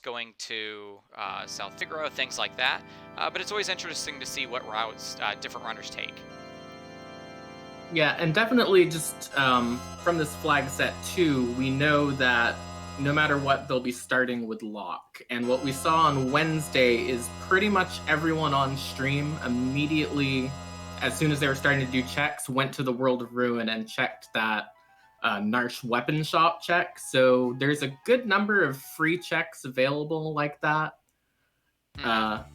going to South Figaro, things like that. But it's always interesting to see what routes different runners take. Yeah, and definitely just from this flag set too, we know that no matter what, they'll be starting with lock. And what we saw on Wednesday is pretty much everyone on stream immediately, as soon as they were starting to do checks, went to the World of Ruin and checked that Narsh weapon shop check. So there's a good number of free checks available like that.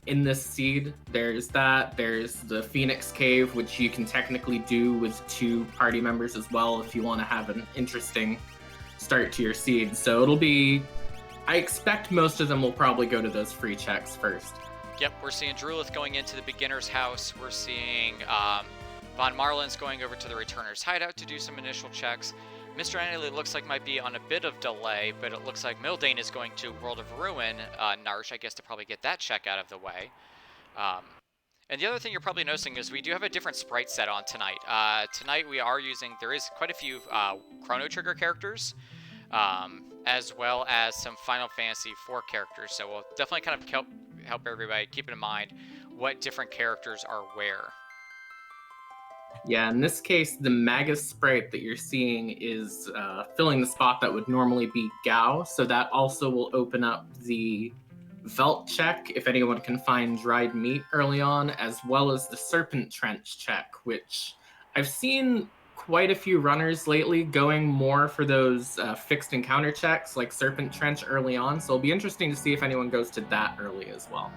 In this seed. There's that. There's the Phoenix Cave, which you can technically do with 2 party members as well if you want to have an interesting start to your seed. So it'll be. I expect most of them will probably go to those free checks first. Yep, we're seeing Drulith going into the beginner's house. We're seeing Von Marlin's going over to the returner's hideout to do some initial checks. Mr. Anley looks like might be on a bit of delay, but it looks like Mildane is going to World of Ruin, Narsh, I guess, to probably get that check out of the way. And the other thing you're probably noticing is we do have a different sprite set on tonight. Tonight we are using, there is quite a few Chrono Trigger characters, as well as some Final Fantasy IV characters. So we'll definitely kind of help everybody keep in mind what different characters are where. Yeah, in this case, the Magus sprite that you're seeing is filling the spot that would normally be Gao, so that also will open up the Velt check if anyone can find dried meat early on, as well as the Serpent Trench check, which I've seen quite a few runners lately going more for those fixed encounter checks like Serpent Trench early on, so it'll be interesting to see if anyone goes to that early as well.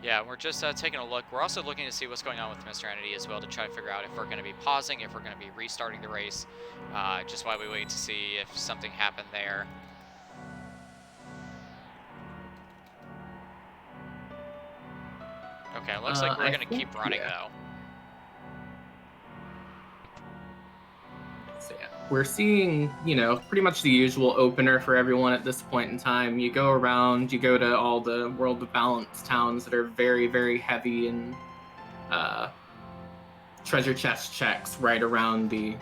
Yeah, we're just taking a look. We're also looking to see what's going on with Mr. Entity as well to try to figure out if we're going to be pausing, if we're going to be restarting the race, just while we wait to see if something happened there. Okay, it looks like we're going to keep running, though. So yeah, we're seeing, pretty much the usual opener for everyone at this point in time. You go around, you go to all the World of Balance towns that are very, very heavy in treasure chest checks right around the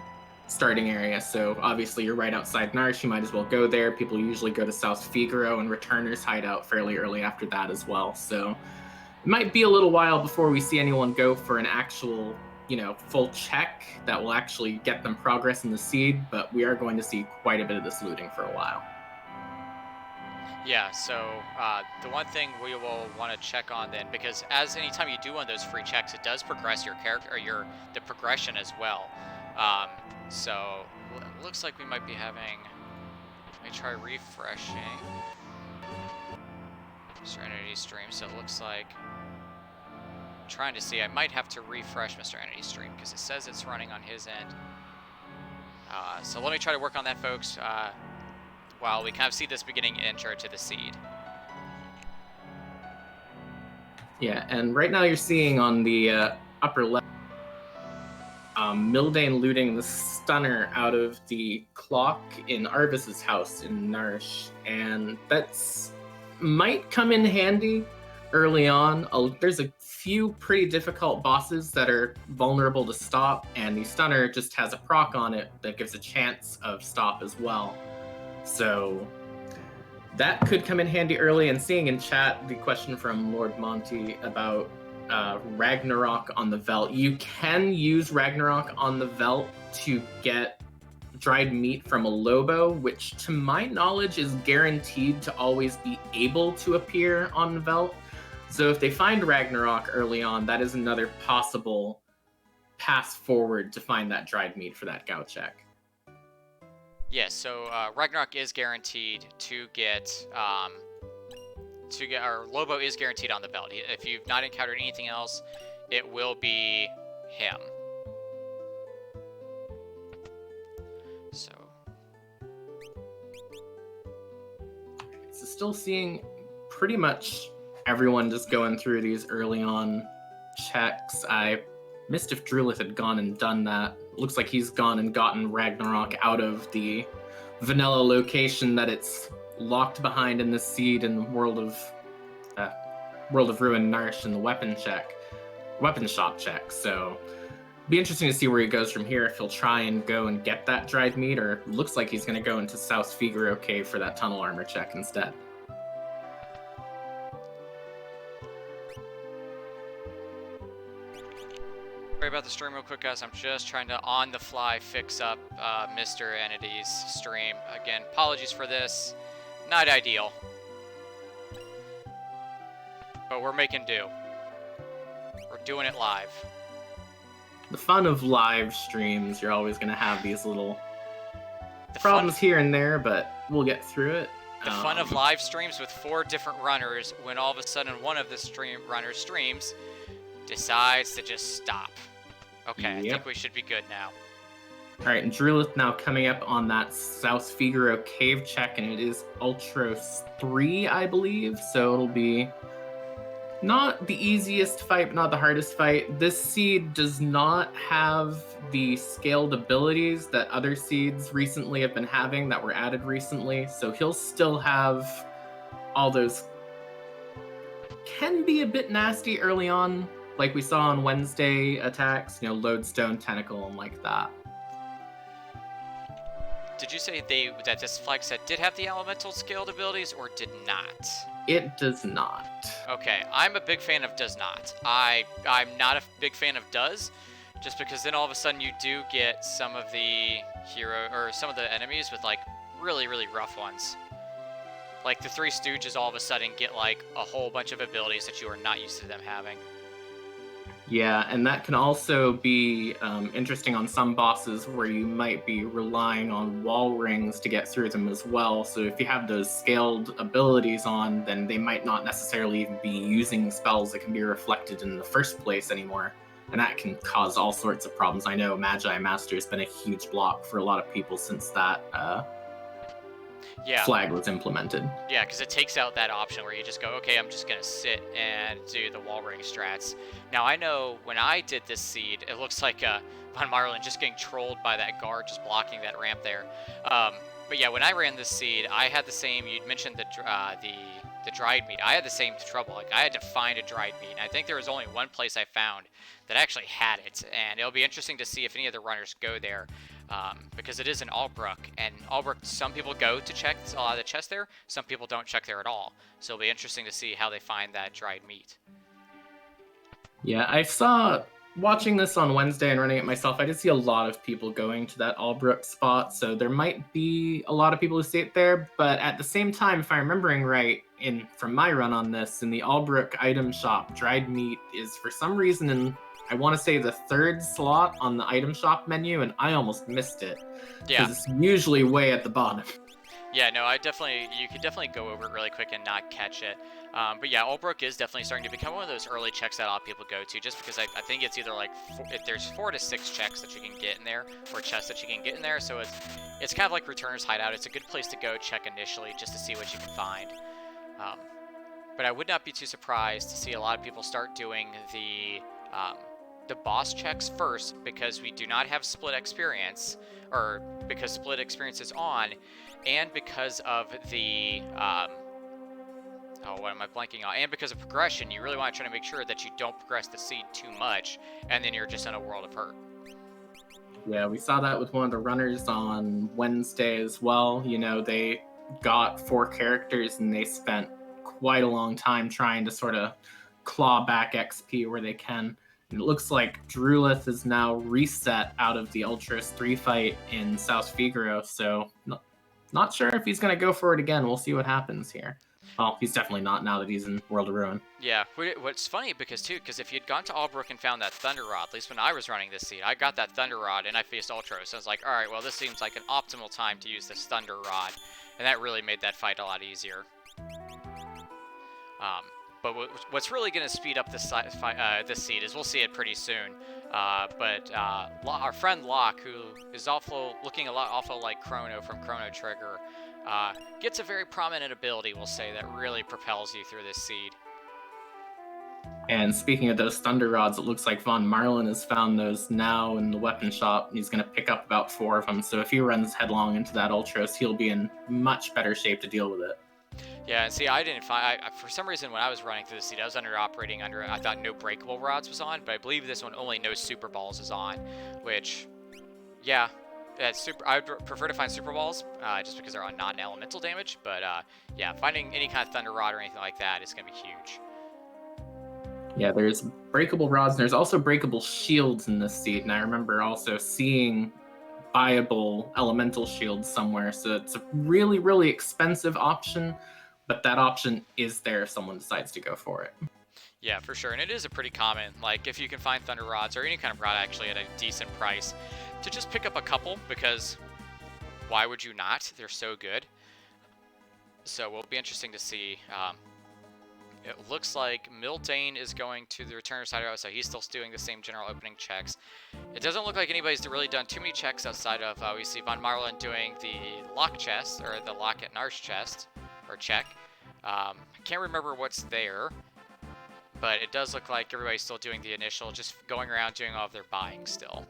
starting area. So obviously you're right outside Narsh, you might as well go there. People usually go to South Figaro and Returner's hideout fairly early after that as well. So it might be a little while before we see anyone go for an actual full check that will actually get them progress in the seed, but we are going to see quite a bit of this looting for a while. Yeah, so the one thing we will want to check on then, because as anytime you do one of those free checks, it does progress your character or the progression as well. So it looks like we might be having. Let me try refreshing Serenity stream. So it looks like. Trying to see, I might have to refresh Mr. Entity stream because it says it's running on his end. So let me try to work on that, folks, while we kind of see this beginning intro to the seed. Yeah, and right now you're seeing on the upper left, Mildane looting the stunner out of the clock in Arvis's house in Narsh, and that's might come in handy early on. There's a few pretty difficult bosses that are vulnerable to stop, and the stunner just has a proc on it that gives a chance of stop as well. So that could come in handy early. And seeing in chat the question from Lord Monty about Ragnarok on the Velt. You can use Ragnarok on the Velt to get dried meat from a Lobo, which to my knowledge is guaranteed to always be able to appear on the Velt. So if they find Ragnarok early on, that is another possible pass forward to find that dried meat for that Gao check. Yes, so Ragnarok is guaranteed to get, or Lobo is guaranteed on the belt. If you've not encountered anything else, it will be him. So still seeing pretty much everyone just going through these early on checks. I missed if Drulith had gone and done that. Looks like he's gone and gotten Ragnarok out of the vanilla location that it's locked behind in the seed in the World of Ruin Narsh and the weapon shop check. So Be interesting to see where he goes from here. If he'll try and go and get that dried meat, or looks like he's going to go into South Figaro Cave for that tunnel armor check instead. Sorry about the stream real quick, guys. I'm just trying to, on the fly, fix up Mr. Entity's stream. Again, apologies for this. Not ideal. But we're making do. We're doing it live. The fun of live streams, you're always going to have these little problems here and there, but we'll get through it. The fun of live streams with 4 different runners, when all of a sudden one of the runners streams decides to just stop. Okay, I think we should be good now. All right, and Drulith now coming up on that South Figaro Cave check, and it is Ultros 3, I believe, so it'll be not the easiest fight, but not the hardest fight. This seed does not have the scaled abilities that other seeds recently have been having that were added recently, so he'll still have all those can be a bit nasty early on, like we saw on Wednesday attacks, Lodestone, Tentacle, and like that. Did you say that this flag set did have the elemental scaled abilities, or did not? It does not. Okay, I'm a big fan of does not. I'm not a big fan of does, just because then all of a sudden you do get some of the some of the enemies with like really, really rough ones. Like the 3 Stooges all of a sudden get like a whole bunch of abilities that you are not used to them having. Yeah, and that can also be interesting on some bosses where you might be relying on wall rings to get through them as well. So if you have those scaled abilities on, then they might not necessarily even be using spells that can be reflected in the first place anymore. And that can cause all sorts of problems. I know Magi Master has been a huge block for a lot of people since that flag was implemented. Yeah, because it takes out that option where you just go, okay, I'm just going to sit and do the wall ring strats. Now, I know when I did this seed, it looks like Von Marlin just getting trolled by that guard just blocking that ramp there. But yeah, when I ran this seed, I had the same, you'd mentioned the dried meat. I had the same trouble. Like, I had to find a dried meat. And I think there was only one place I found that actually had it. And it'll be interesting to see if any of the runners go there. Because it is in Albrook, and Albrook, some people go to check the chest there, some people don't check there at all. So it'll be interesting to see how they find that dried meat. Yeah, I saw, watching this on Wednesday and running it myself, I did see a lot of people going to that Albrook spot, so there might be a lot of people who see it there, but at the same time, if I'm remembering right, from my run on this, in the Albrook item shop, dried meat is for some reason in, I want to say, the 3rd slot on the item shop menu, and I almost missed it. Yeah. Because it's usually way at the bottom. Yeah, no, you could definitely go over it really quick and not catch it. But yeah, Albrook is definitely starting to become one of those early checks that a lot of people go to, just because I think it's either like, there's 4 to 6 checks that you can get in there, or chests that you can get in there, so it's kind of like Returner's Hideout. It's a good place to go check initially, just to see what you can find. But I would not be too surprised to see a lot of people start doing the boss checks first, because we do not have split experience, or because split experience is on, and because of the what am I blanking on? And because of progression, you really want to try to make sure that you don't progress the seed too much, and then you're just in a world of hurt. Yeah, we saw that with one of the runners on Wednesday as well. They got 4 characters, and they spent quite a long time trying to sort of claw back XP where they can. And it looks like Drulith is now reset out of the Ultras 3 fight in South Figaro, so not sure if he's going to go for it again. We'll see what happens here. Well, he's definitely not now that he's in World of Ruin. Yeah, what's funny, because if you'd gone to Albrook and found that Thunder Rod, at least when I was running this seed, I got that Thunder Rod and I faced Ultros, so I was like, alright, well, this seems like an optimal time to use this Thunder Rod, and that really made that fight a lot easier. But what's really going to speed up this seed is we'll see it pretty soon. But our friend Locke, who is looking a lot awful like Chrono from Chrono Trigger, gets a very prominent ability, we'll say, that really propels you through this seed. And speaking of those Thunder Rods, it looks like Von Marlin has found those now in the weapon shop. He's going to pick up about 4 of them, so if he runs headlong into that Ultros, he'll be in much better shape to deal with it. Yeah, and see, I didn't find, for some reason when I was running through the seed, I was operating under, I thought no breakable rods was on, but I believe this one only no super balls is on, which, yeah, that's super. I would prefer to find super balls, just because they're on non-elemental damage, but yeah, finding any kind of thunder rod or anything like that is going to be huge. Yeah, there's breakable rods, and there's also breakable shields in this seed, and I remember also seeing viable elemental shields somewhere, so it's a really, really expensive option, but that option is there if someone decides to go for it. Yeah, for sure, and it is a pretty common, like, if you can find thunder rods or any kind of rod actually at a decent price, to just pick up a couple, because why would you not? They're so good. So it'll be interesting to see. It looks like Mildane is going to the returner's hideout, so he's still doing the same general opening checks. It doesn't look like anybody's really done too many checks outside of, we see Von Marlin doing the lock chest, or the lock at Narsh chest, or check. I can't remember what's there, but it does look like everybody's still doing the initial, just going around doing all of their buying still.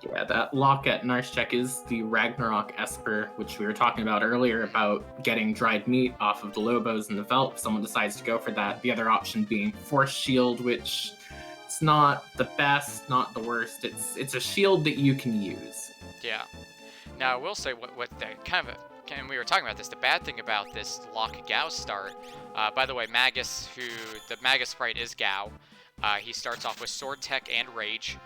Yeah, that lock at Narshchek is the Ragnarok Esper, which we were talking about earlier, about getting dried meat off of the Lobos and the Veldt if someone decides to go for that. The other option being Force Shield, which it's not the best, not the worst. It's a shield that you can use. Yeah. Now, I will say what the kind of, and we were talking about this, the bad thing about this Lock Gao start, by the way, Magus, the Magus sprite is Gao. He starts off with Sword Tech and Rage.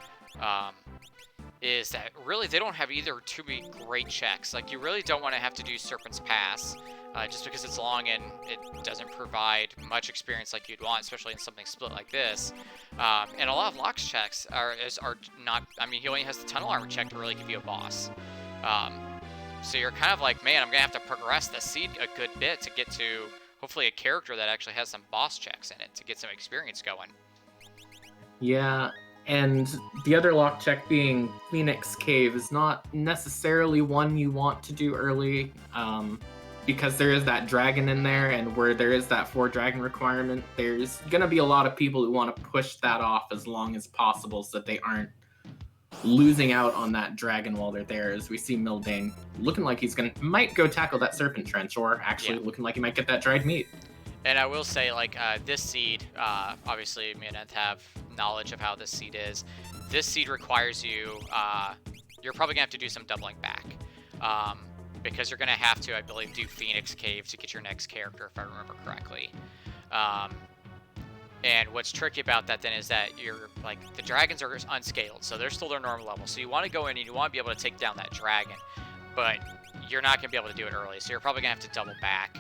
Is that really they don't have either too many great checks. Like, you really don't want to have to do Serpent's Pass, just because it's long and it doesn't provide much experience like you'd want, especially in something split like this. And a lot of Locke's checks are not, I mean, he only has the Tunnel Armor check to really give you a boss. So you're kind of like, man, I'm going to have to progress the seed a good bit to get to, hopefully, a character that actually has some boss checks in it to get some experience going. Yeah, and the other lock check being Phoenix Cave is not necessarily one you want to do early, because there is that dragon in there, and where there is that 4 dragon requirement, there's going to be a lot of people who want to push that off as long as possible so that they aren't losing out on that dragon while they're there, as we see Mildane looking like might go tackle that Serpent Trench, or actually looking like he might get that dried meat. And I will say, like, this seed, obviously, me and Eth have knowledge of how this seed is. This seed requires you, you're probably going to have to do some doubling back. Because you're going to have to, I believe, do Phoenix Cave to get your next character, if I remember correctly. And what's tricky about that then is that the dragons are unscaled, so they're still their normal level. So you want to go in and you want to be able to take down that dragon, but you're not going to be able to do it early, so you're probably going to have to double back.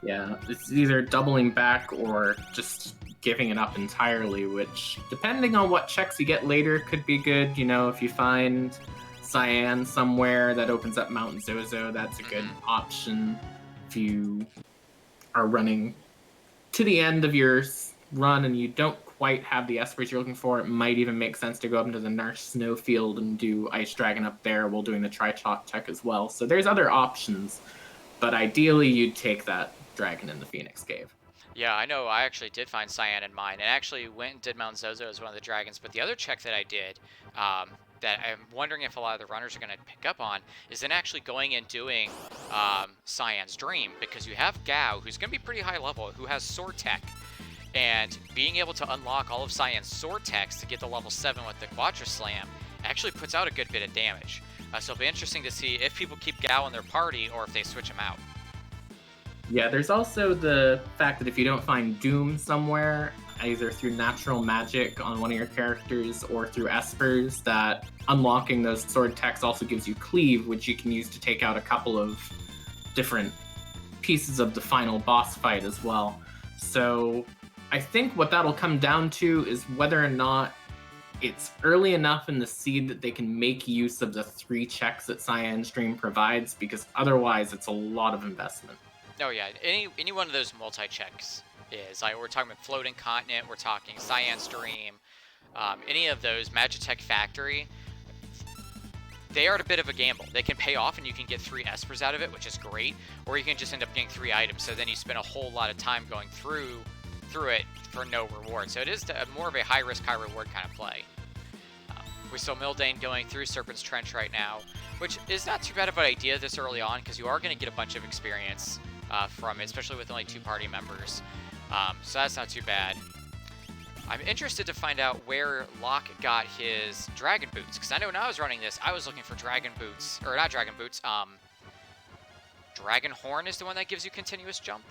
Yeah, it's either doubling back or just giving it up entirely, which, depending on what checks you get later, could be good. You know, if you find Cyan somewhere that opens up Mount Zozo, that's a good option. If you are running to the end of your run and you don't quite have the Espers you're looking for, it might even make sense to go up into the Narsh Snowfield and do Ice Dragon up there while doing the Tri-Chalk check as well. So there's other options, but ideally you'd take that dragon in the Phoenix Cave. Yeah, I know. I actually did find Cyan in mine, and actually went and did Mount Zozo as one of the dragons. But the other check that I did, that I'm wondering if a lot of the runners are going to pick up on, is then actually going and doing Cyan's Dream, because you have Gao, who's going to be pretty high level, who has Sword Tech, and being able to unlock all of Cyan's Sword Techs to get to level 7 with the Quadra Slam actually puts out a good bit of damage. So it'll be interesting to see if people keep Gao in their party or if they switch him out. Yeah, there's also the fact that if you don't find Doom somewhere, either through natural magic on one of your characters or through Espers, that unlocking those sword techs also gives you Cleave, which you can use to take out a couple of different pieces of the final boss fight as well. So I think what that'll come down to is whether or not it's early enough in the seed that they can make use of the 3 checks that Cyan's Dream provides, because otherwise it's a lot of investment. Oh yeah, any one of those multi-checks is, like, we're talking about Floating Continent, we're talking Cyan's Dream, any of those, Magitech Factory, they are a bit of a gamble. They can pay off and you can get 3 Espers out of it, which is great, or you can just end up getting 3 items, so then you spend a whole lot of time going through it for no reward. So it is more of a high risk, high reward kind of play. We saw Mildane going through Serpent's Trench right now. which is not too bad of an idea this early on, because you are going to get a bunch of experience from it, especially with only 2 party members. So that's not too bad. I'm interested to find out where Locke got his dragon boots, because I know when I was running this, I was looking for dragon boots, or not dragon boots, dragon horn is the one that gives you continuous jump.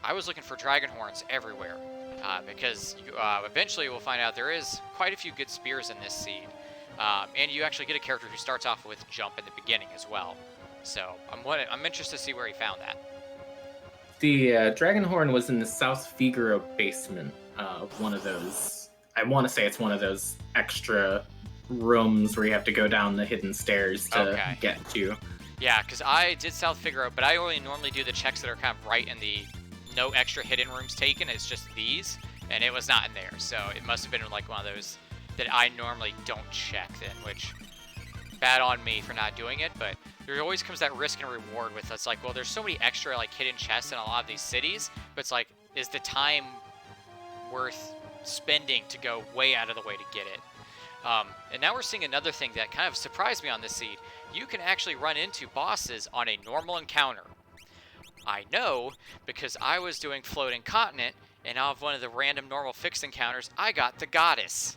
I was looking for dragon horns everywhere, because you, eventually we'll find out there is quite a few good spears in this seed, and you actually get a character who starts off with jump in the beginning as well. So I'm interested to see where he found that. The dragon horn was in the South Figaro basement. One of those, I want to say it's one of those extra rooms where you have to go down the hidden stairs to get to. Yeah, because I did South Figaro, but I only normally do the checks that are kind of right in the no extra hidden rooms taken. It's just these, and it was not in there. So it must have been like one of those that I normally don't check then, which bad on me for not doing it. But there always comes that risk and reward with it's like, well, there's so many extra like hidden chests in a lot of these cities, but it's like, is the time worth spending to go way out of the way to get it? And now we're seeing another thing that kind of surprised me on this seed. You can actually run into bosses on a normal encounter. I know, because I was doing Floating Continent, and out of one of the random normal fixed encounters, I got the Goddess.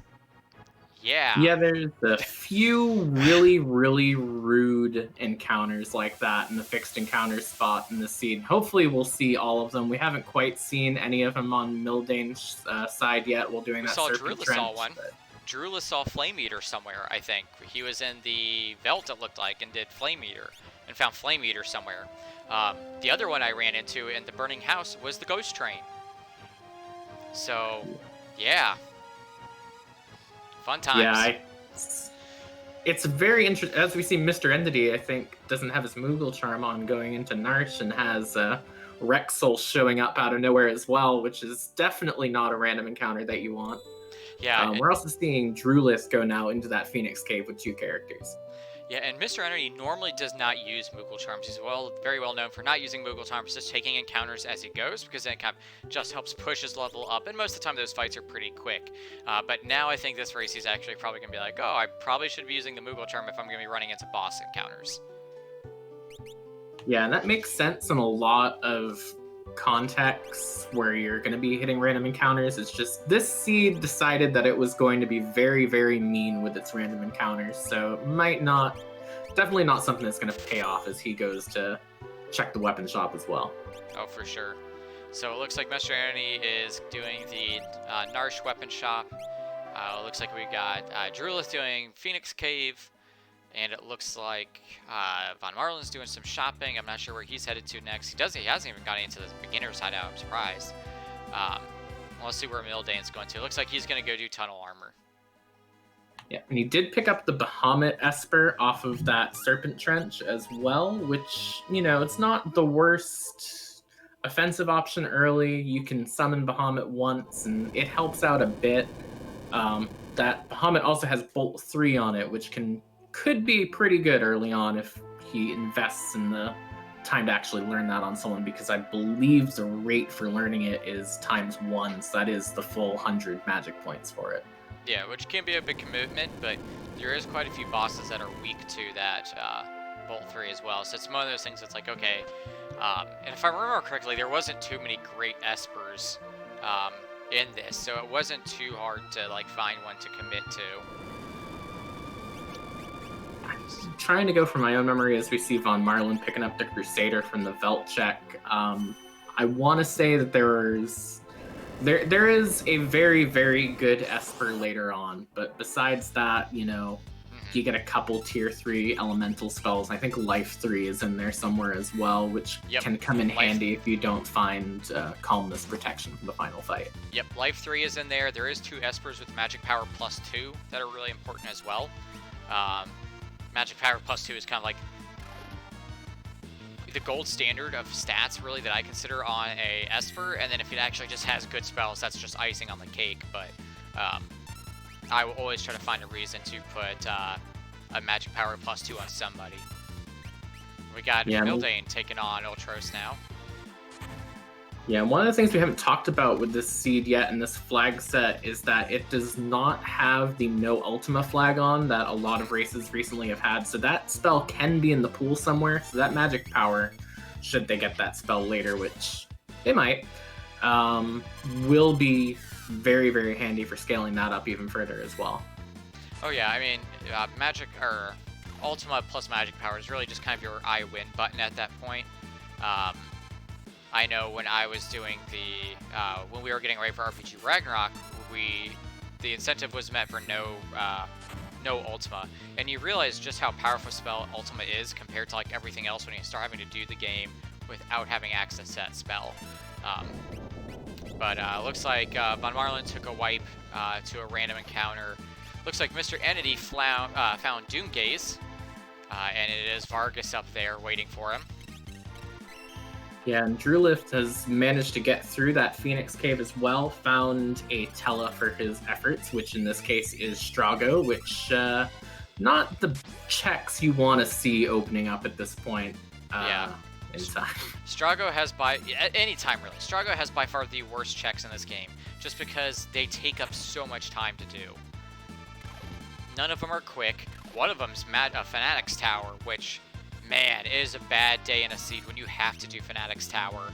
Yeah. Yeah, there's a few really, really rude encounters like that in the fixed encounter spot in the seed. Hopefully we'll see all of them. We haven't quite seen any of them on Mildane's side yet. We're doing that Serpent Trench. Saw one. Drula saw Flame Eater somewhere, I think. He was in the Veld, it looked like, and did Flame Eater, and found Flame Eater somewhere. The other one I ran into in the Burning House was the Ghost Train. So, yeah. Fun times. Yeah, it's very interesting. As we see, Mr. Entity, I think, doesn't have his Moogle charm on going into Narsh, and has Rexel showing up out of nowhere as well, which is definitely not a random encounter that you want. Yeah. We're also seeing Drulith go now into that Phoenix Cave with 2 characters. Yeah, and Mr. Entity normally does not use Moogle Charms. He's very well known for not using Moogle Charms, just taking encounters as he goes, because then it kind of just helps push his level up, and most of the time those fights are pretty quick. But now I think this race he's actually probably going to be like, oh, I probably should be using the Moogle Charm if I'm going to be running into boss encounters. Yeah, and that makes sense in a lot of contexts where you're going to be hitting random encounters. It's just this seed decided that it was going to be very, very mean with its random encounters, so it definitely not something that's going to pay off as he goes to check the weapon shop as well. Oh, for sure. So it looks like Mr. Anthony is doing the Narsh weapon shop. It looks like we got Drulith doing Phoenix Cave, and it looks like Von Marlin's doing some shopping. I'm not sure where he's headed to next. He hasn't even gotten into the beginner's hideout. I'm surprised. Let's see where Mildane's going to. It looks like he's going to go do tunnel armor. Yeah, and he did pick up the Bahamut Esper off of that Serpent Trench as well, which, it's not the worst offensive option early. You can summon Bahamut once, and it helps out a bit. That Bahamut also has Bolt 3 on it, which could be pretty good early on if he invests in the time to actually learn that on someone, because I believe the rate for learning it is ×1, so that is the full 100 magic points for it. Yeah, which can be a big commitment, but there is quite a few bosses that are weak to that Bolt 3 as well. So it's one of those things that's like, okay, and if I remember correctly, there wasn't too many great Espers in this, so it wasn't too hard to find one to commit to. I'm trying to go from my own memory as we see Von Marlin picking up the Crusader from the Velt check. I want to say that there is a very, very good Esper later on, but besides that, you get a couple tier 3 elemental spells. I think Life 3 is in there somewhere as well, which can come in handy if you don't find Calmness Protection for the final fight. Yep, Life 3 is in there. There is 2 Espers with Magic Power +2 that are really important as well. Magic Power +2 is kind of like the gold standard of stats, really, that I consider on a Esper, and then if it actually just has good spells, that's just icing on the cake. But I will always try to find a reason to put a Magic Power +2 on somebody. We got Mildane taking on Ultros now. Yeah, one of the things we haven't talked about with this seed yet in this flag set is that it does not have the no Ultima flag on that a lot of races recently have had. So that spell can be in the pool somewhere. So that magic power, should they get that spell later, which they might, will be very, very handy for scaling that up even further as well. Oh yeah, I mean, magic or Ultima plus magic power is really just kind of your I win button at that point. I know when I was doing when we were getting ready for RPG Ragnarok, the incentive was met for no Ultima, and you realize just how powerful spell Ultima is compared to like everything else when you start having to do the game without having access to that spell. But looks like Von Marlin took a wipe to a random encounter. Looks like Mr. Entity found Doomgaze, and it is Vargas up there waiting for him. Yeah, and Drewlift has managed to get through that Phoenix Cave as well, found a Tella for his efforts, which in this case is Strago, which not the checks you want to see opening up at this point in time. Strago has at any time really, Strago has by far the worst checks in this game, just because they take up so much time to do. None of them are quick. One of them's Fanatic's Tower, which... man, it is a bad day in a seed when you have to do Fanatic's Tower.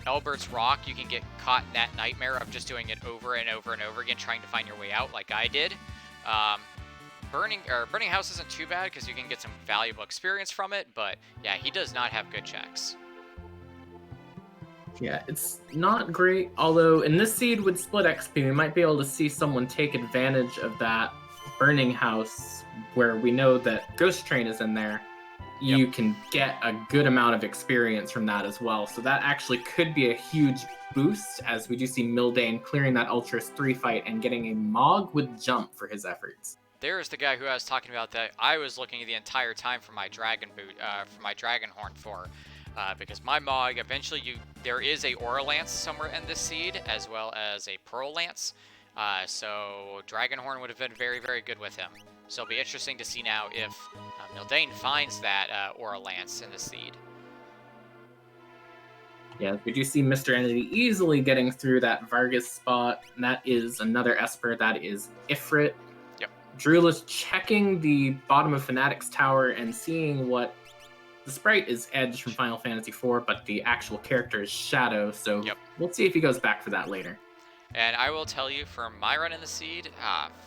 Elbert's Rock, you can get caught in that nightmare of just doing it over and over and over again, trying to find your way out like I did. Burning House isn't too bad because you can get some valuable experience from it, but yeah, he does not have good checks. Yeah, it's not great, although in this seed with split XP, we might be able to see someone take advantage of that Burning House, where we know that Ghost Train is in there. Yep. You can get a good amount of experience from that as well. So that actually could be a huge boost, as we do see Mildane clearing that Ultras 3 fight and getting a Mog with jump for his efforts. There's the guy who I was talking about that I was looking the entire time for my Dragon Boot, for my Dragon Horn for. Because my Mog, eventually there is a Aura Lance somewhere in this seed, as well as a Pearl Lance. So Dragonhorn would have been very, very good with him. So it'll be interesting to see now if Mildane finds that Aura Lance in the seed. Yeah, we do see Mr. Entity easily getting through that Vargas spot. And that is another Esper. That is Ifrit. Yep. Drewless checking the bottom of Fanatic's Tower and seeing what the sprite is Edge from Final Fantasy IV, but the actual character is Shadow. So We'll see if he goes back for that later. And I will tell you, for my run in the seed,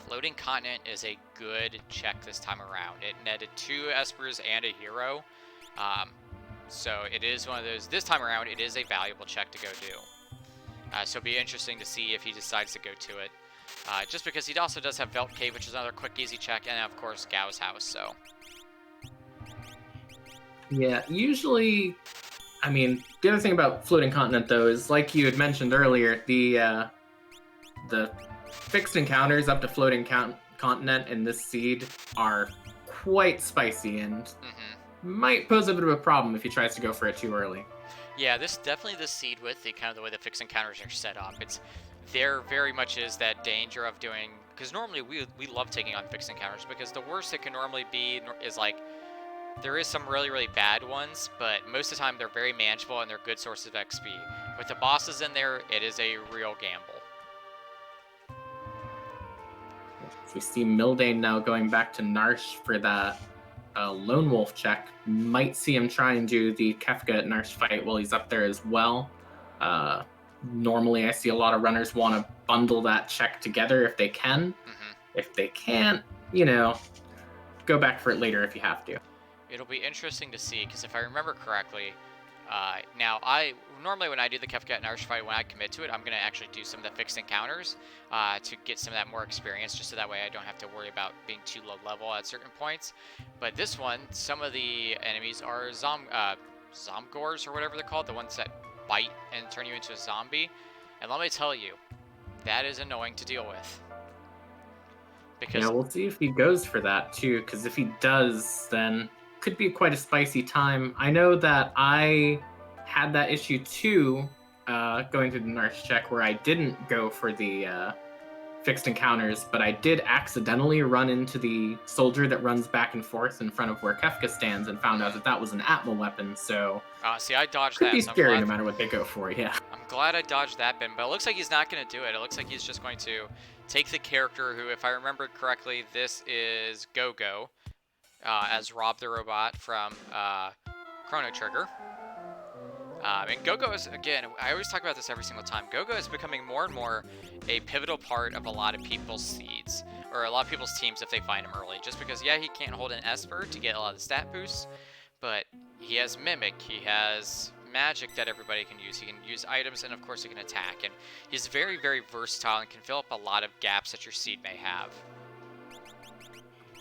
Floating Continent is a good check this time around. It netted 2 Espers and a hero. So it is one of those, this time around, it is a valuable check to go do. So it'll be interesting to see if he decides to go to it. Just because he also does have Velt Cave, which is another quick, easy check, and of course, Gao's House, so. Yeah, usually, I mean, the other thing about Floating Continent, though, is like you had mentioned earlier, the fixed encounters up to Floating Continent in this seed are quite spicy and might pose a bit of a problem if he tries to go for it too early. Yeah, this seed with the kind of the way the fixed encounters are set up, there very much is that danger of doing, because normally we love taking on fixed encounters, because the worst it can normally be is like, there is some really, really bad ones, but most of the time they're very manageable and they're good sources of XP. With the bosses in there, it is a real gamble. We see Mildane now going back to Narsh for that Lone Wolf check. Might see him try and do the Kefka at Narsh fight while he's up there as well. Normally I see a lot of runners want to bundle that check together if they can. If they can't, go back for it later if you have to. It'll be interesting to see, because if I remember correctly, now normally when I do the Kefka at Narsh fight, when I commit to it, I'm going to actually do some of the fixed encounters to get some of that more experience, just so that way I don't have to worry about being too low level at certain points. But this one, some of the enemies are Zomgors or whatever they're called, the ones that bite and turn you into a zombie. And let me tell you, that is annoying to deal with. Because yeah, we'll see if he goes for that too, because if he does, then could be quite a spicy time. I know that I had that issue too, going through the Narsh check, where I didn't go for the fixed encounters, but I did accidentally run into the soldier that runs back and forth in front of where Kefka stands and found out that that was an Atma weapon, so... See, I dodged could that, be so scary no matter what they go for, yeah. I'm glad I dodged that bin, but it looks like he's not going to do it. It looks like he's just going to take the character who, if I remember correctly, this is Go-Go, as Rob the Robot from Chrono Trigger. And Go-Go is, again, I always talk about this every single time, Go-Go is becoming more and more a pivotal part of a lot of people's seeds, or a lot of people's teams if they find him early. Just because, yeah, he can't hold an Esper to get a lot of the stat boosts, but he has Mimic, he has magic that everybody can use, he can use items, and of course he can attack. And he's very, very versatile and can fill up a lot of gaps that your seed may have.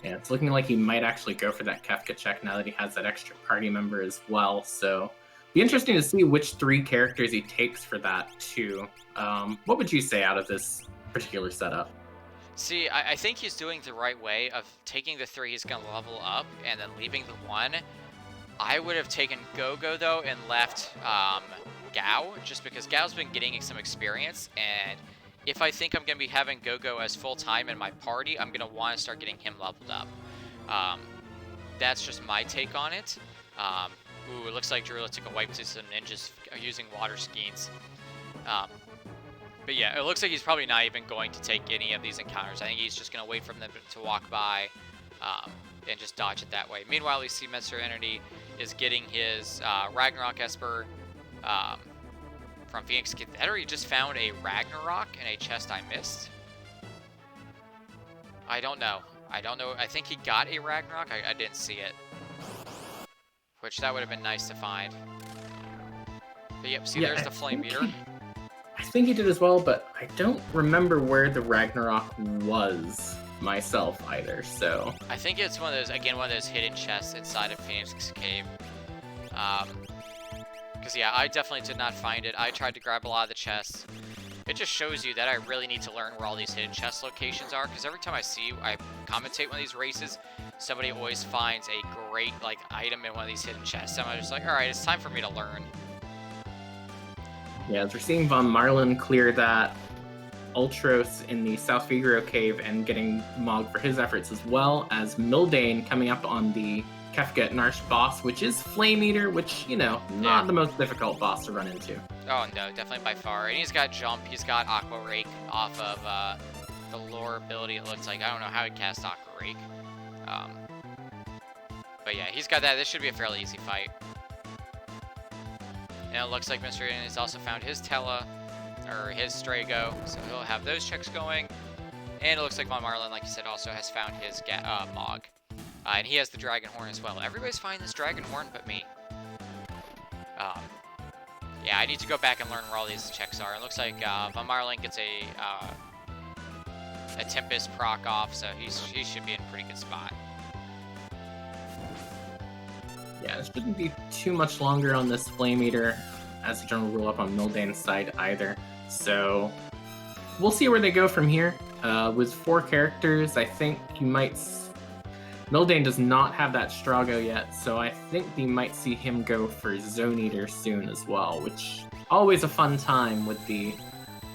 Yeah, it's looking like he might actually go for that Kefka check now that he has that extra party member as well, so... be interesting to see which 3 characters he takes for that, too. What would you say out of this particular setup? See, I think he's doing the right way of taking the 3 he's going to level up and then leaving the 1. I would have taken Go-Go, though, and left Gao, just because Gao's been getting some experience, and if I think I'm going to be having Go-Go as full-time in my party, I'm going to want to start getting him leveled up. That's just my take on it. Ooh, it looks like Drula took a wipe to some ninjas using water skis. But yeah, it looks like he's probably not even going to take any of these encounters. I think he's just going to wait for them to walk by and just dodge it that way. Meanwhile, we see Mr. Entity is getting his Ragnarok Esper from Phoenix. Or he just found a Ragnarok in a chest I missed. I don't know. I think he got a Ragnarok. I didn't see it. Which that would have been nice to find. But yep, see, there's the Flame Meter. I think he did as well, but I don't remember where the Ragnarok was myself either, so... I think it's one of those hidden chests inside of Phoenix Cave. Because yeah, I definitely did not find it. I tried to grab a lot of the chests. It just shows you that I really need to learn where all these hidden chest locations are, because every time I commentate one of these races, somebody always finds a great, item in one of these hidden chests. And I'm just like, alright, it's time for me to learn. Yeah, as we're seeing Von Marlin clear that Ultros in the South Figaro Cave and getting Mog for his efforts, as well as Mildane coming up on the Kefka Narsh boss, which is Flame Eater, which, not the most difficult boss to run into. Oh no, definitely by far. And he's got Jump, he's got Aqua Rake off of the lore ability, it looks like. I don't know how he cast Aqua Rake. But yeah, he's got that. This should be a fairly easy fight. And it looks like Mr. Eden has also found his Tela, or his Strago, so he'll have those checks going. And it looks like Von Marlin, like you said, also has found his Mog. And he has the Dragon Horn as well. Everybody's finding this Dragon Horn but me. Yeah, I need to go back and learn where all these checks are. It looks like Von Marlin gets a Tempest proc off, so he should be in a pretty good spot. Yeah, it shouldn't be too much longer on this Flame Eater as a general rule up on Mildane's side either. So we'll see where they go from here. With 4 characters, I think you might... Mildane does not have that Strago yet, so I think we might see him go for Zone Eater soon as well, which always a fun time with the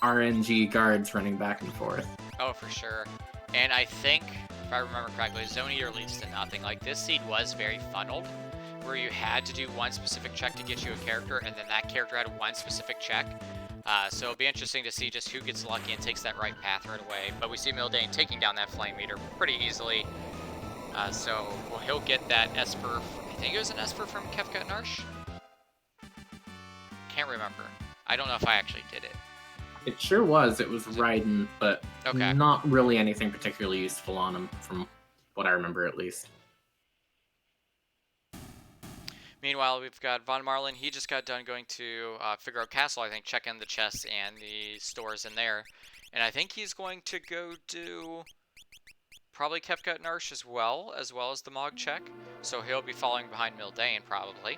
RNG guards running back and forth. Oh, for sure. And I think, if I remember correctly, Zone Eater leads to nothing. Like, this seed was very funneled, where you had to do one specific check to get you a character, and then that character had one specific check. So it'll be interesting to see just who gets lucky and takes that right path right away. But we see Mildane taking down that Flame Eater pretty easily. So he'll get that Esper. I think it was an Esper from Kefka Narsh? Can't remember. I don't know if I actually did it. It sure was. It was Raiden, but not really anything particularly useful on him, from what I remember at least. Meanwhile, we've got Von Marlin. He just got done going to Figaro Castle, I think, check in the chests and the stores in there. And I think he's going to go do probably Kefka Narsh as well as the Mog check. So he'll be following behind Mildane, probably.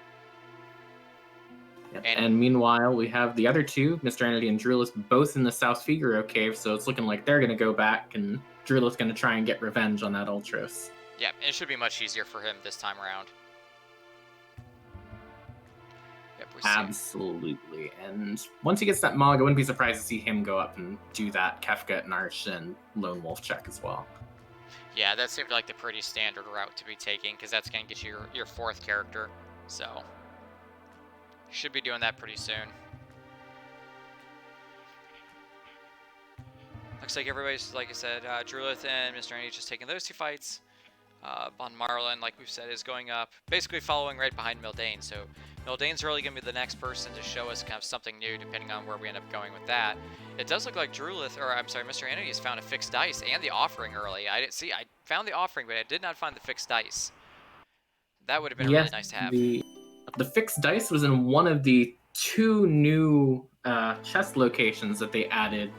Yep. And meanwhile, we have the other two, Mr. Entity and Drulis, both in the South Figaro Cave, so it's looking like they're going to go back, and Drulis going to try and get revenge on that Ultros. Yeah, it should be much easier for him this time around. Yep, we see. Absolutely. And once he gets that Mog, I wouldn't be surprised to see him go up and do that Kefka, Narsh, and Lone Wolf check as well. Yeah, that seemed like the pretty standard route to be taking, because that's going to get you your 4th character. So, should be doing that pretty soon. Looks like everybody's, like I said, Drulith and Mr. Andy just taking those 2 fights. Von Marlin, like we've said, is going up, basically following right behind Mildane. So Mildane's really going to be the next person to show us kind of something new, depending on where we end up going with that. It does look like Drulith, or I'm sorry, Mr. Andy has found a fixed dice and the offering early. I found the offering, but I did not find the fixed dice. That would have been really nice to have. The fixed dice was in one of the 2 new chest locations that they added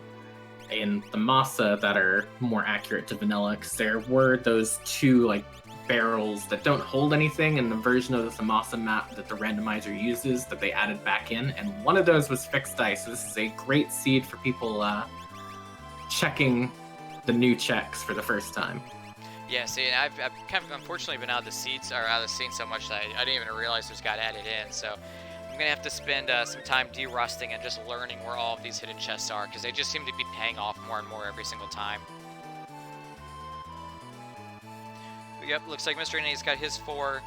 in the Masa that are more accurate to vanilla, because there were those 2 like barrels that don't hold anything in the version of the Masa map that the randomizer uses that they added back in, and one of those was fixed dice. So this is a great seed for people checking the new checks for the first time. Yeah, see, and I've kind of unfortunately been out of the scene so much that I didn't even realize those got added in. So I'm gonna have to spend some time derusting and just learning where all of these hidden chests are, because they just seem to be paying off more and more every single time. But yep, looks like Mr. Andy's got his 4.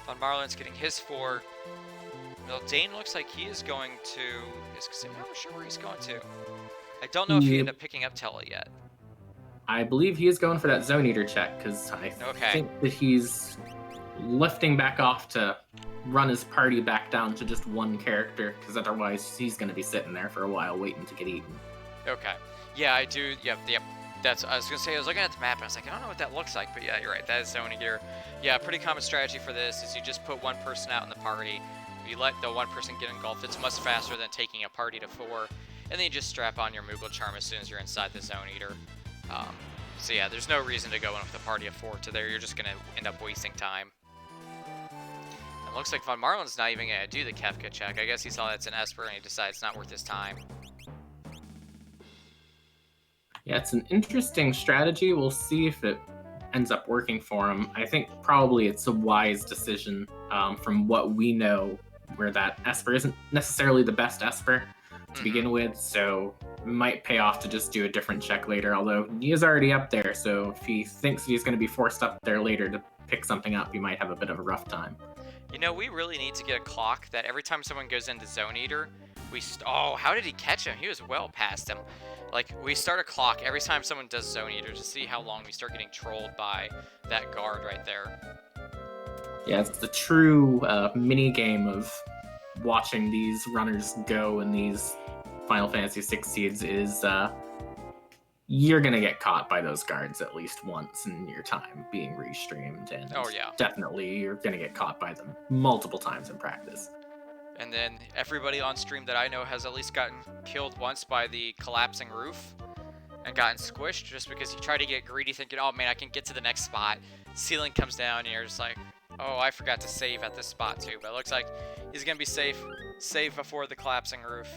Von Marlin's getting his 4. Dane looks like he is going to. I'm not sure where he's going to. I don't know if he ended up picking up Tella yet. I believe he is going for that Zone Eater check, because I think that he's lifting back off to run his party back down to just 1 character, because otherwise he's going to be sitting there for a while waiting to get eaten. Okay. Yeah, I do. Yep. That's. I was going to say, I was looking at the map and I was like, I don't know what that looks like, but yeah, you're right. That is Zone Eater. Yeah, pretty common strategy for this is you just put 1 person out in the party. If you let the 1 person get engulfed, it's much faster than taking a party to 4. And then you just strap on your Moogle Charm as soon as you're inside the Zone Eater. So yeah, there's no reason to go in with a party of 4 to there. You're just going to end up wasting time. It looks like Von Marlin's not even going to do the Kefka check. I guess he saw that's an Esper and he decides it's not worth his time. Yeah, it's an interesting strategy. We'll see if it ends up working for him. I think probably it's a wise decision from what we know, where that Esper isn't necessarily the best Esper to begin with, so it might pay off to just do a different check later, although he is already up there, so if he thinks he's going to be forced up there later to pick something up, he might have a bit of a rough time. You know, we really need to get a clock that every time someone goes into Zone Eater, oh, how did he catch him? He was well past him. Like, we start a clock every time someone does Zone Eater to see how long we start getting trolled by that guard right there. Yeah, it's the true mini game of watching these runners go in these Final Fantasy VI seeds is you're going to get caught by those guards at least once in your time being restreamed, and definitely you're going to get caught by them multiple times in practice. And then everybody on stream that I know has at least gotten killed once by the collapsing roof and gotten squished just because you try to get greedy thinking, oh man, I can get to the next spot. Ceiling comes down and you're just like, oh, I forgot to save at this spot too. But it looks like he's going to be safe before the collapsing roof.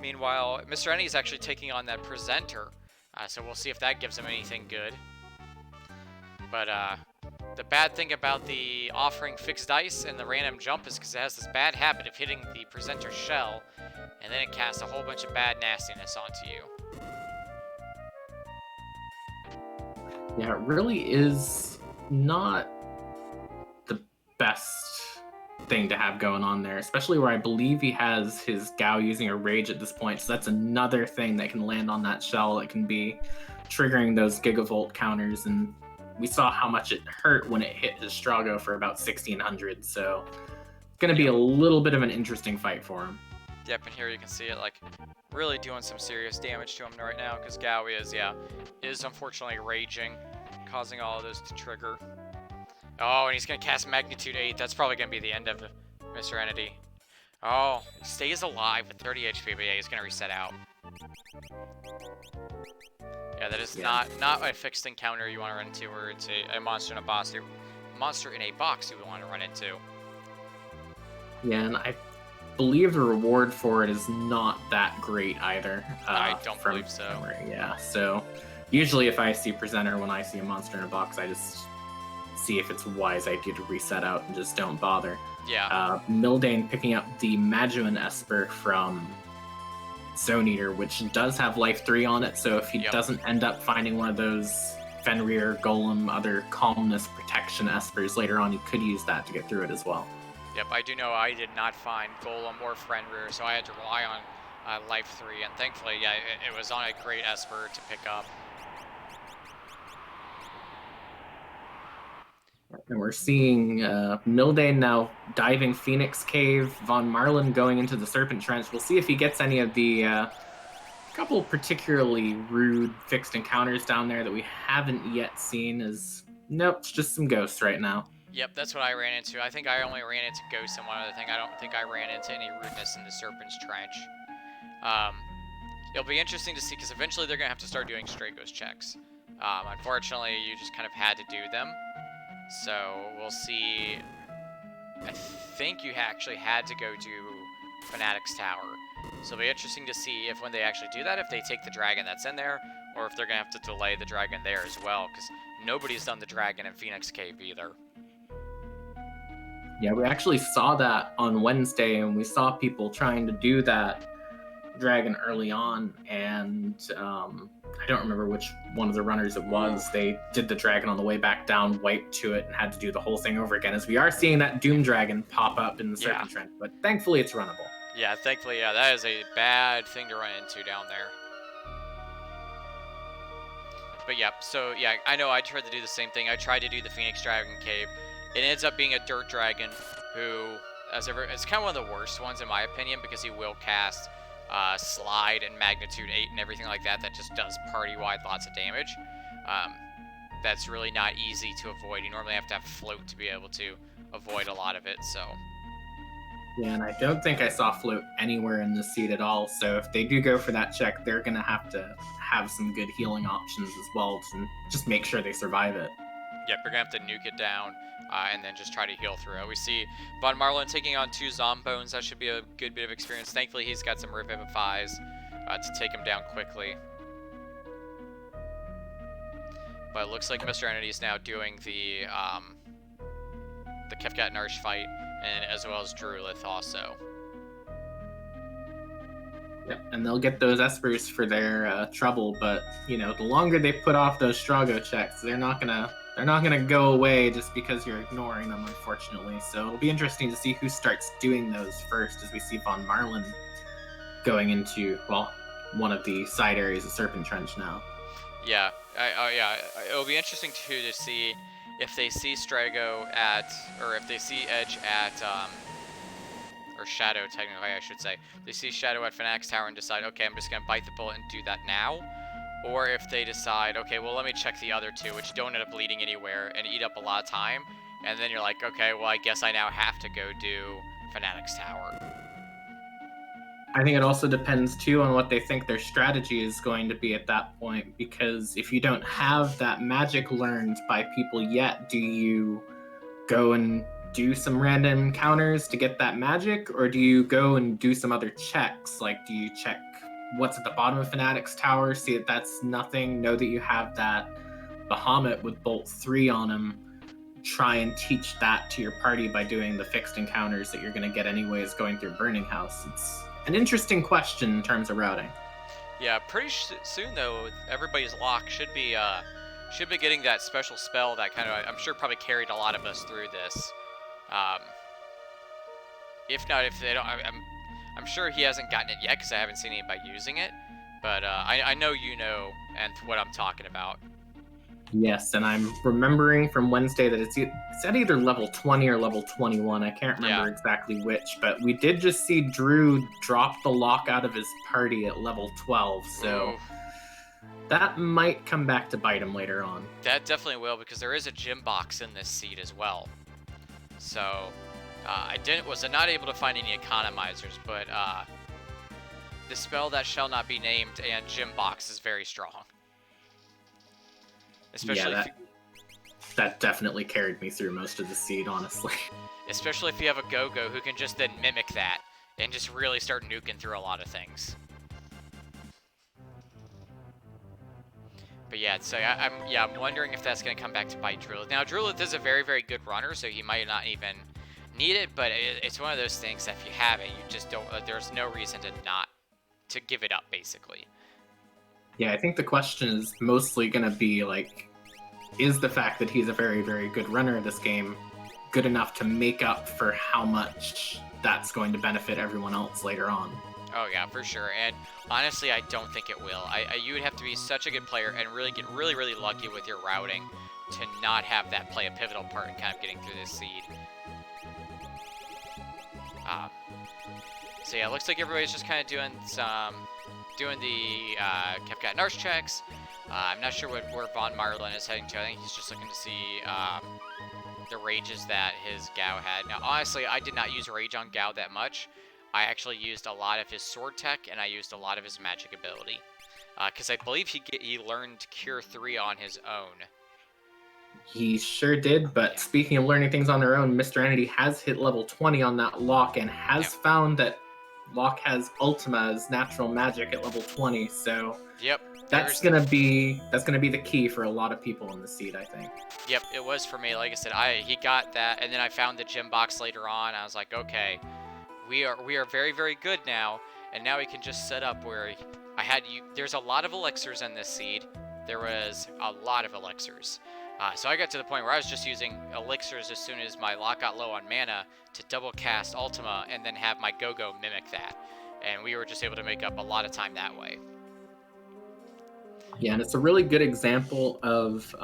Meanwhile, Mr. Ennie is actually taking on that presenter, so we'll see if that gives him anything good. But the bad thing about the offering fixed dice and the random jump is because it has this bad habit of hitting the presenter's shell, and then it casts a whole bunch of bad nastiness onto you. Yeah, it really is not the best thing to have going on there, especially where I believe he has his Gao using a rage at this point, so that's another thing that can land on that shell. It can be triggering those gigavolt counters, and we saw how much it hurt when it hit his Strago for about 1600, so it's going to be a little bit of an interesting fight for him. Yep, and here you can see it like really doing some serious damage to him right now, because Gao is unfortunately raging, causing all of those to trigger. Oh, and he's going to cast Magnitude 8. That's probably going to be the end of Mr. Entity. Oh, he stays alive with 30 HP, but yeah, he's going to reset out. Yeah, that is not a fixed encounter you want to run into, or it's a monster in a box. Monster in a box you would want to run into. Yeah, and I believe the reward for it is not that great either. I don't believe so. Yeah, so usually if I see presenter when I see a monster in a box, I just see if it's a wise idea to reset out and just don't bother. Yeah. Mildane picking up the Magellan Esper from Zone Eater, which does have Life 3 on it, so if he doesn't end up finding one of those Fenrir, Golem, other Calmness Protection Espers later on, he could use that to get through it as well. Yep, I do know I did not find Golem or Fenrir, so I had to rely on Life 3, and thankfully, yeah, it was on a great Esper to pick up. And we're seeing Mildane now diving Phoenix Cave, Von Marlin going into the Serpent Trench. We'll see if he gets any of the couple particularly rude fixed encounters down there that we haven't yet seen. Nope, it's just some ghosts right now. Yep, that's what I ran into. I think I only ran into ghosts and one other thing. I don't think I ran into any rudeness in the Serpent's Trench. It'll be interesting to see, because eventually they're going to have to start doing stray ghost checks. Unfortunately, you just kind of had to do them. So we'll see. I think you actually had to go to Fanatic's Tower. So it'll be interesting to see if when they actually do that, if they take the dragon that's in there, or if they're going to have to delay the dragon there as well, because nobody's done the dragon in Phoenix Cave either. Yeah, we actually saw that on Wednesday, and we saw people trying to do that dragon early on, and I don't remember which one of the runners it was. They did the dragon on the way back down, wiped to it, and had to do the whole thing over again, as we are seeing that Doom Dragon pop up in the Serpent Trench, but thankfully it's runnable. Yeah, thankfully, yeah, that is a bad thing to run into down there. But yeah, so yeah, I know I tried to do the same thing. I tried to do the Phoenix Dragon Cave. It ends up being a dirt dragon who, it's kind of one of the worst ones in my opinion, because he will cast Slide and Magnitude 8 and everything like that. That just does party-wide lots of damage. That's really not easy to avoid. You normally have to have Float to be able to avoid a lot of it, so. Yeah, and I don't think I saw Float anywhere in the seed at all, so if they do go for that check, they're going to have some good healing options as well to just make sure they survive it. Yep, we're going to have to nuke it down and then just try to heal through it. We see Von Marlin taking on 2 Zombones. That should be a good bit of experience. Thankfully, he's got some Revivifies to take him down quickly. But it looks like Mr. Entity is now doing the Kefka and Narsh fight, and as well as Drulith also. Yep, and they'll get those Espers for their trouble, but the longer they put off those Strago checks, they're not gonna go away just because you're ignoring them, unfortunately. So it'll be interesting to see who starts doing those first, as we see Von Marlin going into, well, one of the side areas of Serpent Trench now. Yeah, it'll be interesting too to see if they see Strago or if they see Edge at, or Shadow, technically, I should say. They see Shadow at Fanatic's Tower and decide, okay, I'm just going to bite the bullet and do that now. Or if they decide, okay, well, let me check the other 2, which don't end up leading anywhere and eat up a lot of time. And then you're like, okay, well, I guess I now have to go do Fanatic's Tower. I think it also depends, too, on what they think their strategy is going to be at that point. Because if you don't have that magic learned by people yet, do you go and do some random encounters to get that magic, or do you go and do some other checks? Like, do you check what's at the bottom of Fanatic's Tower, see that that's nothing, know that you have that Bahamut with Bolt 3 on him, try and teach that to your party by doing the fixed encounters that you're going to get anyways going through Burning House? It's an interesting question in terms of routing. Yeah, pretty soon though, everybody's lock should be getting that special spell that kind of, I'm sure, probably carried a lot of us through this. If not, if they don't, I'm sure he hasn't gotten it yet because I haven't seen anybody using it. But I know you know and what I'm talking about. Yes, and I'm remembering from Wednesday that it's at either level 20 or level 21. I can't remember exactly which, but we did just see Drew drop the lock out of his party at level 12, so that might come back to bite him later on. That definitely will, because there is a gym box in this seed as well. So I was not able to find any economizers, but the spell that shall not be named and gym box is very strong. Especially that definitely carried me through most of the seed, honestly. Especially if you have a Go-Go who can just then mimic that and just really start nuking through a lot of things. But yeah, so I'm wondering if that's gonna come back to bite Drulith. Now Drulith is a very, very good runner, so he might not even need it, but it's one of those things that if you have it, you just don't. There's no reason to give it up, basically. Yeah, I think the question is mostly going to be like, is the fact that he's a very, very good runner in this game good enough to make up for how much that's going to benefit everyone else later on? Oh yeah, for sure. And honestly, I don't think it will. You would have to be such a good player and really get really, really lucky with your routing to not have that play a pivotal part in kind of getting through this seed. So yeah, it looks like everybody's just kind of doing the Kefka Narsh checks. I'm not sure where Von Marlin is heading to. I think he's just looking to see the rages that his Gao had. Now, honestly, I did not use rage on Gao that much. I actually used a lot of his sword tech, and I used a lot of his magic ability. Because I believe he learned Cure 3 on his own. He sure did, but speaking of learning things on their own, Mr. Entity has hit level 20 on that lock and has found that lock has Ultima as natural magic at level 20, so that's gonna be the key for a lot of people in the seed, I think. Yep, it was for me. Like I said, he got that, and then I found the gem box later on. I was like, okay, we are very, very good now, and now we can just set up where there's a lot of elixirs in this seed. There was a lot of elixirs. So I got to the point where I was just using elixirs as soon as my lock got low on mana to double cast Ultima and then have my Go-Go mimic that. And we were just able to make up a lot of time that way. Yeah, and it's a really good example of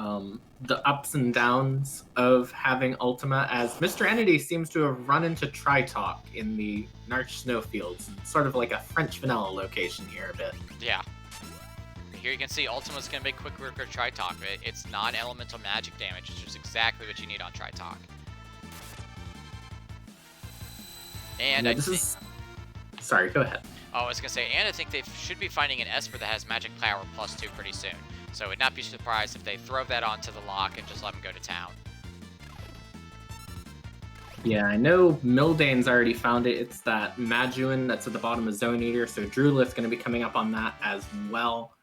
the ups and downs of having Ultima, as Mr. Entity seems to have run into Tritalk in the Narch Snowfields, sort of like a French vanilla location here a bit. Yeah. Here you can see Ultima's going to make quick work of Tritalk. It's non-elemental magic damage, which is exactly what you need on Tritalk. And yeah, Sorry, go ahead. Oh, I was going to say, and I think they should be finding an Esper that has magic power +2 pretty soon. So I would not be surprised if they throw that onto the lock and just let him go to town. Yeah, I know Mildane's already found it. It's that Maduin that's at the bottom of Zone Eater, so Drulith's going to be coming up on that as well.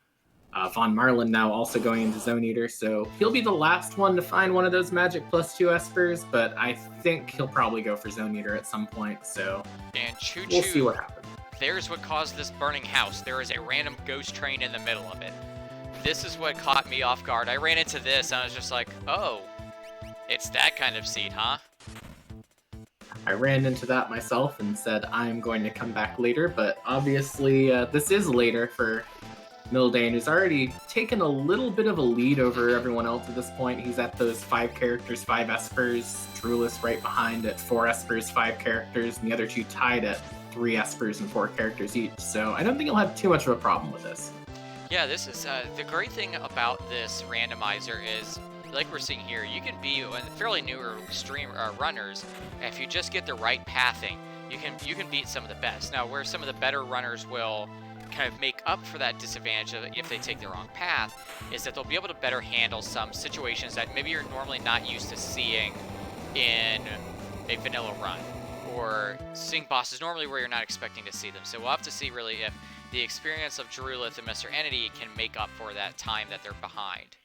Von Marlin now also going into Zone Eater, so he'll be the last one to find one of those magic +2 Espers, but I think he'll probably go for Zone Eater at some point, so and we'll see what happens. There's what caused this burning house. There is a random ghost train in the middle of it. This is what caught me off guard. I ran into this, and I was just like, oh, it's that kind of seed, huh? I ran into that myself and said I'm going to come back later, but obviously this is later for Mildane, who's already taken a little bit of a lead over everyone else at this point. He's at those 5 characters, 5 Espers, Drulith right behind at 4 Espers, 5 characters, and the other 2 tied at 3 Espers and 4 characters each. So I don't think he'll have too much of a problem with this. Yeah, this is the great thing about this randomizer is, like we're seeing here, you can be fairly newer runners. If you just get the right pathing, you can beat some of the best. Now, where some of the better runners will kind of make up for that disadvantage if they take the wrong path, is that they'll be able to better handle some situations that maybe you're normally not used to seeing in a vanilla run, or seeing bosses normally where you're not expecting to see them. So we'll have to see really if the experience of Drulith and Mr. Entity can make up for that time that they're behind.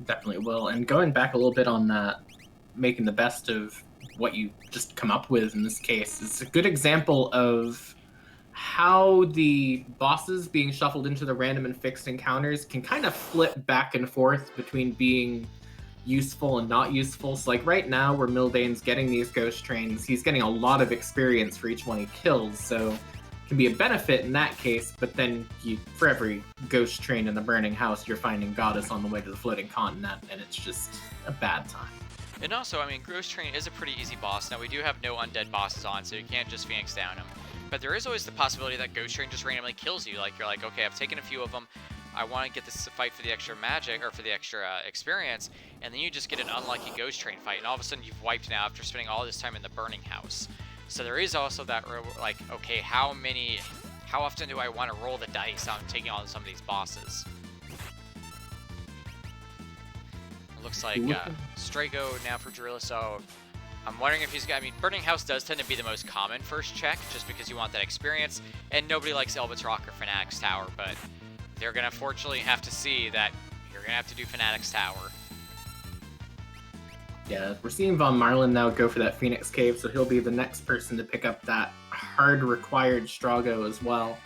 Definitely will. And going back a little bit on that, making the best of what you just come up with in this case, is a good example of how the bosses being shuffled into the random and fixed encounters can kind of flip back and forth between being useful and not useful. So like right now where Mildane's getting these ghost trains, he's getting a lot of experience for each one he kills, so it can be a benefit in that case, but then for every ghost train in the burning house, you're finding Goddess on the way to the floating continent, and it's just a bad time. And also, I mean, Ghost Train is a pretty easy boss. Now, we do have no undead bosses on, so you can't just Phoenix down him. But there is always the possibility that Ghost Train just randomly kills you. Like, you're like, okay, I've taken a few of them. I want to get this fight for the extra magic, or for the extra experience. And then you just get an unlucky Ghost Train fight. And all of a sudden, you've wiped now after spending all this time in the burning house. So there is also that, like, okay, how often do I want to roll the dice on taking on some of these bosses? It looks like Strago now for Drilla, so I'm wondering if he's got, I mean, Burning House does tend to be the most common first check, just because you want that experience, and nobody likes Elbit's Rock or Fanatic's Tower, but they're gonna fortunately have to see that you're gonna have to do Fanatic's Tower. Yeah, we're seeing Von Marlin now go for that Phoenix Cave, so he'll be the next person to pick up that hard required Strago as well.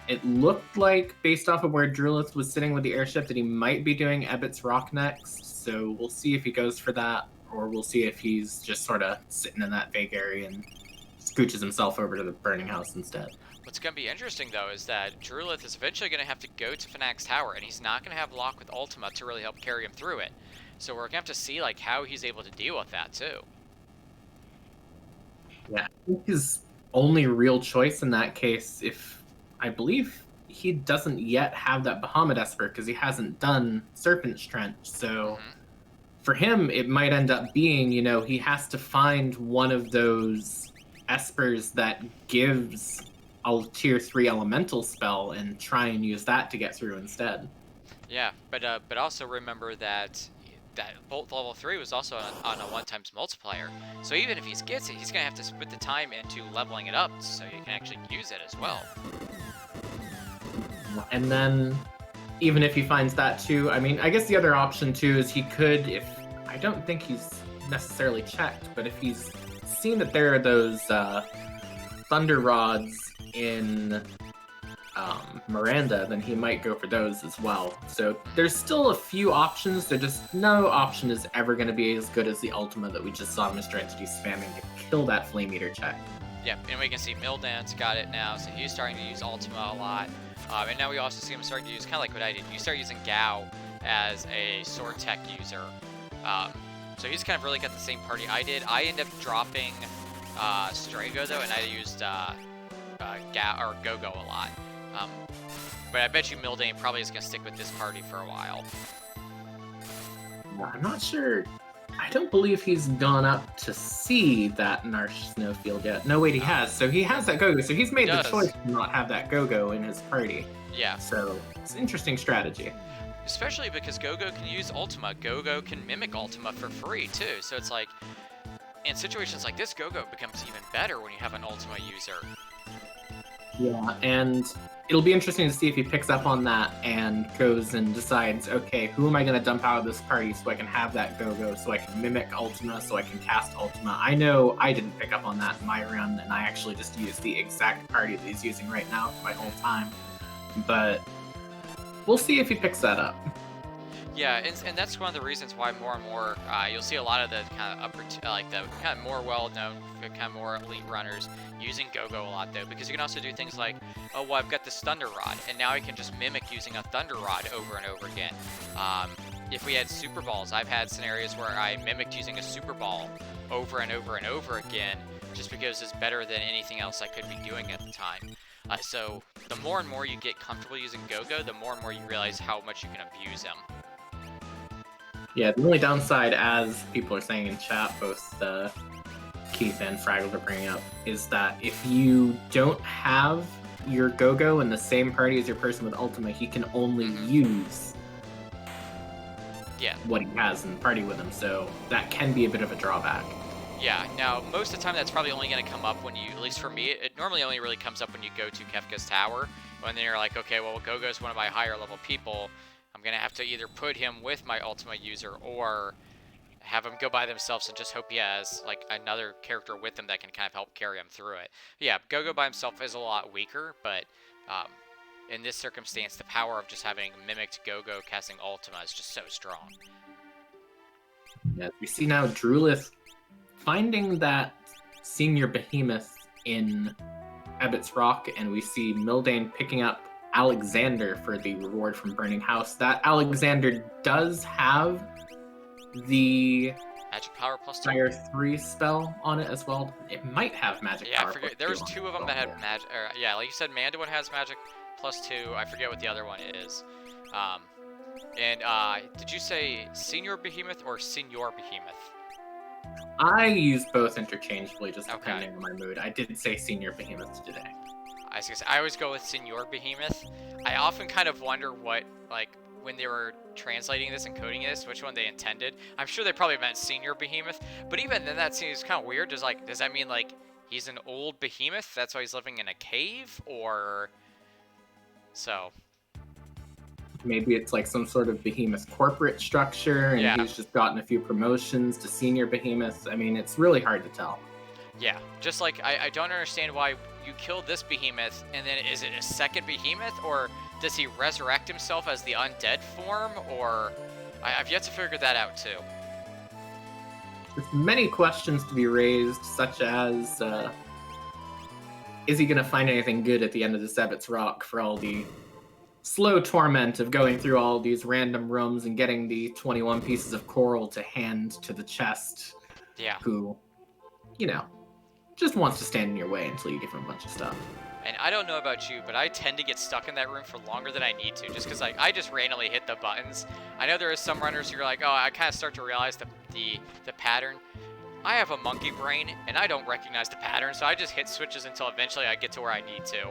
It looked like, based off of where Drulith was sitting with the airship, that he might be doing Ebbett's Rock next, so we'll see if he goes for that, or we'll see if he's just sort of sitting in that vague area and scooches himself over to the burning house instead. What's going to be interesting, though, is that Drulith is eventually going to have to go to Fanatic's Tower, and he's not going to have Lock with Ultima to really help carry him through it. So we're going to have to see, like, how he's able to deal with that, too. Yeah, I think his only real choice in that case, if I believe he doesn't yet have that Bahamut Esper because he hasn't done Serpent's Trench, so for him it might end up being, you know, he has to find one of those Espers that gives a tier 3 elemental spell and try and use that to get through instead. Yeah, but also remember that Bolt level 3 was also on a 1x multiplier. So even if he gets it, he's going to have to put the time into leveling it up so you can actually use it as well. And then, even if he finds that too, I mean, I guess the other option too is he could, if, I don't think he's necessarily checked, but if he's seen that there are those Thunder Rods in Miranda, then he might go for those as well. So there's still a few options. There just no option is ever going to be as good as the Ultima that we just saw Mr. Entity spamming to kill that Flame Eater check. Yeah, and we can see Mildan's got it now, so he's starting to use Ultima a lot. And now we also see him starting to use, kind of like what I did, you start using Gao as a sword tech user. So he's kind of really got the same party I did. I ended up dropping Strago though, and I used Gao or Go-Go a lot. But I bet you Mildan probably is going to stick with this party for a while. I'm not sure. I don't believe he's gone up to see that Narsh Snowfield yet. No, wait, he has. So he has that Go-Go. So he's made the choice to not have that Go-Go in his party. Yeah. So it's an interesting strategy. Especially because Go-Go can use Ultima. Go-Go can mimic Ultima for free, too. So it's like, in situations like this, Go-Go becomes even better when you have an Ultima user. Yeah, and it'll be interesting to see if he picks up on that and goes and decides, okay, who am I going to dump out of this party so I can have that Go-Go, so I can mimic Ultima, so I can cast Ultima. I know I didn't pick up on that in my run, and I actually just used the exact party that he's using right now for my whole time. But we'll see if he picks that up. Yeah, and that's one of the reasons why more and more you'll see a lot of the kind of upper, like the kind of more well-known, kind of more elite runners using Go-Go a lot though, because you can also do things like, oh well, I've got this Thunder Rod, and now I can just mimic using a Thunder Rod over and over again. If we had Super Balls, I've had scenarios where I mimicked using a Super Ball over and over and over again, just because it's better than anything else I could be doing at the time. So the more and more you get comfortable using Go-Go, the more and more you realize how much you can abuse him. Yeah, the only downside, as people are saying in chat, both Keith and Fraggle are bringing up, is that if you don't have your Go-Go in the same party as your person with Ultima, he can only use what he has in the party with him, so that can be a bit of a drawback. Yeah, now, most of the time that's probably only going to come up when you, at least for me, it normally only really comes up when you go to Kefka's Tower, when then you're like, okay, well, Go-Go's one of my higher level people, I'm going to have to either put him with my Ultima user or have him go by themselves and just hope he has like another character with him that can kind of help carry him through it. But yeah, Go-Go by himself is a lot weaker, but in this circumstance, the power of just having mimicked Go-Go casting Ultima is just so strong. Yeah, we see now Drulith finding that senior behemoth in Ebbett's Rock, and we see Mildan picking up Alexander for the reward from Burning House. That Alexander does have the Magic Power plus 2. Tier 3 spell on it as well. It might have Magic Power. Yeah, I forget. There was two of them that had magic. Yeah, like you said, Manda one has Magic plus 2. I forget what the other one is. Did you say Senior Behemoth or Senior Behemoth? I use both interchangeably, just depending on my mood. I did say Senior Behemoth today. I always go with Senior Behemoth. I often kind of wonder what, like, when they were translating this and coding this, which one they intended. I'm sure they probably meant Senior Behemoth, but even then that seems kind of weird. Does that mean, like, he's an old behemoth? That's why he's living in a cave? Or... So... maybe it's like some sort of behemoth corporate structure, and Yeah. he's just gotten a few promotions to senior behemoth. I mean, it's really hard to tell. Yeah, just like I don't understand why you killed this behemoth, and then is it a second behemoth, or does he resurrect himself as the undead form, or I've yet to figure that out too. There's many questions to be raised, such as is he going to find anything good at the end of the Zebet's Rock for all the slow torment of going through all these random rooms and getting the 21 pieces of coral to hand to the chest, Yeah. who, you know, just wants to stand in your way until you give him a bunch of stuff. And I don't know about you, but I tend to get stuck in that room for longer than I need to, just because like I just randomly hit the buttons. I know there are some runners who are like, oh, I kind of start to realize the pattern. I have a monkey brain, and I don't recognize the pattern, so I just hit switches until eventually I get to where I need to.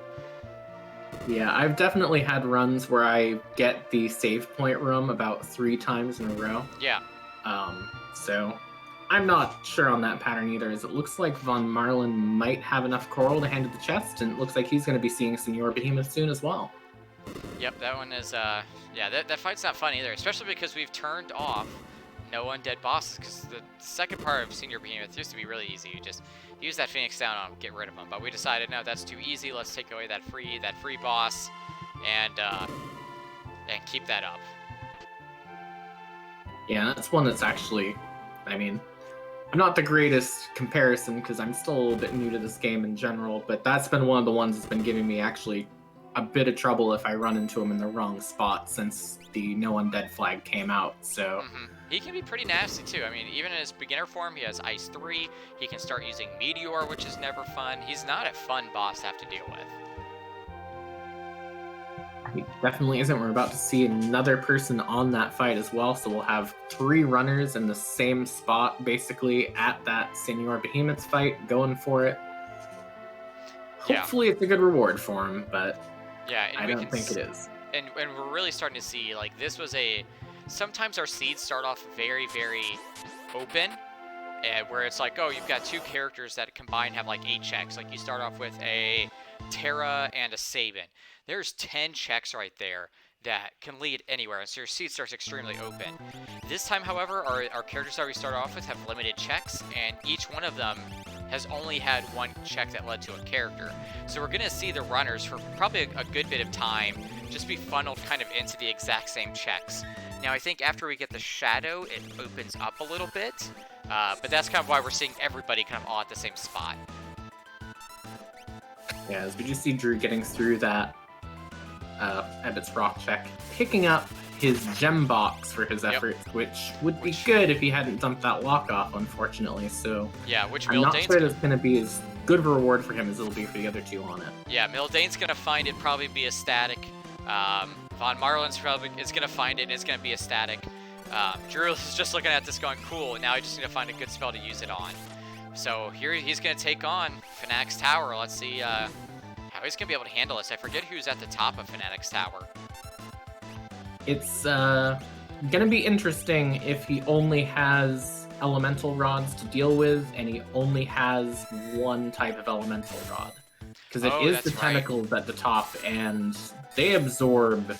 Yeah, I've definitely had runs where I get the save point room about 3 times in a row. Yeah. So I'm not sure on that pattern either, as it looks like Von Marlin might have enough coral to hand to the chest, and it looks like he's going to be seeing Senor Behemoth soon as well. Yep, that one is, yeah, that fight's not fun either, especially because we've turned off no undead bosses, because the second part of Senior Behemoth used to be really easy. You just use that Phoenix down on him, get rid of him, but we decided, no, that's too easy, let's take away that free boss, and keep that up. Yeah, that's one that's actually, I mean, I'm not the greatest comparison because I'm still a little bit new to this game in general, but that's been one of the ones that's been giving me actually a bit of trouble if I run into him in the wrong spot since the no undead flag came out. So He can be pretty nasty too. I mean, even in his beginner form, he has Ice 3. He can start using Meteor, which is never fun. He's not a fun boss to have to deal with. he definitely isn't. We're about to see another person on that fight as well, so we'll have 3 runners in the same spot basically at that Senor Behemoth fight going for it. Hopefully it's a good reward for him, but yeah, and I don't think it is. And we're really starting to see, like, this was sometimes our seeds start off very, very open, and where it's like, oh, you've got 2 characters that combined have like 8 checks. Like you start off with a Terra and a Sabin. There's 10 checks right there that can lead anywhere, and so your seed starts extremely open. This time, however, our characters that we start off with have limited checks, and each one of them has only had 1 check that led to a character. So we're going to see the runners for probably a good bit of time just be funneled kind of into the exact same checks. Now, I think after we get the Shadow, it opens up a little bit, but that's kind of why we're seeing everybody kind of all at the same spot. Yeah, as we just see Drew getting through that Ebbett's Rock check, picking up his gem box for his efforts, which would be good if he hadn't dumped that lock off, unfortunately. So yeah, which I'm not sure it's going to be as good of a reward for him as it'll be for the other 2 on it. Yeah, Mildane's going to find it, probably be a static. Von Marlin's probably is going to find it, and it's going to be a static. Drew is just looking at this going, cool, now I just need to find a good spell to use it on. So here he's going to take on Fanatic's Tower. Let's see how he's going to be able to handle this. I forget who's at the top of Fanatic's Tower. It's going to be interesting if he only has elemental rods to deal with, and he only has 1 type of elemental rod. Because it is the tentacles at the top, and they absorb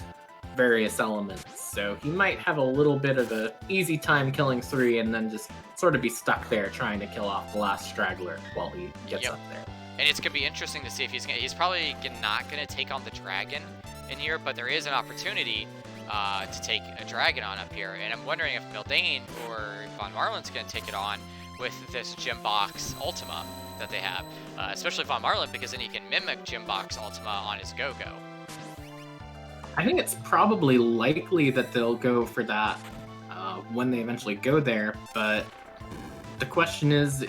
various elements. So he might have a little bit of an easy time killing 3 and then just sort of be stuck there trying to kill off the last straggler while he gets up there. And it's going to be interesting to see if he's probably not going to take on the dragon in here, but there is an opportunity to take a dragon on up here. And I'm wondering if Mildane or Von Marlin's going to take it on with this Gem Box Ultima that they have. Especially Von Marlin, because then he can mimic Gem Box Ultima on his Go-Go. I think it's probably likely that they'll go for that when they eventually go there, but the question is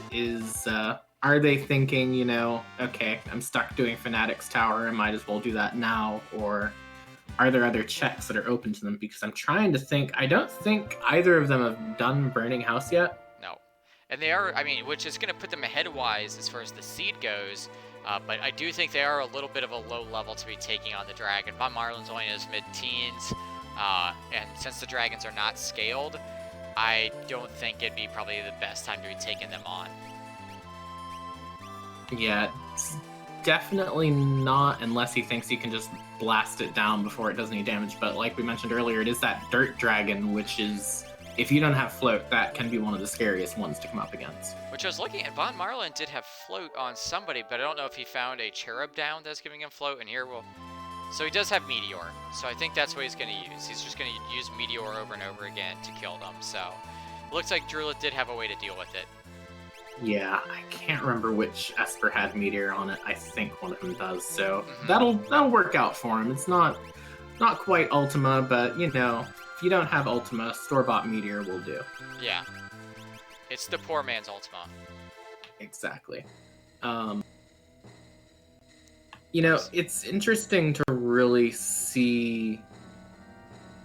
are they thinking, you know, okay, I'm stuck doing Fanatic's Tower, I might as well do that now, or are there other checks that are open to them? Because I'm trying to think, I don't think either of them have done Burning House yet. No. And they are, I mean, which is going to put them ahead-wise as far as the seed goes, but I do think they are a little bit of a low level to be taking on the dragon. Von Marlin's only in his mid-teens, and since the dragons are not scaled, I don't think it'd be probably the best time to be taking them on. Yeah, it's definitely not, unless he thinks he can just blast it down before it does any damage. But like we mentioned earlier, it is that dirt dragon, which is, if you don't have float, that can be one of the scariest ones to come up against. Which I was looking at, Von Marlin did have float on somebody, but I don't know if he found a cherub down that's giving him float, and here we'll... So he does have Meteor, so I think that's what he's going to use. He's just going to use Meteor over and over again to kill them, so... Looks like Drulith did have a way to deal with it. Yeah, I can't remember which Esper had Meteor on it. I think one of them does, so Mm-hmm. that'll work out for him. It's not quite Ultima, but, you know, if you don't have Ultima, store-bought Meteor will do. Yeah. It's the poor man's Ultima. Exactly. You know, it's interesting to really see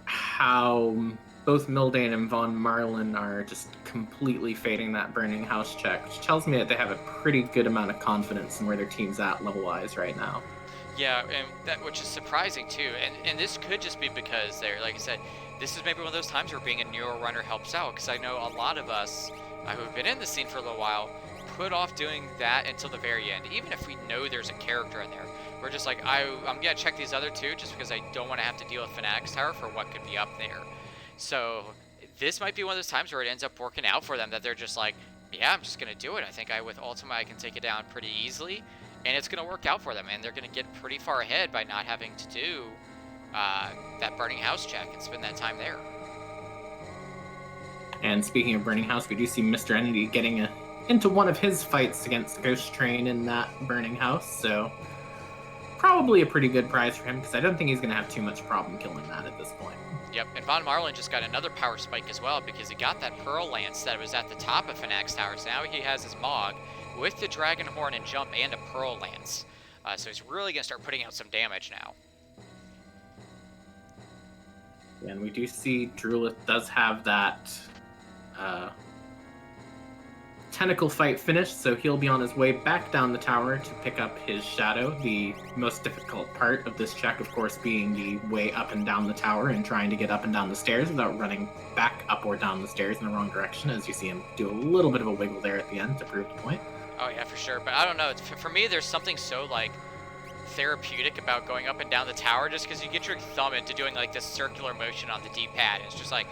how both Mildane and Von Marlin are just completely fading that Burning House check, which tells me that they have a pretty good amount of confidence in where their team's at level-wise right now. Yeah, and that, which is surprising too, and this could just be because they're, like I said, this is maybe one of those times where being a newer runner helps out, because I know a lot of us who have been in the scene for a little while put off doing that until the very end, even if we know there's a character in there. We're just like, I'm gonna check these other two just because I don't want to have to deal with Fanatics Tower for what could be up there. So this might be one of those times where it ends up working out for them, that they're just like, yeah, I'm just gonna do it. I think with Ultima I can take it down pretty easily, and it's gonna work out for them, and they're gonna get pretty far ahead by not having to do that Burning House check and spend that time there. And speaking of Burning House, we do see Mr. Entity getting into one of his fights against Ghost Train in that Burning House, so probably a pretty good prize for him, because I don't think he's going to have too much problem killing that at this point. Yep, and Von Marlin just got another power spike as well, because he got that Pearl Lance that was at the top of Fanatics Tower, so now he has his Mog with the Dragon Horn and Jump and a Pearl Lance. So he's really going to start putting out some damage now. And we do see Drulith does have that tentacle fight finished, so he'll be on his way back down the tower to pick up his shadow. The most difficult part of this check, of course, being the way up and down the tower and trying to get up and down the stairs without running back up or down the stairs in the wrong direction, as you see him do a little bit of a wiggle there at the end to prove the point. Oh yeah, for sure. But I don't know. For me, there's something so like therapeutic about going up and down the tower, just because you get your thumb into doing like this circular motion on the D-pad. It's just like,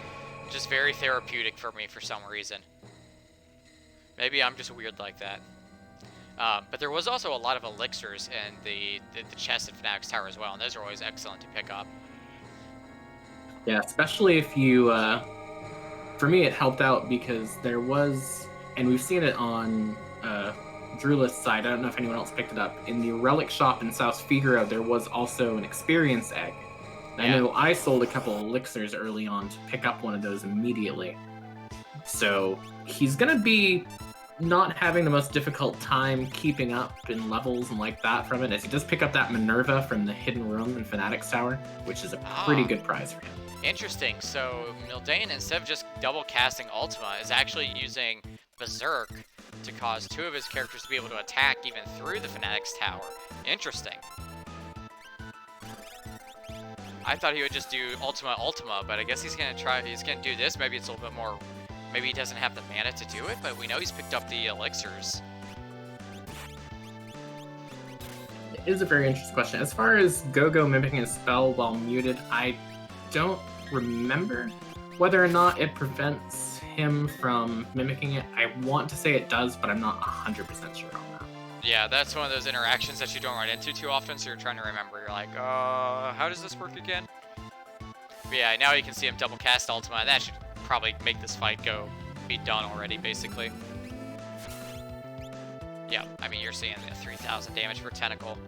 just very therapeutic for me for some reason. Maybe I'm just weird like that. But there was also a lot of elixirs in the chest at Fanatics Tower as well, and those are always excellent to pick up. Yeah, especially if you, for me it helped out because there was, and we've seen it on Drulith's side, I don't know if anyone else picked it up, in the relic shop in South Figaro there was also an experience egg. Yeah. I know I sold a couple elixirs early on to pick up one of those immediately. So he's going to be not having the most difficult time keeping up in levels and like that from it, as he does pick up that Minerva from the hidden room in Fanatics Tower, which is a pretty good prize for him. Interesting. So Mildane, instead of just double casting Ultima, is actually using Berserk to cause two of his characters to be able to attack even through the Fanatics Tower. Interesting. I thought he would just do Ultima, but I guess he's gonna do this. Maybe it's a little bit more, maybe he doesn't have the mana to do it, but we know he's picked up the elixirs. It is a very interesting question. As far as Gogo mimicking a spell while muted, I don't remember whether or not it prevents him from mimicking it. I want to say it does, but I'm not 100% sure on that. Yeah, that's one of those interactions that you don't run into too often, so you're trying to remember. You're like, how does this work again? But yeah, now you can see him double cast Ultima, and that should probably make this fight be done already, basically. Yeah, I mean, you're seeing 3,000 damage per tentacle.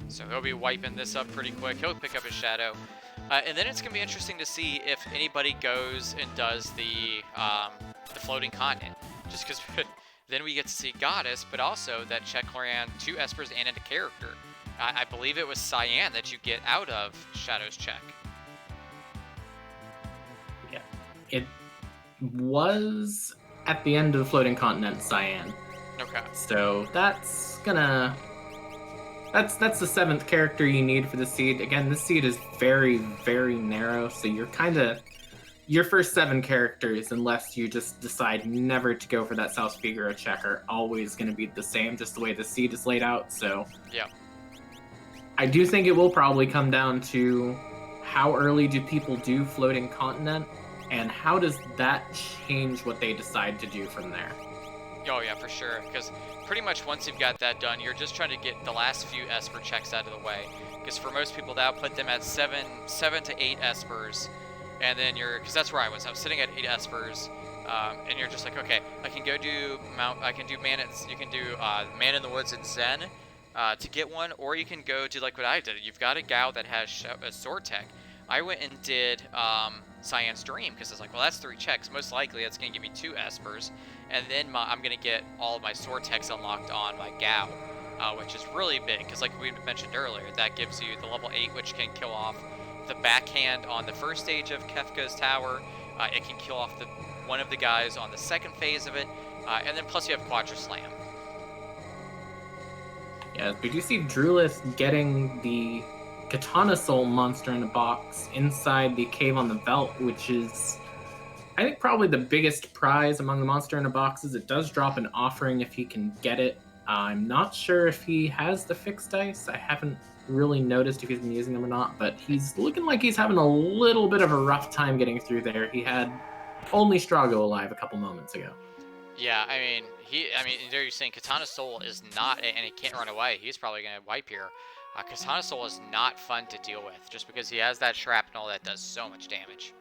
So he'll be wiping this up pretty quick. He'll pick up his shadow. And then it's going to be interesting to see if anybody goes and does the floating continent. Just because then we get to see Goddess, but also that check ran 2 Espers and into character. I believe it was Cyan that you get out of Shadow's check. Yeah. It was at the end of Floating Continent Cyan. Okay. So that's gonna... That's the 7th character you need for the seed. Again, this seed is very, very narrow, so you're kind of... your first 7 characters, unless you just decide never to go for that South Figaro check, are always going to be the same, just the way the seed is laid out. So yeah. I do think it will probably come down to how early do people do floating continent, and how does that change what they decide to do from there. Oh yeah, for sure. Because pretty much once you've got that done, you're just trying to get the last few Esper checks out of the way. Because for most people, that'll put them at 7 to 8 Espers, and then because that's where I was sitting at 8 Espers, and you're just like, okay, I can go do you can do Man in the Woods and Zen to get one, or you can go do like what I did. You've got a Gao that has a sword tech. I went and did Cyan's Dream because it's like, well, that's 3 checks. Most likely, that's going to give me 2 Espers, and then I'm going to get all of my sword techs unlocked on my Gao, which is really big because, like we mentioned earlier, that gives you the level 8, which can kill off the backhand on the first stage of Kefka's tower. It can kill off one of the guys on the second phase of it, and then plus you have Quadra Slam. Yeah, we do see Drulith getting the Katana Soul monster in a box inside the Cave on the Veldt, which is, I think, probably the biggest prize among the monster in a boxes. It does drop an offering if he can get it. I'm not sure if he has the fixed dice. I haven't really noticed if he's been using them or not, but he's looking like he's having a little bit of a rough time getting through there. He had only Strago alive a couple moments ago. Yeah, I mean, there you're saying Katana Soul is not, and he can't run away. He's probably going to wipe here. Katana Soul is not fun to deal with, just because he has that shrapnel that does so much damage.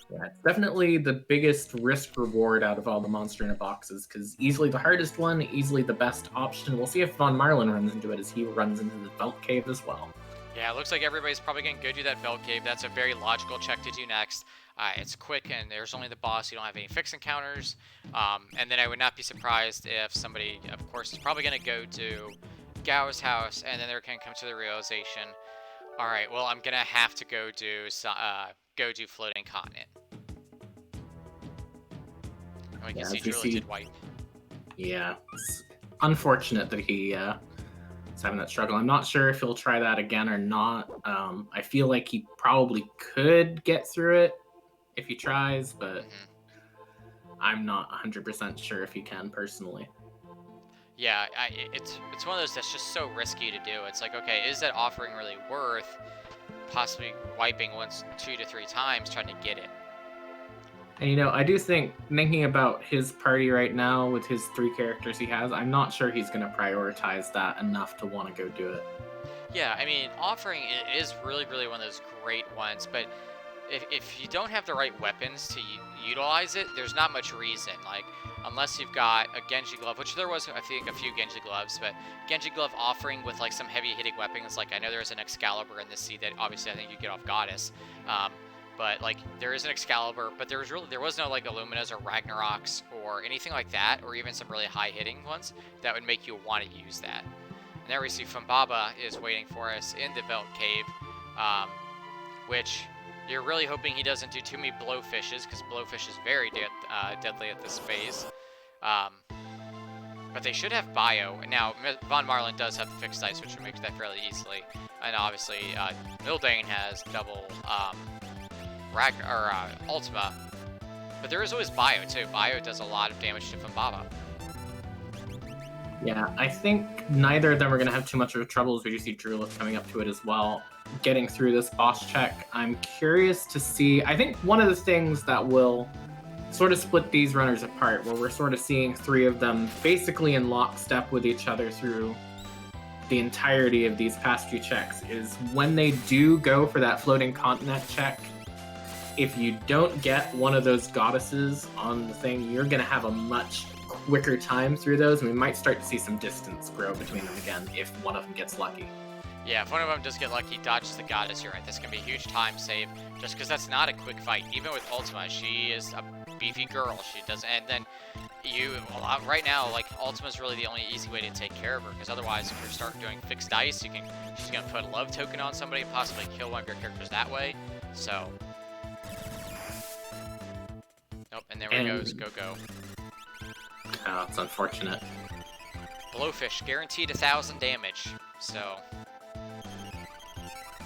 Yeah, it's definitely the biggest risk reward out of all the monster in a boxes, because easily the hardest one, easily the best option. We'll see if Von Marlin runs into it as he runs into the Veldt Cave as well. Yeah, it looks like everybody's probably going to go do that Veldt Cave. That's a very logical check to do next. It's quick, and there's only the boss. You don't have any fix encounters. And then I would not be surprised if somebody, of course, is probably going to go to Gao's house, and then they're going to come to the realization, all right, well, I'm going to have to go do Floating Continent. And we can see Drulith did wipe. Yeah, it's unfortunate that he is having that struggle. I'm not sure if he'll try that again or not. I feel like he probably could get through it if he tries, but I'm not 100% sure if he can personally. Yeah, it's one of those that's just so risky to do. It's like, okay, is that offering really worth possibly wiping once 2 to 3 times trying to get it? And I do think, thinking about his party right now with his 3 characters he has, I'm not sure he's going to prioritize that enough to want to go do it. Yeah, I mean, offering is really, really one of those great ones, but if you don't have the right weapons to utilize it, there's not much reason. Like, unless you've got a Genji glove, which there was, I think, a few Genji gloves, but Genji glove offering with like some heavy hitting weapons, like I know there's an Excalibur in this seed that obviously I think you get off Goddess, but like there is an Excalibur, but there was no like Illuminas or Ragnaroks or anything like that, or even some really high hitting ones that would make you want to use that. And there we see Fumbaba is waiting for us in the Veldt Cave, which you're really hoping he doesn't do too many blowfishes, because blowfish is very deadly at this phase. But they should have bio. Now, Von Marlin does have the fixed dice, which makes that fairly easily. And obviously, Mildane has double Ultima. But there is always bio, too. Bio does a lot of damage to Fumbaba. Yeah, I think neither of them are going to have too much of a trouble, as we do see Drulith coming up to it as well, getting through this boss check. I'm curious to see, I think one of the things that will sort of split these runners apart, where we're sort of seeing 3 of them basically in lockstep with each other through the entirety of these past few checks, is when they do go for that floating continent check, if you don't get one of those goddesses on the thing, you're going to have a much quicker time through those, and we might start to see some distance grow between them again if one of them gets lucky. Yeah, if one of them does get lucky, dodges the goddess, you're right. That's going to be a huge time save, just because that's not a quick fight. Even with Ultima, she is a beefy girl. She doesn't, and then right now, like, Ultima's really the only easy way to take care of her, because otherwise, if you start doing fixed dice, she's going to put a love token on somebody and possibly kill one of your characters that way. So, nope, and there we goes, go. Oh, it's unfortunate. Blowfish, guaranteed 1,000 damage, so...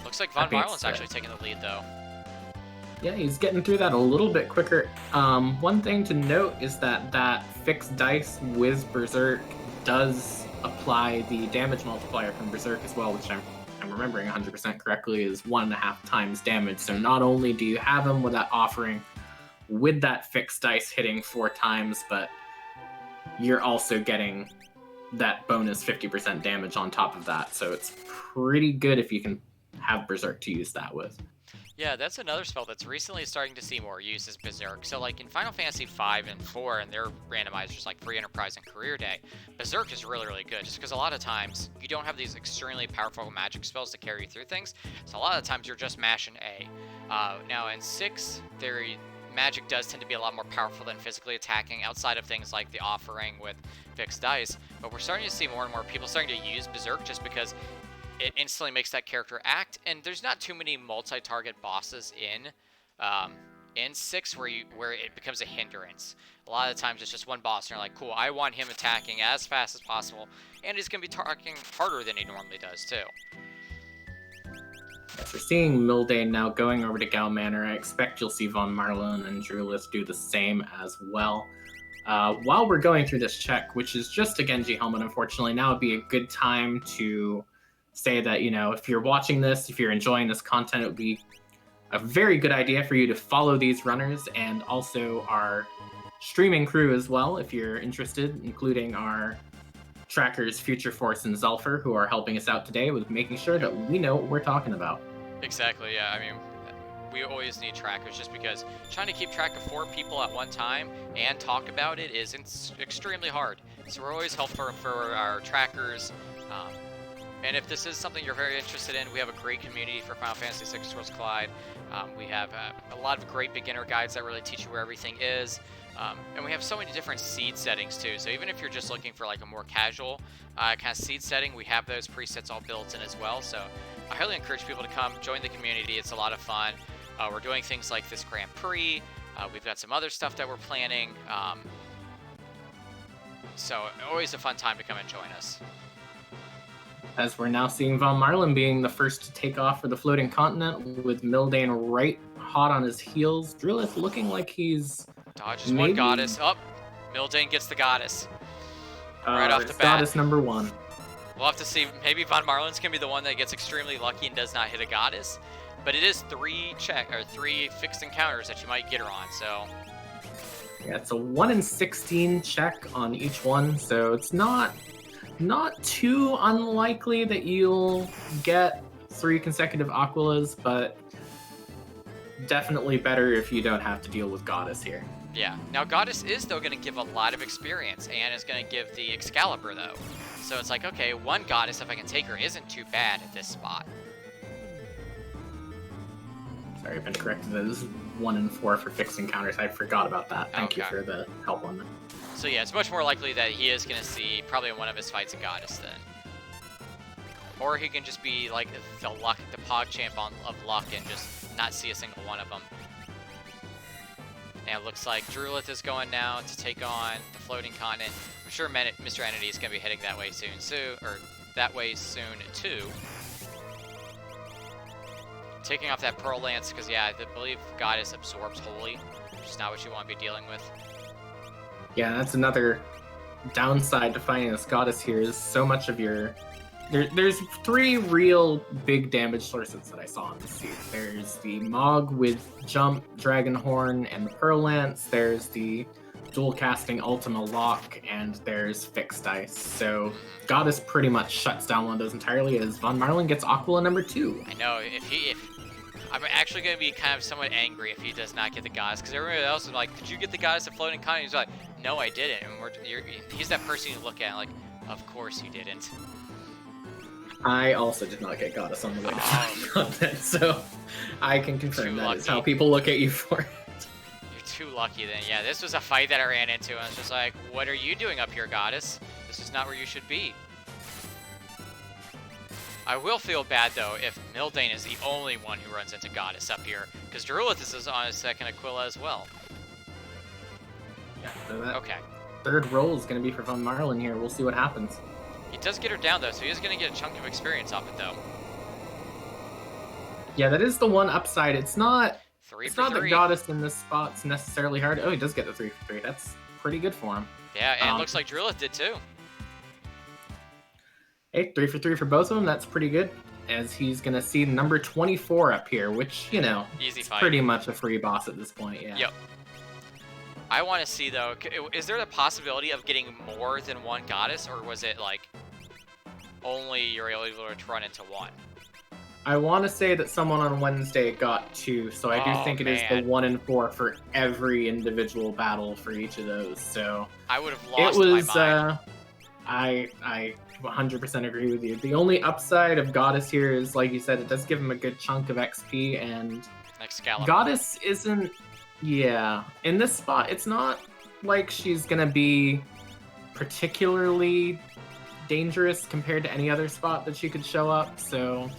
Looks like Von Marlin's actually taking the lead, though. Yeah, he's getting through that a little bit quicker. One thing to note is that that fixed dice with Berserk does apply the damage multiplier from Berserk as well, which I'm remembering 100% correctly is 1.5 times damage. So not only do you have him with that offering with that fixed dice hitting 4 times, but you're also getting that bonus 50% damage on top of that. So it's pretty good if you can have Berserk to use that with. Yeah, that's another spell that's recently starting to see more use is Berserk. So like in Final Fantasy 5 and 4 and their randomizers like Free Enterprise and Career Day, Berserk is really, really good just because a lot of times you don't have these extremely powerful magic spells to carry you through things. So a lot of times you're just mashing A. Now in 6, magic does tend to be a lot more powerful than physically attacking outside of things like the offering with fixed dice. But we're starting to see more and more people starting to use Berserk just because it instantly makes that character act, and there's not too many multi-target bosses in 6 where it becomes a hindrance. A lot of the times it's just one boss, and you're like, cool, I want him attacking as fast as possible, and he's going to be attacking harder than he normally does, too. Yes, we're seeing Mildane now going over to Gal Manor. I expect you'll see Von Marlin and Drulith do the same as well. While we're going through this check, which is just a Genji helmet, unfortunately, now would be a good time to say that, if you're watching this, if you're enjoying this content, it would be a very good idea for you to follow these runners and also our streaming crew as well, if you're interested, including our trackers Future Force and Zulfer, who are helping us out today with making sure that we know what we're talking about. Exactly, yeah. I mean, we always need trackers just because trying to keep track of 4 people at one time and talk about it is extremely hard. So we're always helpful for our trackers. And if this is something you're very interested in, we have a great community for Final Fantasy VI Worlds Collide. We have a lot of great beginner guides that really teach you where everything is. And we have so many different seed settings too. So even if you're just looking for like a more casual kind of seed setting, we have those presets all built in as well. So I highly encourage people to come join the community. It's a lot of fun. We're doing things like this Grand Prix. We've got some other stuff that we're planning. So always a fun time to come and join us. As we're now seeing Von Marlin being the first to take off for the floating continent with Mildane right hot on his heels. Drulith looking like he's dodges one goddess. Oh, Mildane gets the goddess. Right off the bat. Goddess number 1. We'll have to see. Maybe Von Marlin's going to be the one that gets extremely lucky and does not hit a goddess. But it is 3 fixed encounters that you might get her on, so. Yeah, it's a 1 in 16 check on each one, so it's not too unlikely that you'll get 3 consecutive Aquilas, but definitely better if you don't have to deal with Goddess here. Yeah. Now, Goddess is, though, going to give a lot of experience, and is going to give the Excalibur, though. So it's like, okay, 1 Goddess, if I can take her, isn't too bad at this spot. Sorry, I've been corrected. That is 1 in 4 for fixed encounters. I forgot about that. Thank you for the help on that. So yeah, it's much more likely that he is going to see, probably in one of his fights, a Goddess then. Or he can just be like the PogChamp of luck and just not see a single one of them. And it looks like Drulith is going now to take on the floating continent. I'm sure Mr. Entity is going to be heading that way soon too. Taking off that Pearl Lance because yeah, I believe Goddess absorbs Holy, which is not what you want to be dealing with. Yeah, that's another downside to fighting this Goddess here is so much of your... There's 3 real big damage sources that I saw on the seed. There's the Mog with Jump, Dragonhorn, and the Pearl Lance. There's the dual casting Ultima Lock, and there's Fixed Dice. So Goddess pretty much shuts down one of those entirely as Von Marlin gets Aquila number 2. I know, I'm actually going to be kind of somewhat angry if he does not get the Goddess, because everybody else is like, did you get the Goddess at Floating Continent? He's like, no, I didn't. And he's that person you look at and like, of course you didn't. I also did not get Goddess on the way to Floating Continent, so I can confirm that is how people look at you for it. You're too lucky then. Yeah, this was a fight that I ran into, and I was just like, what are you doing up here, Goddess? This is not where you should be. I will feel bad, though, if Mildane is the only one who runs into Goddess up here, because Drulith is on his second Aquila as well. Yeah, so that okay. Third roll is going to be for Von Marlin here. We'll see what happens. He does get her down, though, so he is going to get a chunk of experience off it, though. Yeah, that is the one upside. It's not 3 It's for not that 3. Goddess in this spot's necessarily hard. Oh, he does get the 3 for 3. That's pretty good for him. Yeah, and it looks like Drulith did too. Hey, 3 for 3 for both of them. That's pretty good. As he's going to see number 24 up here, which, you know, Easy it's fight. pretty much a free boss at this point, yeah. Yep. I want to see, though, is there the possibility of getting more than one Goddess, or was it, like, only you're able to run into one? I want to say that someone on Wednesday got 2, so I do think it is the 1 and 4 for every individual battle for each of those. So I would have lost my mind. I 100% agree with you. The only upside of Goddess here is, like you said, it does give him a good chunk of XP, and Excalibur. Goddess isn't. Yeah, in this spot, it's not like she's gonna be particularly dangerous compared to any other spot that she could show up. So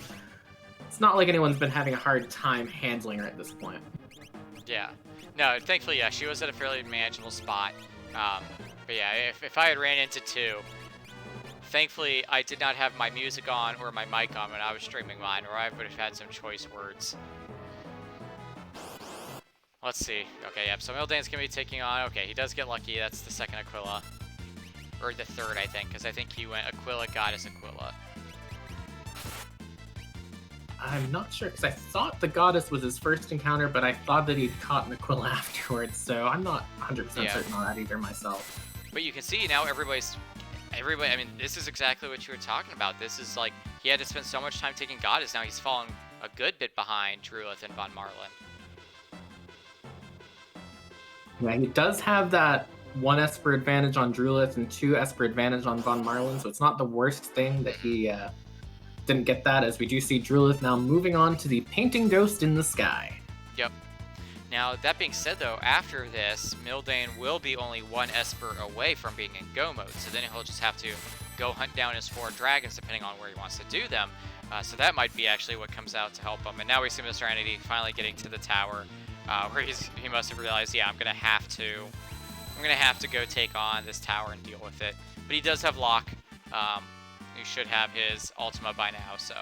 it's not like anyone's been having a hard time handling her at this point. Yeah. No, thankfully, yeah, she was at a fairly manageable spot. But yeah, if I had ran into 2, thankfully I did not have my music on or my mic on when I was streaming mine, or I would have had some choice words. Let's see. Okay, yep, so Mildane's going to be taking on... Okay, he does get lucky. That's the second Aquila. Or the third, I think, because I think he went Aquila, Goddess, Aquila. I'm not sure, because I thought the Goddess was his first encounter, but I thought that he'd caught an Aquila afterwards, so I'm not 100% certain on that either myself. But you can see now everybody, I mean, this is exactly what you were talking about. This is like, he had to spend so much time taking Goddess, now he's fallen a good bit behind Drulith and Von Marlin. Yeah, he does have that 1 Esper advantage on Drulith and 2 Esper advantage on Von Marlin, so it's not the worst thing that he didn't get that, as we do see Drulith now moving on to the Painting Ghost in the Sky. Yep. Now, that being said, though, after this, Mildane will be only 1 Esper away from being in Go mode, so then he'll just have to go hunt down his 4 dragons, depending on where he wants to do them. So that might be actually what comes out to help him. And now we see Mr. Entity finally getting to the tower, where he must have realized, yeah, I'm gonna have to go take on this tower and deal with it. But he does have Lock. He should have his Ultima by now, so.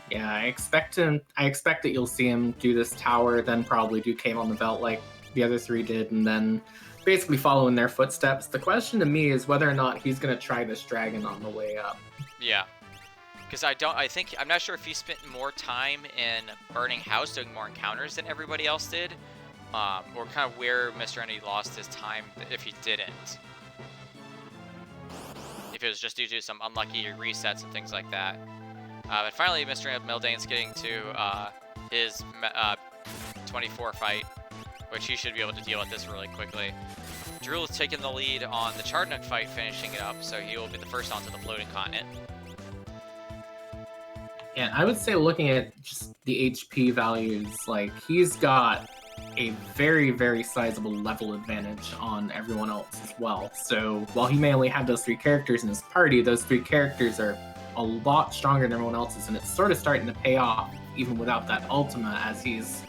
Yeah, I expect that you'll see him do this tower, then probably do Cave on the Belt like the other 3 did, and then basically follow in their footsteps. The question to me is whether or not he's gonna try this dragon on the way up. Yeah. Because I'm not sure if he spent more time in Burning House doing more encounters than everybody else did, or kind of where Mr. Entity lost his time if he didn't. If it was just due to some unlucky resets and things like that. But finally, Mr. Mildane's getting to his 24 fight, which he should be able to deal with this really quickly. Drulith's taking the lead on the Chardnook fight, finishing it up, so he will be the first onto the floating continent. And I would say, looking at just the HP values, like, he's got a very, very sizable level advantage on everyone else as well. So while he may only have those 3 characters in his party, those 3 characters are a lot stronger than everyone else's, and it's sort of starting to pay off even without that Ultima, as he's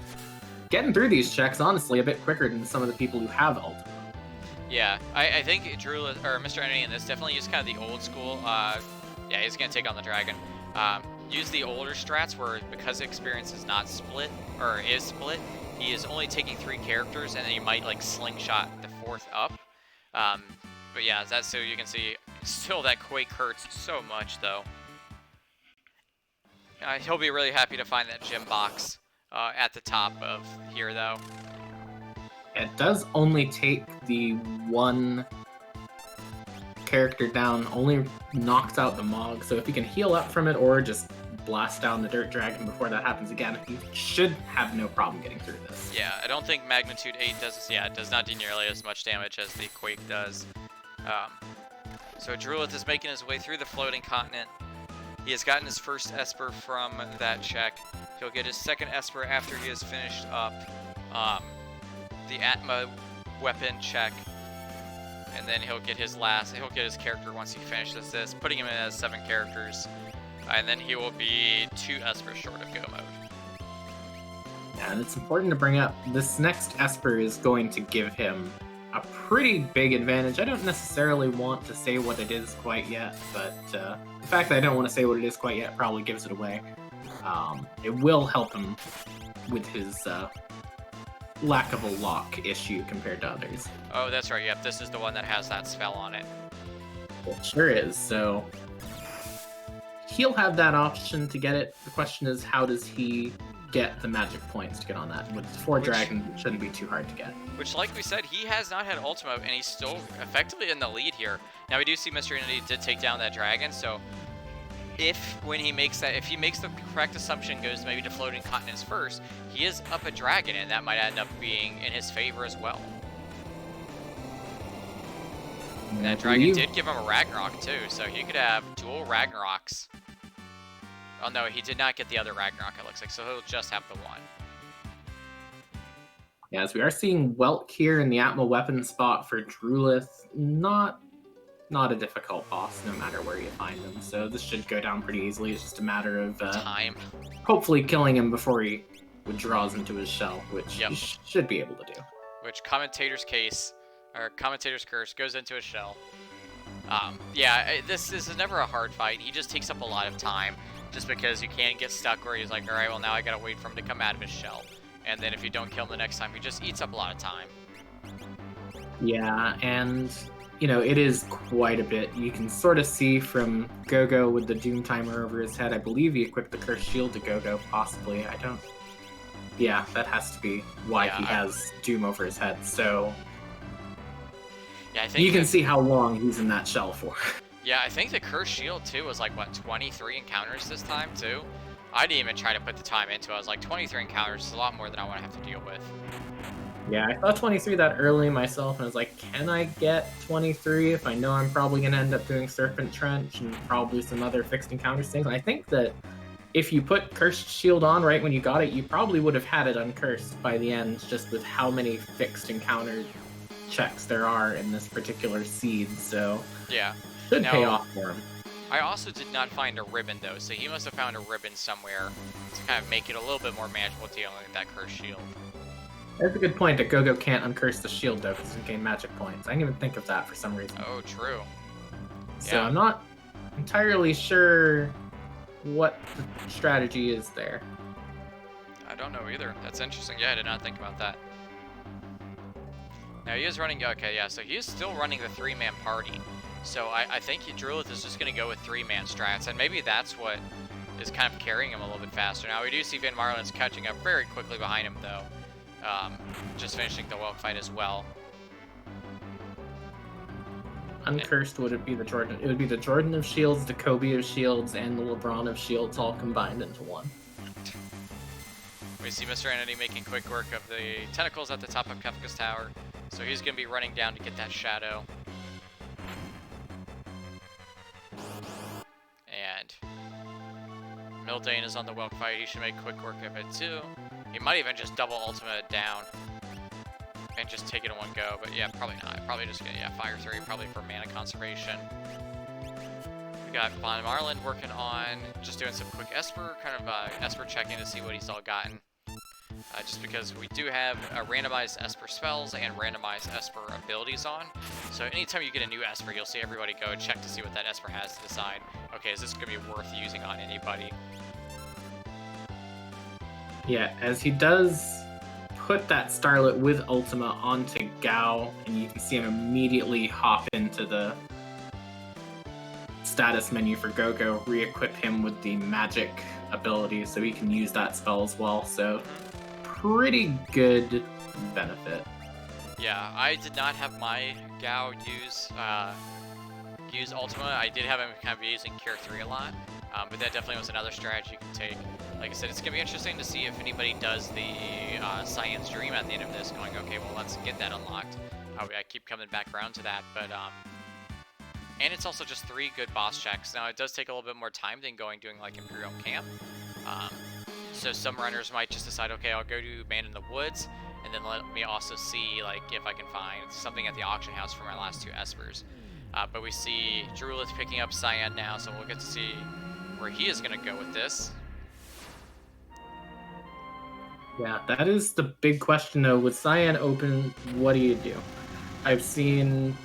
getting through these checks, honestly, a bit quicker than some of the people who have Ultima. Yeah, I think Mr. Entity in this definitely used kind of the old school. Yeah, he's going to take on the dragon. Use the older strats where, because experience is not split, or is split, he is only taking 3 characters, and then he might like slingshot the 4th up. But yeah, that's so you can see still that Quake hurts so much though. He'll be really happy to find that gem box at the top of here though. It does only take the 1 character down, only knocks out the Mog, so if he can heal up from it or just blast down the Dirt Dragon before that happens again, he should have no problem getting through this. Yeah, I don't think Magnitude 8 does, yeah, it does not do nearly as much damage as the Quake does. So Drulith is making his way through the floating continent. He has gotten his first Esper from that check. He'll get his second Esper after he has finished up the Atma weapon check. And then he'll get his character once he finishes this, putting him in as 7 characters. And then he will be 2 Espers short of Go mode. Yeah, and it's important to bring up, this next Esper is going to give him a pretty big advantage. I don't necessarily want to say what it is quite yet, but the fact that I don't want to say what it is quite yet probably gives it away. It will help him with his lack of a lock issue compared to others. Oh, that's right. Yep, this is the one that has that spell on it. It sure is. So he'll have that option to get it. The question is, how does he get the magic points to get on that? With 4 dragons, it shouldn't be too hard to get. Which, like we said, he has not had Ultima, and he's still effectively in the lead here. Now, we do see Mr. Entity did take down that dragon, so if he makes the correct assumption, goes maybe to floating continents first, he is up a dragon, and that might end up being in his favor as well. And that dragon did give him a Ragnarok too, so he could have dual Ragnaroks. Oh no, he did not get the other Ragnarok, it looks like, so he'll just have the one. Yeah, as we are seeing Welk here in the Atma weapon spot for Drulith, not a difficult boss no matter where you find him, so this should go down pretty easily. It's just a matter of time. Hopefully killing him before he withdraws into his shell, which he should be able to do. Which Commentator's Curse goes into a shell. Yeah, this is never a hard fight. He just takes up a lot of time, just because you can't get stuck where he's like, alright, well now I gotta wait for him to come out of his shell. And then if you don't kill him the next time, he just eats up a lot of time. Yeah, and you know, it is quite a bit. You can sort of see from Gogo with the Doom Timer over his head. I believe he equipped the Cursed Shield to Gogo, possibly. I don't... Yeah, that has to be why he has Doom over his head, so... Yeah, I think you can see how long he's in that shell for. Yeah, I think the Cursed Shield, too, was like, what, 23 encounters this time, too? I didn't even try to put the time into it. I was like, 23 encounters is a lot more than I want to have to deal with. Yeah, I thought 23 that early myself, and I was like, can I get 23 if I know I'm probably going to end up doing Serpent Trench and probably some other fixed encounters things? And I think that if you put Cursed Shield on right when you got it, you probably would have had it uncursed by the end, just with how many fixed encounter checks there are in this particular seed, so yeah, should pay off for him. I also did not find a ribbon, though, so he must have found a ribbon somewhere to kind of make it a little bit more manageable dealing with that Cursed Shield. That's a good point that Gogo can't uncurse the shield, though, because it gain magic points. I didn't even think of that for some reason. Oh, true. So I'm not entirely sure what the strategy is there. I don't know either. That's interesting. Yeah, I did not think about that. Now, he is running... Okay, yeah, so he is still running the 3-man party. So I think Drulith is just going to go with 3-man strats, and maybe that's what is kind of carrying him a little bit faster. Now, we do see Van Marlen's catching up very quickly behind him, though. Just finishing the Welk fight as well. Uncursed, would it be the Jordan? It would be the Jordan of Shields, the Kobe of Shields, and the LeBron of Shields all combined into one. We see Mr. Entity making quick work of the tentacles at the top of Kefka's tower. So he's going to be running down to get that shadow. And Mildane is on the Welk fight. He should make quick work of it too. He might even just double ultimate down and just take it in one go, but yeah, probably not. Probably just gonna, fire 3, probably for mana conservation. We got Von Marlin working on just doing some quick Esper, kind of Esper checking to see what he's all gotten. Just because we do have randomized Esper spells and randomized Esper abilities on. So anytime you get a new Esper, you'll see everybody go and check to see what that Esper has to decide, okay, is this gonna be worth using on anybody? Yeah, as he does put that Starlet with Ultima onto Gao, and you can see him immediately hop into the status menu for Gogo, re-equip him with the magic ability so he can use that spell as well, so pretty good benefit. Yeah, I did not have my Gao use Ultima. I did have him kind of using Cure 3 a lot, but that definitely was another strategy you can take. Like I said, it's going to be interesting to see if anybody does the Cyan's Dream at the end of this, going, okay, well, let's get that unlocked. I keep coming back around to that, but, and it's also just 3 good boss checks. Now, it does take a little bit more time than doing, like, Imperial Camp. So some runners might just decide, okay, I'll go to Man in the Woods, and then let me also see, like, if I can find something at the auction house for my last 2 Espers. But we see Drulith picking up Cyan now, so we'll get to see where he is going to go with this. Yeah, that is the big question, though. With Cyan open, what do you do? I've seen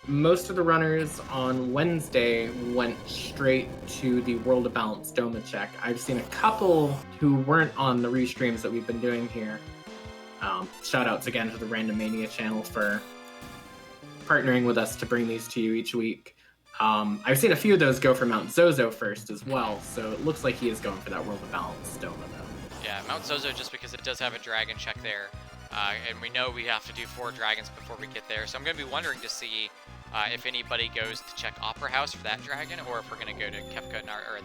most of the runners on Wednesday went straight to the World of Balance Doma check. I've seen a couple who weren't on the restreams that we've been doing here. Shout outs again to the Random Mania channel for partnering with us to bring these to you each week. I've seen a few of those go for Mount Zozo first as well, so it looks like he is going for that World of Balance Doma though. Yeah, Mount Zozo just because it does have a dragon check there. And we know we have to do 4 dragons before we get there. So I'm going to be wondering to see if anybody goes to check Opera House for that dragon, or if we're going to go to Kefka, or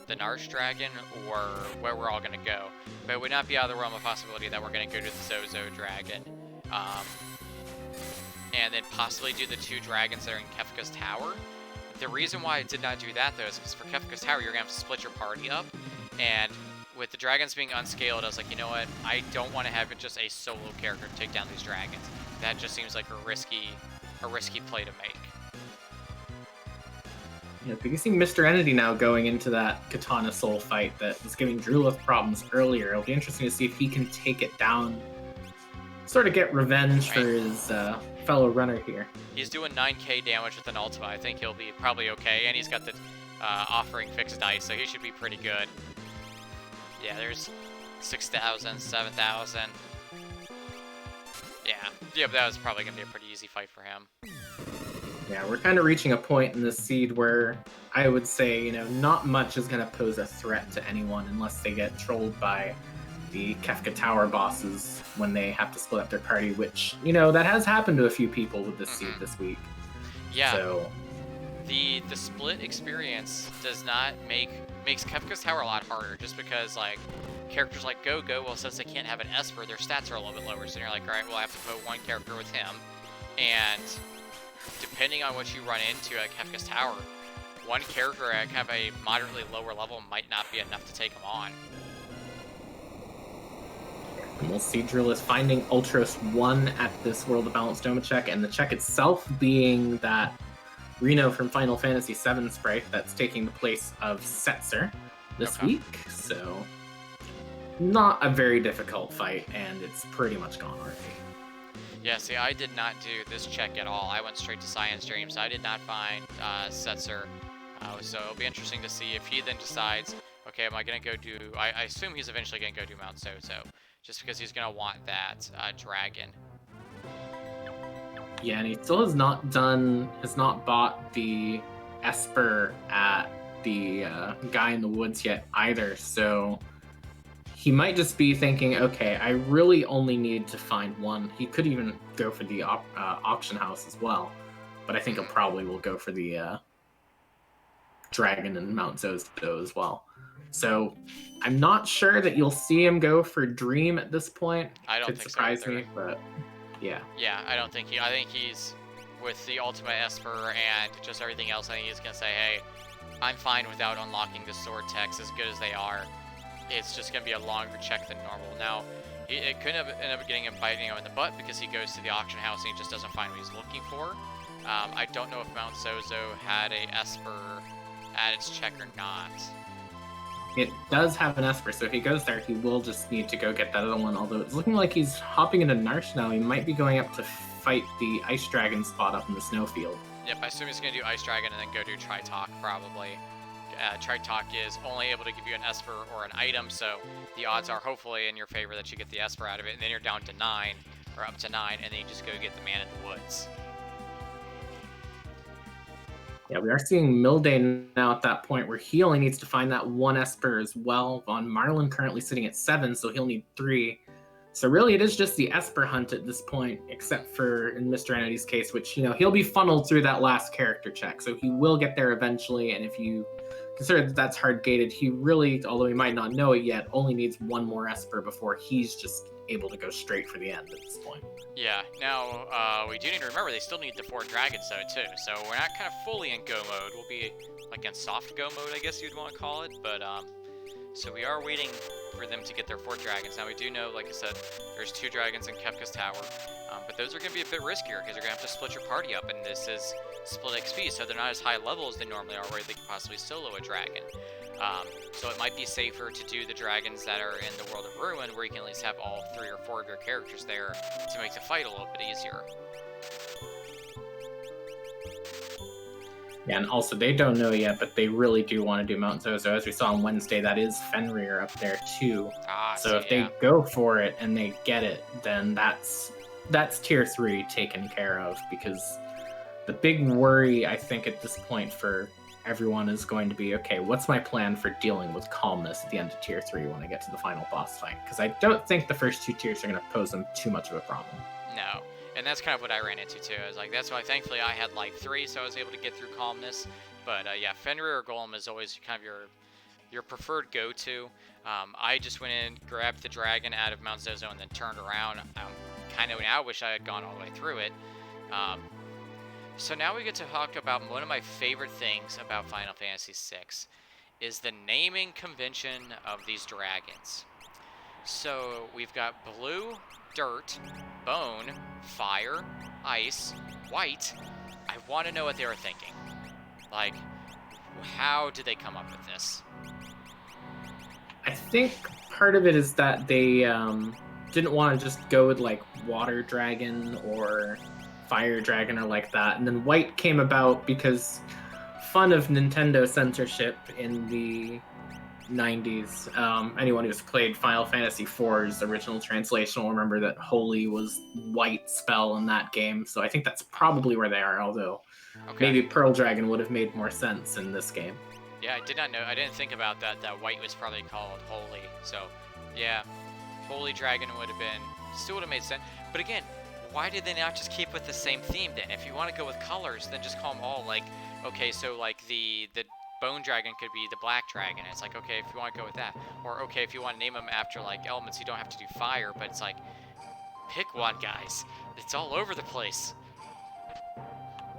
the Narsh dragon, or where we're all going to go. But it would not be out of the realm of possibility that we're going to go to the Zozo dragon. And then possibly do the 2 dragons that are in Kefka's tower. The reason why I did not do that, though, is because for Kefka's tower, you're going to have to split your party up. And with the dragons being unscaled, I was like, you know what? I don't want to have it just a solo character take down these dragons. That just seems like a risky play to make. Yeah, but you see Mr. Entity now going into that Katana Soul fight that was giving Drulith problems earlier. It'll be interesting to see if he can take it down, sort of get revenge for his fellow runner here. He's doing 9k damage with an ultimate. I think he'll be probably okay, and he's got the offering fixed dice, so he should be pretty good. Yeah, there's 6,000, 7,000. Yeah, but that was probably going to be a pretty easy fight for him. Yeah, we're kind of reaching a point in this seed where I would say, not much is going to pose a threat to anyone unless they get trolled by the Kefka Tower bosses when they have to split up their party, which, that has happened to a few people with this seed this week. Yeah. So the split experience makes Kefka's Tower a lot harder, just because characters like Go, well, since they can't have an Esper, their stats are a little bit lower. So you're like, all right, well, I have to put 1 character with him, and depending on what you run into at Kefka's Tower, 1 character at kind of a moderately lower level might not be enough to take him on. And we'll see Drulith finding Ultros 1 at this World of Balance Doma check, and the check itself being that Reno from Final Fantasy VII sprite that's taking the place of Setzer this week. So not a very difficult fight, and it's pretty much gone already. Yeah, see, I did not do this check at all. I went straight to Science Dream, so I did not find Setzer. So it'll be interesting to see if he then decides, okay, am I going to go do... I assume he's eventually going to go do Mount Zozo, just because he's going to want that dragon. Yeah, and he still has not bought the Esper at the Guy in the Woods yet either, so he might just be thinking, okay, I really only need to find 1. He could even go for the auction house as well, but I think he'll probably will go for the dragon and Mount Zozo as well. So I'm not sure that you'll see him go for Dream at this point. I don't Could think surprise so either. me, but yeah. Yeah, I don't think I think he's with the Ultimate Esper and just everything else. I think he's gonna say, hey, I'm fine without unlocking the sword techs as good as they are. It's just gonna be a longer check than normal. Now, it could end up getting him biting him in the butt because he goes to the auction house and he just doesn't find what he's looking for. I don't know if Mount Zozo had a Esper at its check or not. It does have an Esper, so if he goes there, he will just need to go get that other one. Although it's looking like he's hopping into Narsh now. He might be going up to fight the Ice Dragon spot up in the snowfield. Yep, I assume he's going to do Ice Dragon and then go do Tritalk, probably. Tritalk is only able to give you an Esper or an item, so the odds are hopefully in your favor that you get the Esper out of it, and then you're down to 9, or up to 9, and then you just go get the Man in the Woods. Yeah, we are seeing Milday now at that point where he only needs to find that 1 Esper as well. Von Marlin currently sitting at 7, so he'll need 3. So really it is just the Esper hunt at this point, except for in Mr. Entity's case, which, he'll be funneled through that last character check. So he will get there eventually, and if you consider that that's hard gated, he really, although he might not know it yet, only needs 1 more Esper before he's just able to go straight for the end at this point. Yeah, now, we do need to remember they still need the 4 dragons, though, too, so we're not kind of fully in go mode. We'll be, in soft go mode, I guess you'd want to call it, but, so we are waiting for them to get their 4 dragons. Now, we do know, like I said, there's 2 dragons in Kefka's Tower, but those are going to be a bit riskier, because you're going to have to split your party up, and this is split XP, so they're not as high level as they normally are, where they can possibly solo a dragon. So it might be safer to do the dragons that are in the World of Ruin, where you can at least have all 3 or 4 of your characters there to make the fight a little bit easier. Yeah, and also they don't know yet, but they really do want to do Mount Zozo. As we saw on Wednesday, that is Fenrir up there too. Ah, So see, if yeah. they go for it and they get it, then that's tier 3 taken care of, because the big worry I think at this point for everyone is going to be, okay, what's my plan for dealing with calmness at the end of tier 3 when I get to the final boss fight? Because I don't think the first 2 tiers are going to pose them too much of a problem. No. And that's kind of what I ran into too. I was like, that's why thankfully I had life 3, so I was able to get through calmness. But yeah, Fenrir or Golem is always kind of your preferred go-to. I just went in, grabbed the dragon out of Mount Zozo, and then turned around. Kind of now wish I had gone all the way through it. So now we get to talk about one of my favorite things about Final Fantasy VI, is the naming convention of these dragons. So we've got blue, dirt, bone, fire, ice, white. I want to know what they were thinking. Like, how did they come up with this? I think part of it is that they didn't want to just go with like water dragon or fire dragon or like that. And then white came about because fun of Nintendo censorship in the 90s. Anyone who's played Final Fantasy IV's original translation will remember that holy was white spell in that game. So I think that's probably where they are, although maybe Pearl Dragon would have made more sense in this game. Yeah, I did not know. I didn't think about that. That white was probably called Holy. So, yeah, Holy Dragon would have been still would have made sense. But again, why did they not just keep with the same theme then? If you want to go with colors, then just call them all like, okay, so like the Bone Dragon could be the Black Dragon. It's like, okay, if you want to go with that, or okay, if you want to name them after like elements, you don't have to do fire. But it's like, pick one, guys. It's all over the place.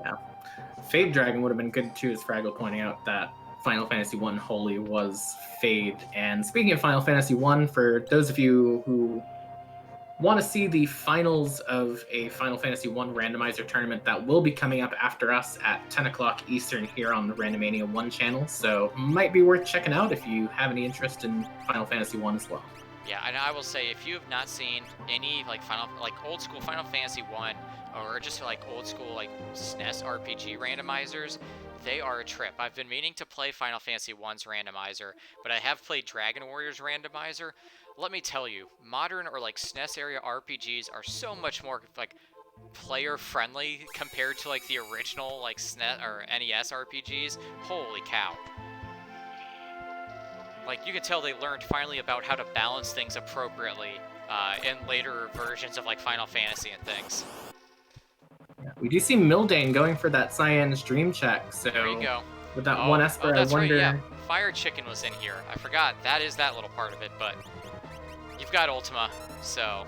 Yeah, Fade Dragon would have been good too, as Fraggle pointing out that Final Fantasy I Holy was Fade. And speaking of Final Fantasy I, for those of you who want to see the finals of a Final Fantasy I randomizer tournament, that will be coming up after us at 10 o'clock Eastern here on the Randomania 1 channel, so might be worth checking out if you have any interest in Final Fantasy I as well. Yeah, and I will say, if you have not seen any like old school Final Fantasy I, or just like old school like SNES RPG randomizers, they are a trip. I've been meaning to play Final Fantasy I's randomizer, but I have played Dragon Warrior's randomizer. Let me tell you, modern or like SNES area RPGs are so much more like player friendly compared to like the original like SNES or NES RPGs. Holy cow. Like, you can tell they learned finally about how to balance things appropriately in later versions of like Final Fantasy and things. Yeah, we do see Mildane going for that Cyan's Dream check, so there you go. With that one Esper, that's I wonder... right, yeah. Fire Chicken was in here. I forgot. That is that little part of it, but you've got Ultima, so...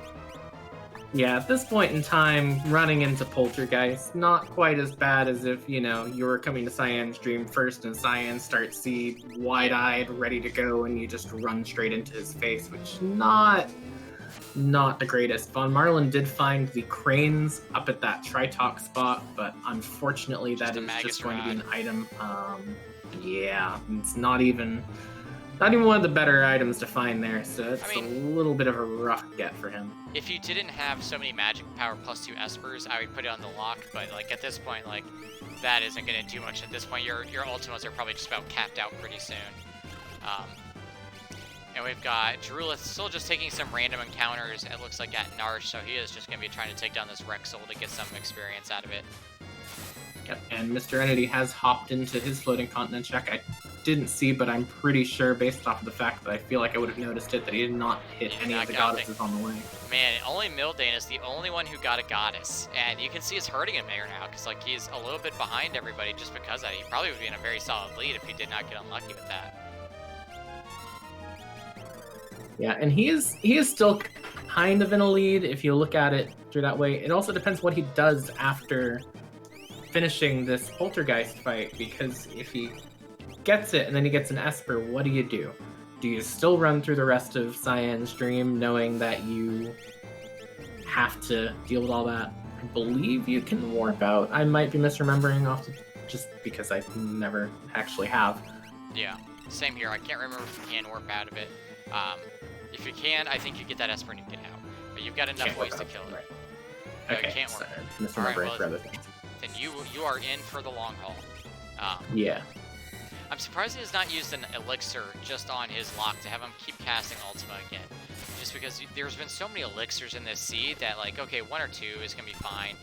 Yeah, at this point in time, running into Poltergeist, not quite as bad as if, you know, you were coming to Cyan's Dream first and Cyan starts Seed wide-eyed, ready to go, and you just run straight into his face, which not the greatest. Von Marlin did find the cranes up at that Tritok spot, but unfortunately that is just going to be an item. Yeah, it's not even one of the better items to find there, so it's a little bit of a rough get for him. If you didn't have so many magic power plus 2 Espers, I would put it on the lock, but like at this point, like that isn't going to do much at this point. Your Ultimas are probably just about capped out pretty soon. And we've got Drulith still just taking some random encounters, it looks like, at Narsh, so he is just going to be trying to take down this Rexel to get some experience out of it. Yep, and Mr. Entity has hopped into his floating continent check. I didn't see, but I'm pretty sure, based off of the fact that I feel like I would have noticed it, that he did not hit any of the goddesses on the way. Man, only Mildane is the only one who got a goddess, and you can see it's hurting him here now, because like he's a little bit behind everybody just because of that. He probably would be in a very solid lead if he did not get unlucky with that. Yeah, and he is still kind of in a lead if you look at it through that way. It also depends what he does after finishing this Poltergeist fight, because if he gets it and then he gets an Esper, what do you do? Do you still run through the rest of Cyan's Dream knowing that you have to deal with all that? I believe you can warp out. I might be misremembering just because I never actually have. Yeah, same here. I can't remember if you can warp out of it. If you can, I think you get that Esper and you get out. But you've got enough ways to kill it. Right. Okay, can't work. Misremembering for other things. Then you are in for the long haul. Yeah. I'm surprised he has not used an elixir just on his lock to have him keep casting Ultima again. Just because there's been so many elixirs in this seed that, like, okay, 1 or 2 is going to be fine.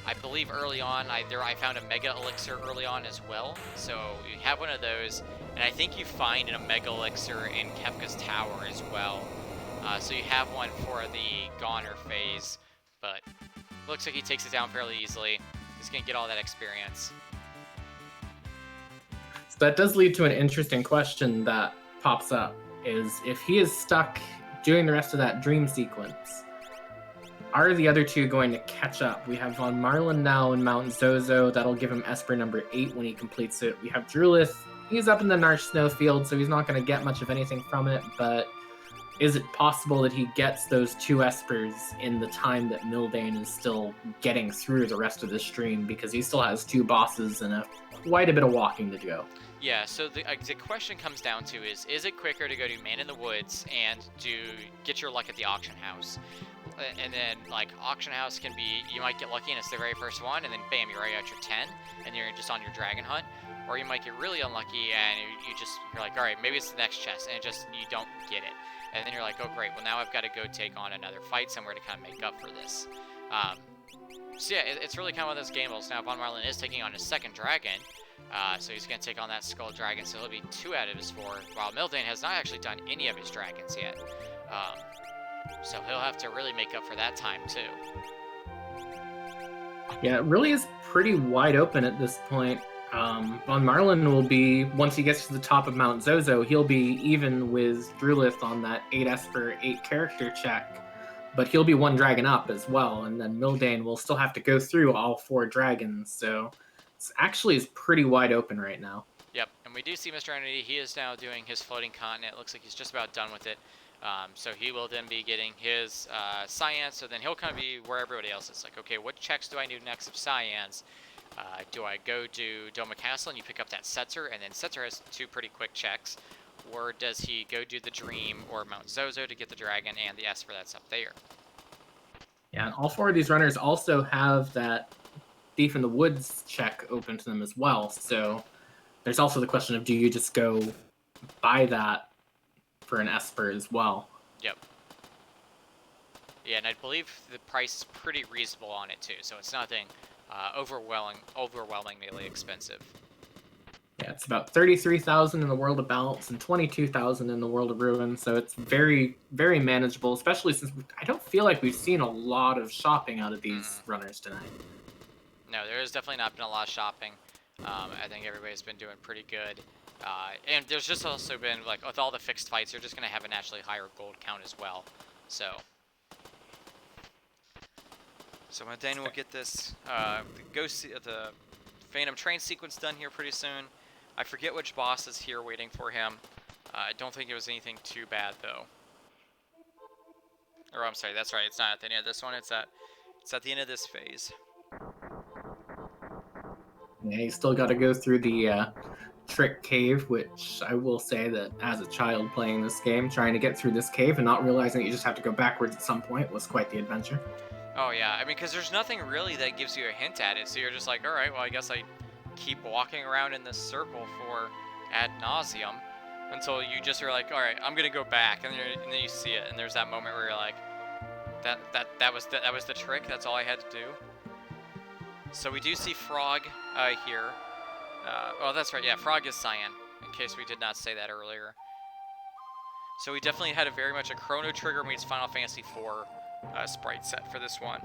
I believe early on, I found a Mega Elixir early on as well. So you have one of those, and I think you find a Mega Elixir in Kefka's Tower as well. So you have one for the Goner phase, but looks like he takes it down fairly easily. He's going to get all that experience. So that does lead to an interesting question that pops up, is if he is stuck doing the rest of that dream sequence, are the other 2 going to catch up? We have Von Marlin now in Mount Zozo. That'll give him Esper number 8 when he completes it. We have Drulith. He's up in the Narsh Snowfield, so he's not going to get much of anything from it, but is it possible that he gets those 2 Espers in the time that Mildane is still getting through the rest of the stream, because he still has 2 bosses and quite a bit of walking to go? Yeah, so the question comes down to is it quicker to go to Man in the Woods and get your luck at the auction house? And then, like, auction house can be, you might get lucky and it's the very first one, and then bam, you're right at your 10, and you're just on your dragon hunt. Or you might get really unlucky and you're like, alright, maybe it's the next chest, and you don't get it. And then you're like, oh great, well now I've got to go take on another fight somewhere to kind of make up for this. So yeah, it's really kind of one of those gambles. Now, Von Marlin is taking on his 2nd dragon, so he's going to take on that Skull Dragon, so he'll be 2 out of his 4, while Mildane has not actually done any of his dragons yet. So he'll have to really make up for that time, too. Yeah, it really is pretty wide open at this point. Von Marlin will be, once he gets to the top of Mount Zozo, he'll be even with Drulith on that 8 Esper, 8 character check, but he'll be 1 dragon up as well, and then Mildane will still have to go through all 4 dragons, so it's actually is pretty wide open right now. Yep, and we do see Mr. Entity. He is now doing his floating continent. It looks like he's just about done with it. So he will then be getting his Cyans, so then he'll kind of be where everybody else is. Like, okay, what checks do I do next of Cyans? Do I go to Doma Castle and you pick up that Setzer, and then Setzer has 2 pretty quick checks? Or does he go do the Dream or Mount Zozo to get the Dragon and the Esper that's up there? Yeah, and all 4 of these runners also have that Thief in the Woods check open to them as well, so there's also the question of, do you just go buy that for an Esper as well? Yep. Yeah, and I believe the price is pretty reasonable on it too, so it's nothing overwhelmingly expensive. Yeah, it's about 33,000 in the World of Balance and 22,000 in the World of Ruin, so it's very, very manageable, especially since I don't feel like we've seen a lot of shopping out of these runners tonight. No, there has definitely not been a lot of shopping. I think everybody's been doing pretty good. And there's just also been, like, with all the fixed fights, you're just going to have a naturally higher gold count as well. So Dane will get this, the Phantom Train sequence done here pretty soon. I forget which boss is here waiting for him. I don't think it was anything too bad, though. Or, I'm sorry, that's right, it's not at the end of this one, it's at the end of this phase. Yeah, you still got to go through the trick cave, which I will say that as a child playing this game, trying to get through this cave and not realizing that you just have to go backwards at some point was quite the adventure. Oh yeah, I mean, because there's nothing really that gives you a hint at it, so you're just like, alright, well, I guess I keep walking around in this circle for ad nauseum until you just are like, alright, I'm gonna go back, and then you see it, and there's that moment where you're like, that was the trick, that's all I had to do. So we do see Frog here. Oh, that's right, yeah, Frog is Cyan, in case we did not say that earlier. So we definitely had very much a Chrono Trigger meets Final Fantasy IV sprite set for this one.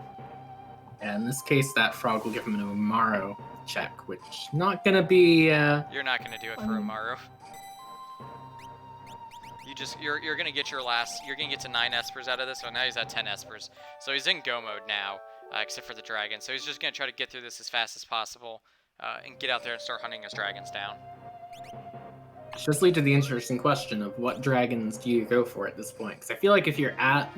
Yeah, in this case, that Frog will give him an Umaro check, which not gonna be. You're not gonna do it for Umaro. You're gonna get your last. You're gonna get to 9 Espers out of this. So now he's at 10 Espers. So he's in Go mode now, except for the dragon. So he's just gonna try to get through this as fast as possible, and get out there and start hunting his dragons down. Which does lead to the interesting question of what dragons do you go for at this point? Because I feel like if you're at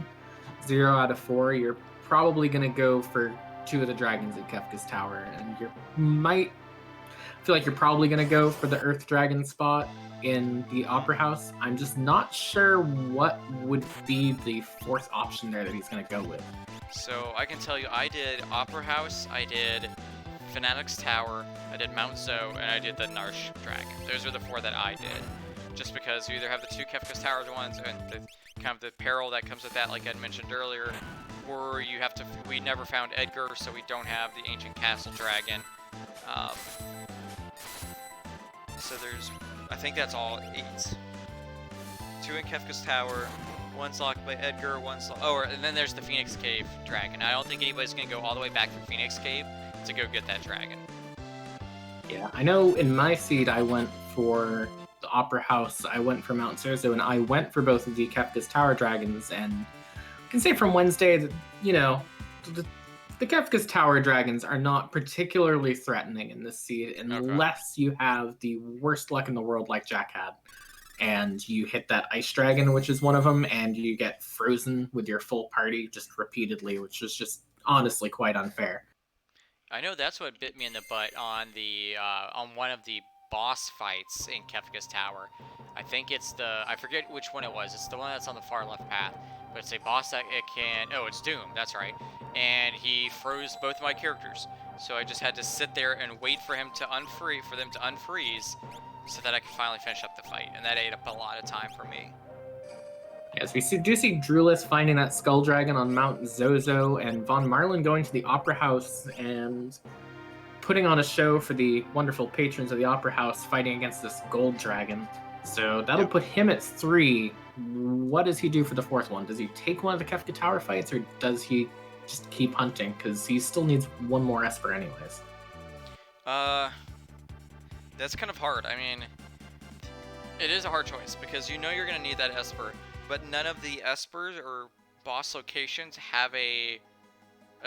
0 out of 4, you're probably going to go for 2 of the dragons at Kefka's Tower, and you might feel like you're probably going to go for the Earth Dragon spot in the Opera House. I'm just not sure what would be the 4th option there that he's going to go with. So I can tell you, I did Opera House, I did Fanatic's Tower, I did Mount Zoe, and I did the Narsh Dragon. Those are the 4 that I did. Just because you either have the 2 Kefka's Tower ones and the kind of the peril that comes with that, like I mentioned earlier, or you have to. We never found Edgar, so we don't have the Ancient Castle Dragon. So there's, I think that's all 8. 2 in Kefka's Tower, 1's locked by Edgar, 1's and then there's the Phoenix Cave Dragon. I don't think anybody's gonna go all the way back from Phoenix Cave to go get that dragon. Yeah, I know in my seed I went for the Opera House, I went for Mount Zozo, and I went for both of the Kefka's Tower Dragons, and I can say from Wednesday that, you know, the Kefka's Tower Dragons are not particularly threatening in this seed unless you have the worst luck in the world like Jack had. And you hit that Ice Dragon, which is one of them, and you get frozen with your full party just repeatedly, which is just honestly quite unfair. I know that's what bit me in the butt on the on one of the boss fights in Kefka's Tower. I think it's I forget which one it was. It's the one that's on the far left path. But it's a boss that it can... Oh, it's Doom, that's right. And he froze both of my characters. So I just had to sit there and wait for him to unfreeze, so that I could finally finish up the fight. And that ate up a lot of time for me. Yes, we do see Drulis finding that Skull Dragon on Mount Zozo, and Von Marlin going to the Opera House and putting on a show for the wonderful patrons of the Opera House, fighting against this Gold Dragon. So that'll put him at 3. What does he do for the 4th one? Does he take one of the Kefka Tower fights, or does he just keep hunting? Because he still needs 1 more Esper anyways. That's kind of hard. I mean, it is a hard choice, because you know you're going to need that Esper, but none of the Espers or boss locations have a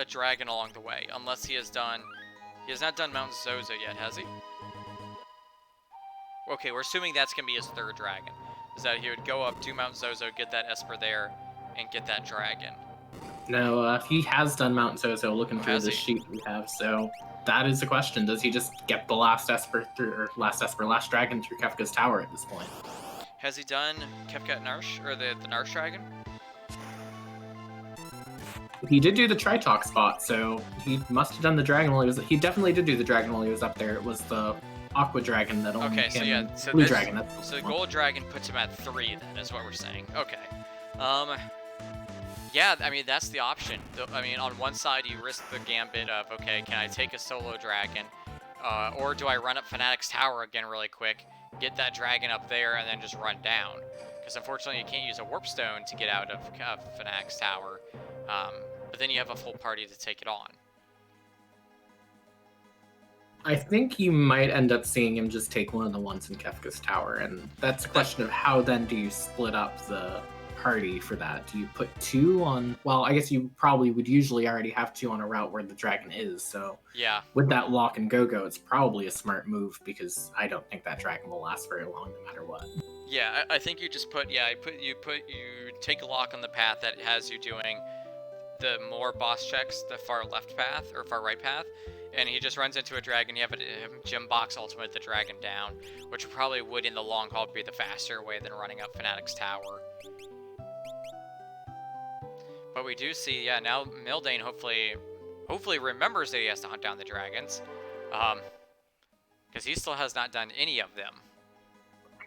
dragon along the way, unless he has not done Mount Zozo yet, has he? Okay, we're assuming that's going to be his 3rd dragon. Is that he would go up, do Mount Zozo, get that Esper there, and get that dragon. No, he has done Mount Zozo looking through the sheet we have, so that is the question. Does he just get the last dragon through Kefka's Tower at this point? Has he done Kefka Narsh, or the Narsh dragon? He did do the Tritalk spot, so he must have done the dragon while he definitely did do the dragon while he was up there. It was the Aqua Dragon that only Blue Dragon. So the Gold Dragon puts him at 3 then, is what we're saying. Okay. Yeah, I mean, that's the option. I mean, on one side, you risk the gambit of, okay, can I take a solo dragon? Or do I run up Fanatic's Tower again really quick, get that dragon up there, and then just run down? Because unfortunately, you can't use a Warp Stone to get out of Fanatic's Tower. But then you have a full party to take it on. I think you might end up seeing him just take one of the ones in Kefka's Tower, and that's a question of how then do you split up the party for that? Do you put 2 on... Well, I guess you probably would usually already have 2 on a route where the dragon is, so... Yeah. With that lock and go-go, it's probably a smart move, because I don't think that dragon will last very long no matter what. Yeah, I think you just put... Yeah, you take a lock on the path that has you doing the more boss checks, the far left path, or far right path, and he just runs into a dragon. You have a gem box ultimate the dragon down, which probably would in the long haul be the faster way than running up Fanatic's Tower. But we do see, yeah, now Mildane hopefully remembers that he has to hunt down the dragons, because he still has not done any of them.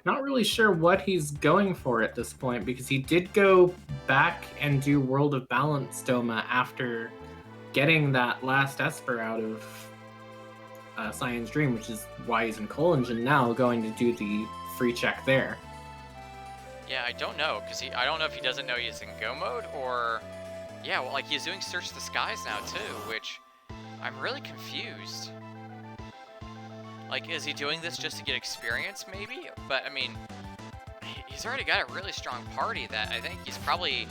Not really sure what he's going for at this point, because he did go back and do World of Balance Doma after getting that last Esper out of Cyan's Dream, which is why he's in Coal Engine now, going to do the free check there. Yeah, I don't know, because I don't know if he doesn't know he's in Go mode, or... Yeah, well, like, he's doing Search the Skies now, too, which I'm really confused. Like, is he doing this just to get experience, maybe? But, I mean, he's already got a really strong party that I think he's probably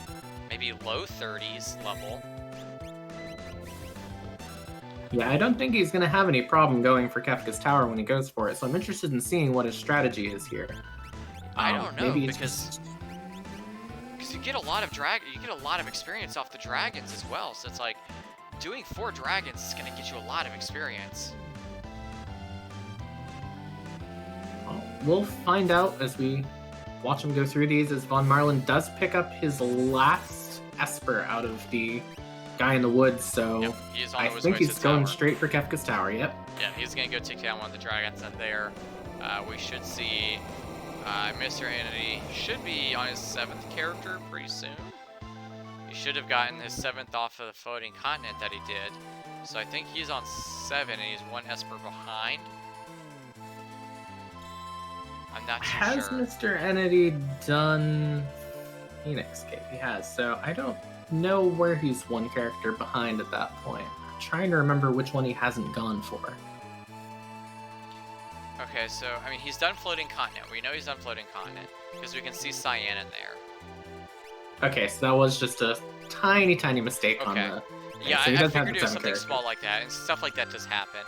maybe low 30s level. Yeah, I don't think he's going to have any problem going for Kefka's Tower when he goes for it, so I'm interested in seeing what his strategy is here. I don't know, because you get a lot of experience off the dragons as well. So it's like doing 4 dragons is going to get you a lot of experience. Well, we'll find out as we watch him go through these, as Von Marlin does pick up his last Esper out of the guy in the woods, so Yep, he's on I his think way to he's the going tower. straight for Kefka's tower. Yep. Yeah, he's gonna go take down one of the dragons, and there we should see Mr. Entity should be on his 7th character pretty soon. He should have gotten his 7th off of the floating continent that he did. So I think he's on 7 and he's 1 Esper behind. I'm not too Has sure. Mr. Entity done Phoenix Cape? He has, so I don't know where he's 1 character behind at that point. I'm trying to remember which one he hasn't gone for. Okay, so, I mean, he's done floating continent. We know he's done floating continent because we can see Cyan in there. Okay, so that was just a tiny, tiny mistake on Okay. the... Yeah, so he I does have figured the it was 7 something characters. small like that, and stuff like that does happen.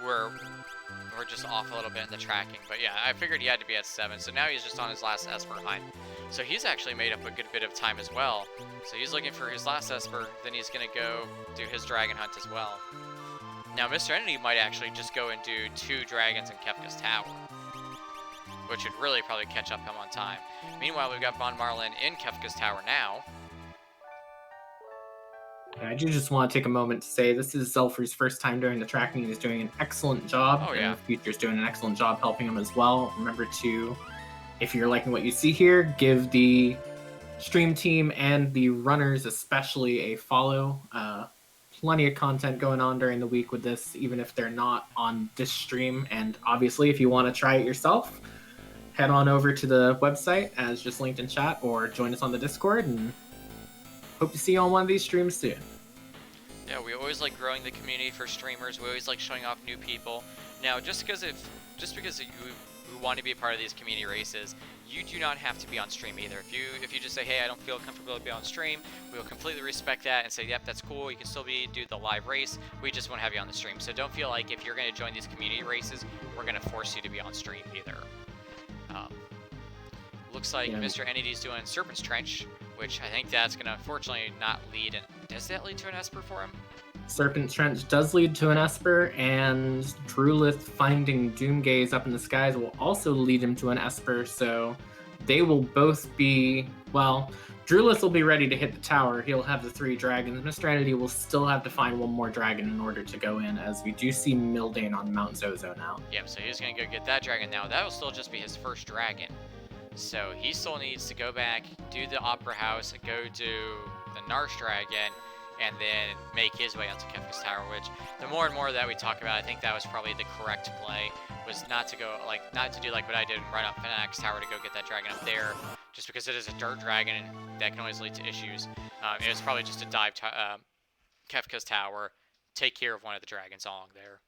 We're just off a little bit in the tracking, but yeah, I figured he had to be at 7, so now he's just on his last Esper behind. So he's actually made up a good bit of time as well. So he's looking for his last Esper, then he's gonna go do his dragon hunt as well. Now Mr. Entity might actually just go and do 2 dragons in Kefka's tower, which would really probably catch up him on time. Meanwhile, we've got Von Marlin in Kefka's tower now. I do just want to take a moment to say this is Zelfrey's first time doing the tracking. He's doing an excellent job. Oh, yeah. And the Future's doing an excellent job helping him as well. Remember to, if you're liking what you see here, give the stream team and the runners especially a follow. Plenty of content going on during the week with this, even if they're not on this stream. And obviously, if you want to try it yourself, head on over to the website as just linked in chat, or join us on the Discord, and hope to see you on one of these streams soon. Yeah, we always like growing the community for streamers. We always like showing off new people. Now, just because you want to be a part of these community races, you do not have to be on stream either. If you just say, hey, I don't feel comfortable to be on stream, we will completely respect that and say, yep, that's cool. You can still do the live race. We just won't have you on the stream. So don't feel like if you're going to join these community races, we're going to force you to be on stream either. Looks like Mr. Entity's doing Serpent's Trench, which I think that's going to unfortunately not lead. Does that lead to an Esper for him? Serpent's Trench does lead to an Esper, and Drulith finding Doomgaze up in the skies will also lead him to an Esper, so they will both be, well, Drulith will be ready to hit the tower. He'll have the 3 dragons. Mr. Entity will still have to find 1 more dragon in order to go in, as we do see Mildane on Mount Zozo now. Yep, so he's going to go get that dragon now. That will still just be his first dragon. So he still needs to go back, do the Opera House, go do the Narsh Dragon, and then make his way onto Kefka's Tower, which the more and more that we talk about, I think that was probably the correct play, was not to do like what I did and run up Fanatics Tower to go get that dragon up there, just because it is a dirt dragon and that can always lead to issues. It was probably just to dive Kefka's Tower, take care of one of the dragons along there.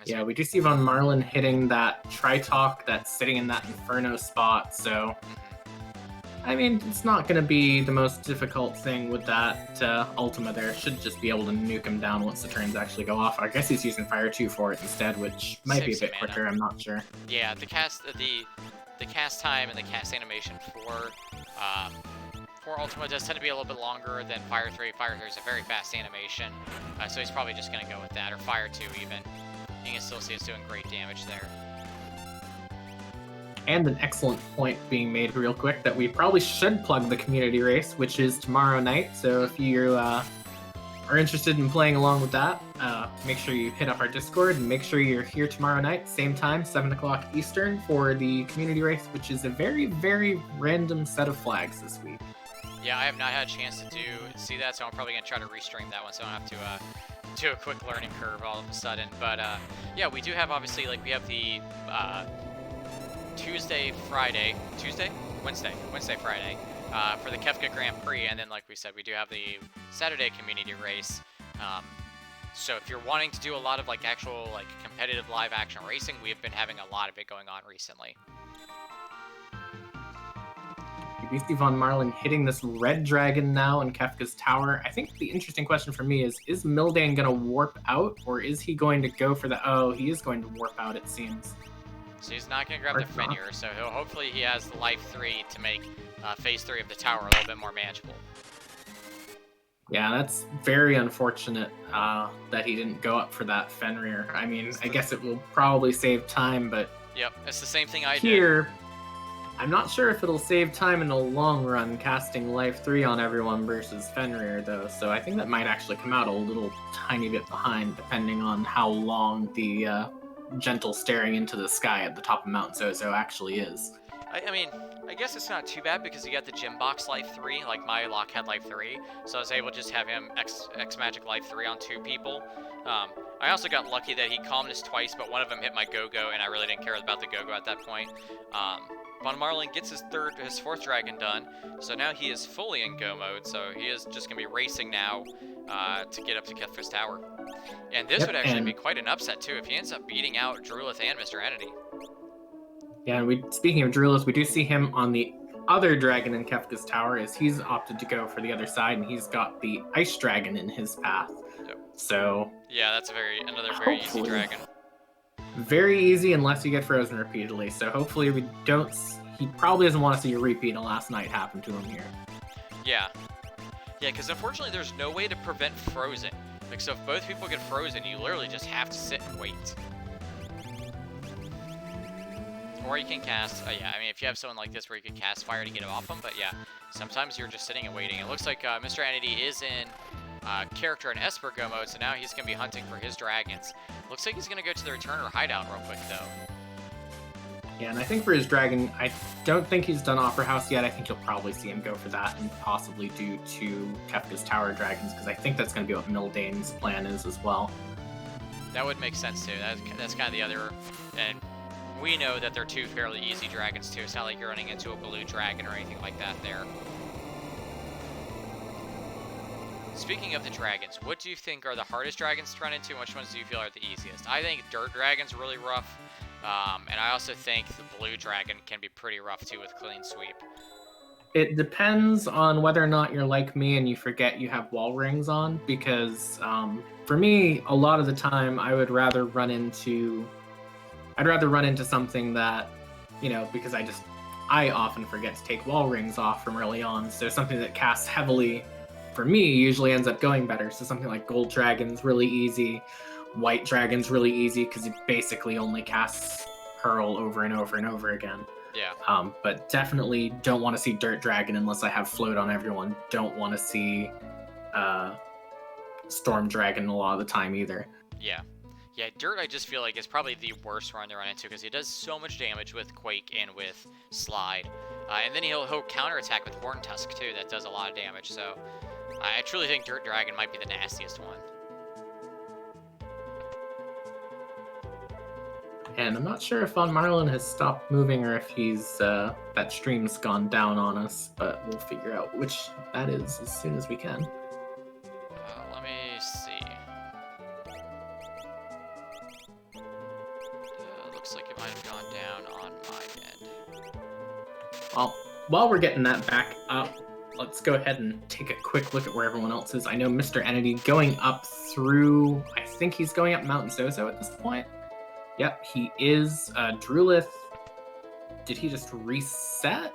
Yeah, we do see Von Marlin hitting that Tritalk that's sitting in that Inferno spot, so... I mean, it's not going to be the most difficult thing with that Ultima there. Should just be able to nuke him down once the turns actually go off. I guess he's using Fire 2 for it instead, which might be a bit quicker, I'm not sure. Yeah, the cast time and the cast animation for Ultima does tend to be a little bit longer than Fire 3. Fire 3 is a very fast animation, so he's probably just going to go with that, or Fire 2 even. You can still see it's doing great damage there. And an excellent point being made real quick that we probably should plug the community race, which is tomorrow night. So if you are interested in playing along with that, make sure you hit up our Discord and make sure you're here tomorrow night, same time, 7 o'clock Eastern, for the community race, which is a very, very random set of flags this week. Yeah, I have not had a chance to see that, so I'm probably going to try to restream that one, so I don't have to do a quick learning curve all of a sudden. But yeah, we do have, obviously, like, we have the Wednesday, Friday for the Kefka Grand Prix, and then like we said, we do have the Saturday community race. So if you're wanting to do a lot of like actual like competitive live action racing, we have been having a lot of it going on recently. We see Von Marlin hitting this red dragon now in Kefka's tower. I think the interesting question for me is Mildane going to warp out, or is he going to go for the... Oh, he is going to warp out, it seems. So he's not going to grab the Fenrir, so hopefully he has the Life 3 to make Phase 3 of the tower a little bit more manageable. Yeah, that's very unfortunate that he didn't go up for that Fenrir. I mean, I guess it will probably save time, but... Yep, it's the same thing I did. I'm not sure if it'll save time in the long run casting Life 3 on everyone versus Fenrir, though, so I think that might actually come out a little tiny bit behind, depending on how long the gentle staring into the sky at the top of Mount Zozo actually is. I mean, I guess it's not too bad because you got the Gym Box Life 3, like my lock had Life 3, so I was able to just have him X Magic Life 3 on 2 people. I also got lucky that he calmness twice, but one of them hit my Go-Go, and I really didn't care about the Go-Go at that point. Von Marlin gets his 4th dragon done, so now he is fully in go mode, so he is just going to be racing now to get up to Kefka's tower. And this would actually be quite an upset, too, if he ends up beating out Drulith and Mr. Entity. Yeah, and speaking of Drulith, we do see him on the other dragon in Kefka's tower, as he's opted to go for the other side, and he's got the ice dragon in his path. Yep. So yeah, that's another very easy dragon. Very easy unless you get frozen repeatedly. So hopefully he probably doesn't want to see a repeat of last night happen to him here. Yeah. Yeah, because unfortunately there's no way to prevent frozen. Like, so if both people get frozen, you literally just have to sit and wait. Or you can cast, yeah, I mean, if you have someone like this where you can cast fire to get it off them, but yeah, sometimes you're just sitting and waiting. It looks like Mr. Entity is in character and Esper go mode, so now he's going to be hunting for his dragons. Looks like he's going to go to the Returner hideout real quick, though. Yeah, and I think for his dragon, I don't think he's done Opera House yet. I think you'll probably see him go for that and possibly do 2 Kefka's Tower dragons, because I think that's going to be what Mildane's plan is as well. That would make sense, too. That's kind of the other... And we know that they're 2 fairly easy dragons, too. It's not like you're running into a blue dragon or anything like that there. Speaking of the dragons, what do you think are the hardest dragons to run into, and which ones do you feel are the easiest? I think Dirt Dragon's really rough, and I also think the Blue Dragon can be pretty rough too with Clean Sweep. It depends on whether or not you're like me and you forget you have wall rings on, because for me, a lot of the time, I would rather run into something that, because I often forget to take wall rings off from early on, so something that casts heavily for me usually ends up going better. So something like Gold Dragon's really easy, White Dragon's really easy because it basically only casts Pearl over and over and over again. Yeah. But definitely don't want to see Dirt Dragon unless I have Float on everyone. Don't want to see Storm Dragon a lot of the time either. Yeah. Yeah, Dirt I just feel like is probably the worst one to run into because he does so much damage with Quake and with Slide. And then he'll counterattack with Horn Tusk too, that does a lot of damage, so I truly think Dirt Dragon might be the nastiest one. And I'm not sure if Von Marlin has stopped moving or if he's that stream's gone down on us, but we'll figure out which that is as soon as we can. Let me see. Looks like it might have gone down on my end. Well, while we're getting that back up, let's go ahead and take a quick look at where everyone else is. I know Mr. Entity going up through, I think he's going up Mount Zozo at this point. Yep, he is. Drulith, did he just reset?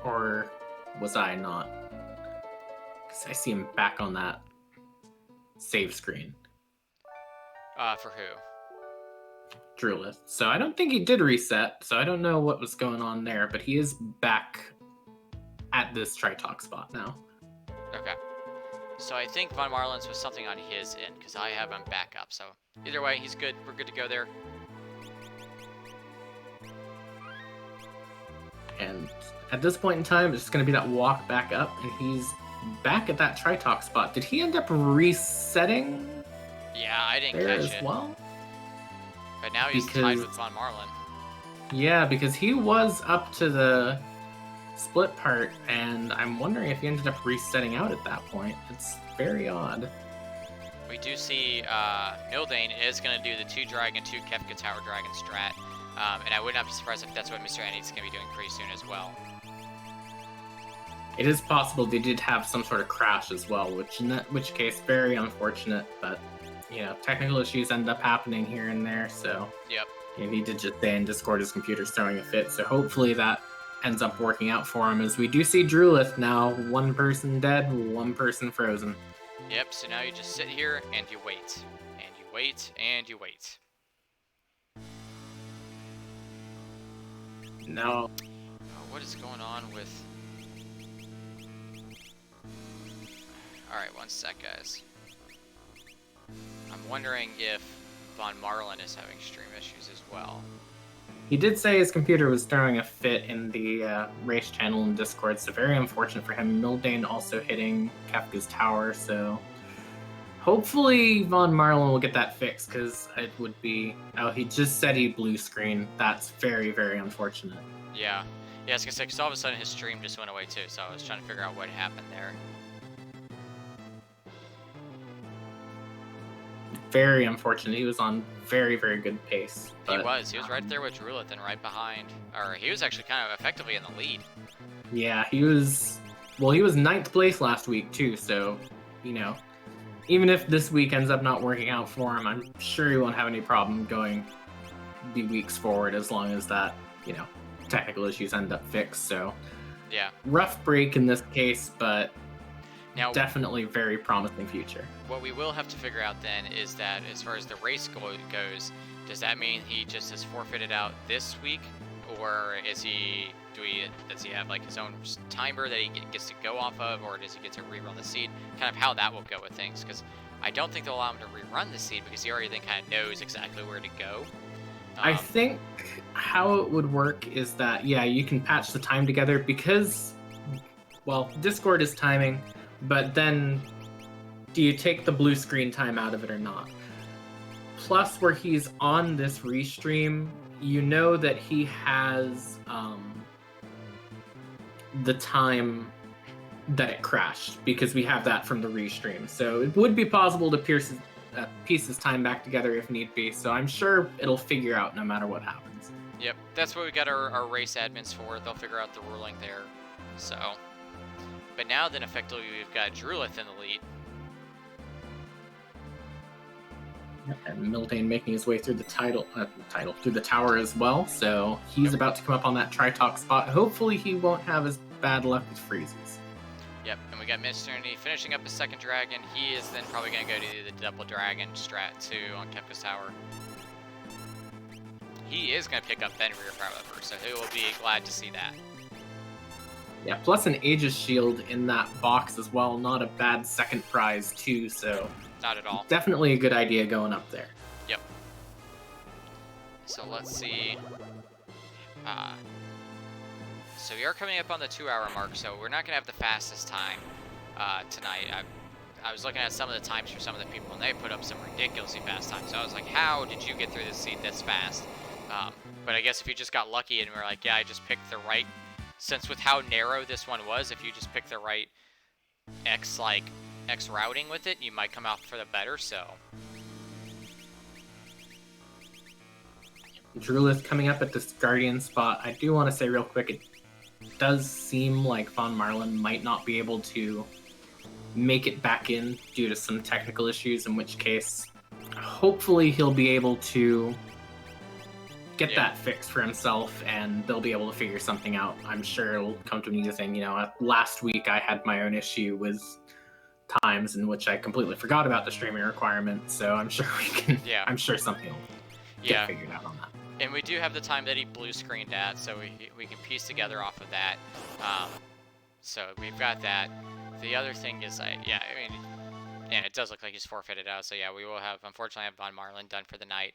Or was I not? Because I see him back on that save screen. For who? Drulith. So I don't think he did reset, so I don't know what was going on there, but he is back at this Tritalk spot now. Okay. So I think Von Marlin's was something on his end, because I have him back up, so either way, he's good. We're good to go there. And at this point in time, it's just going to be that walk back up, and he's back at that Tritalk spot. Did he end up resetting? Yeah, I didn't there catch as it. Well? But now he's tied with Von Marlin. Yeah, because he was up to the split part, and I'm wondering if he ended up resetting out at that point. It's very odd. We do see Mildane is going to do the 2 Dragon, 2 Kefka Tower Dragon strat. And I would not be surprised if that's what Mr. Annie's going to be doing pretty soon as well. It is possible they did have some sort of crash as well, which case, very unfortunate, but, technical issues end up happening here and there, so... Yep. He did just say in Discord his computer's throwing a fit, so hopefully that ends up working out for him, as we do see Drulith now, 1 person dead, 1 person frozen. Yep, so now you just sit here and you wait. And you wait, and you wait. Now, what is going on with... Alright, one sec, guys. I'm wondering if Von Marlin is having stream issues as well. He did say his computer was throwing a fit in the race channel in Discord, so very unfortunate for him. Mildane also hitting Kefka's tower, so hopefully Von Marlin will get that fixed, because it would be... Oh, he just said he blue screen. That's very, very unfortunate. Yeah. Yeah, I was gonna say, because all of a sudden his stream just went away too, so I was trying to figure out what happened there. Very unfortunate. He was on very, very good pace. But, He was right there with Drulith and right behind, or he was actually kind of effectively in the lead. Yeah, he was... Well, he was 9th place last week, too, so, you know, even if this week ends up not working out for him, I'm sure he won't have any problem going the weeks forward as long as that, you know, technical issues end up fixed, so... Yeah. Rough break in this case, but now, definitely very promising future. What we will have to figure out then is that as far as the race goes, does that mean he just has forfeited out this week, or is he does he have like his own timer that he gets to go off of, or does he get to rerun the seed? Kind of how that will go with things, because I don't think they'll allow him to rerun the seed because he already then kind of knows exactly where to go. I think how it would work is that, yeah, you can patch the time together because, well, Discord is timing, but then do you take the blue screen time out of it or not? Plus, where he's on this restream, you know that he has the time that it crashed because we have that from the restream. So it would be possible to piece his time back together if need be. So I'm sure it'll figure out no matter what happens. Yep, that's what we got our race admins for. They'll figure out the ruling there. So, but now then effectively we've got Drulith in the lead. And Mildane making his way through the through the tower as well. So he's about to come up on that tri-talk spot. Hopefully he won't have as bad luck with freezes. Yep, and we got Mr. finishing up his second dragon. He is then probably going to go to the double dragon strat too on Kefka's tower. He is going to pick up Fenrir, however, so he will be glad to see that. Yeah, plus an Aegis shield in that box as well. Not a bad second prize too, so... Not at all. Definitely a good idea going up there. Yep. So let's see. So we are coming up on the 2-hour mark, so we're not going to have the fastest time tonight. I was looking at some of the times for some of the people, and they put up some ridiculously fast times. So I was like, how did you get through this seed this fast? But I guess if you just got lucky and were like, yeah, I just picked the right... Since with how narrow this one was, if you just picked the right X routing with it, you might come out for the better, so... Drulith coming up at this Guardian spot. I do want to say real quick, it does seem like Von Marlin might not be able to make it back in due to some technical issues, in which case, hopefully he'll be able to get that fixed for himself, and they'll be able to figure something out. I'm sure it'll come to an easy thing. You know, last week I had my own issue with times in which I completely forgot about the streaming requirement, so I'm sure we can... Yeah. I'm sure something will get figured out on that. And we do have the time that he blue screened at, so we can piece together off of that. So we've got that. The other thing is, it does look like he's forfeited out. So yeah, we will unfortunately have Von Marlin done for the night.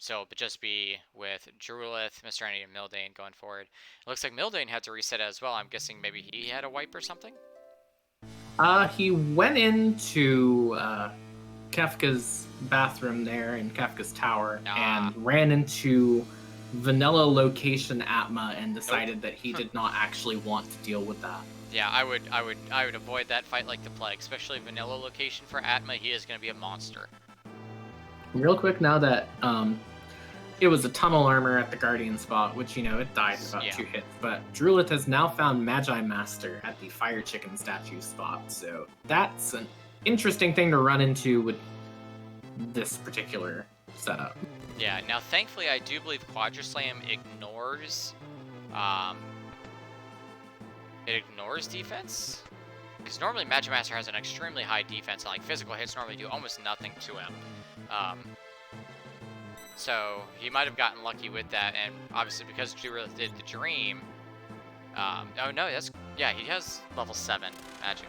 So but just be with Drulith, Mr. Andy, and Mildane going forward. It looks like Mildane had to reset as well. I'm guessing maybe he had a wipe or something? He went into Kefka's bathroom there in Kefka's tower and ran into vanilla location Atma and decided that he did not actually want to deal with that. Yeah, I would avoid that fight like the plague, especially vanilla location for Atma. He is going to be a monster. Real quick, now that it was a tunnel armor at the Guardian spot, which, you know, it died in about 2 hits, but Drulith has now found Magi Master at the Fire Chicken statue spot, so that's an interesting thing to run into with this particular setup. Yeah, now thankfully I do believe Quadraslam ignores defense, because normally Magi Master has an extremely high defense, and like physical hits normally do almost nothing to him. So he might have gotten lucky with that, and obviously because Drulith did the dream, Oh no, yeah, he has level 7 magic.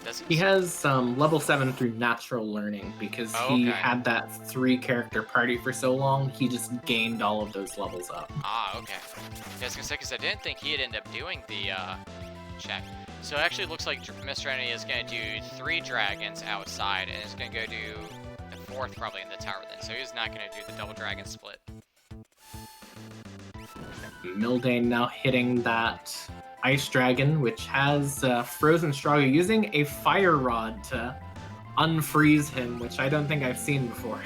Does He he? has level 7 through natural learning because Oh, he okay. had that 3-character party for so long, he just gained all of those levels up. Ah, okay. Yeah, I was gonna say, because I didn't think he'd end up doing the check. So it actually looks like Mr. Entity is gonna do 3 dragons outside, and is gonna go do the 4th probably in the tower then. So he's not gonna do the double dragon split. Mildane now hitting that Ice Dragon, which has Frozen Strago, using a Fire Rod to unfreeze him, which I don't think I've seen before.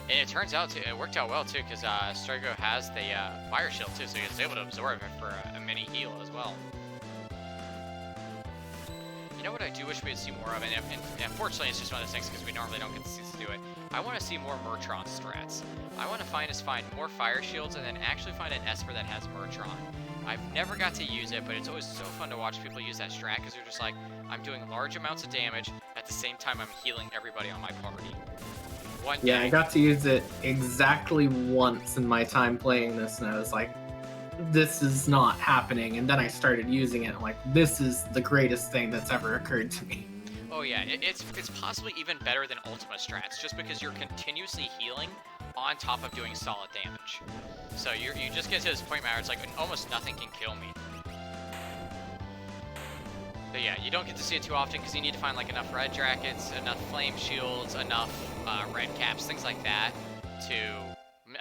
And it turns out it worked out well too, because Strago has the fire shield too, so he was able to absorb it for a mini heal as well. You know what I do wish we'd see more of, and unfortunately it's just one of those things because we normally don't get to see us do it. I want to see more Murtron strats. I want to find more fire shields and then actually find an Esper that has Murtron. I've never got to use it, but it's always so fun to watch people use that strat because they're just like, I'm doing large amounts of damage, at the same time I'm healing everybody on my party. Yeah, I got to use it exactly once in my time playing this, and I was like, this is not happening. And then I started using it, and like, this is the greatest thing that's ever occurred to me. Oh yeah, it's possibly even better than Ultima strats, just because you're continuously healing on top of doing solid damage. So you just get to this point where it's like almost nothing can kill me. But yeah, you don't get to see it too often because you need to find like enough red jackets, enough flame shields, enough red caps, things like that,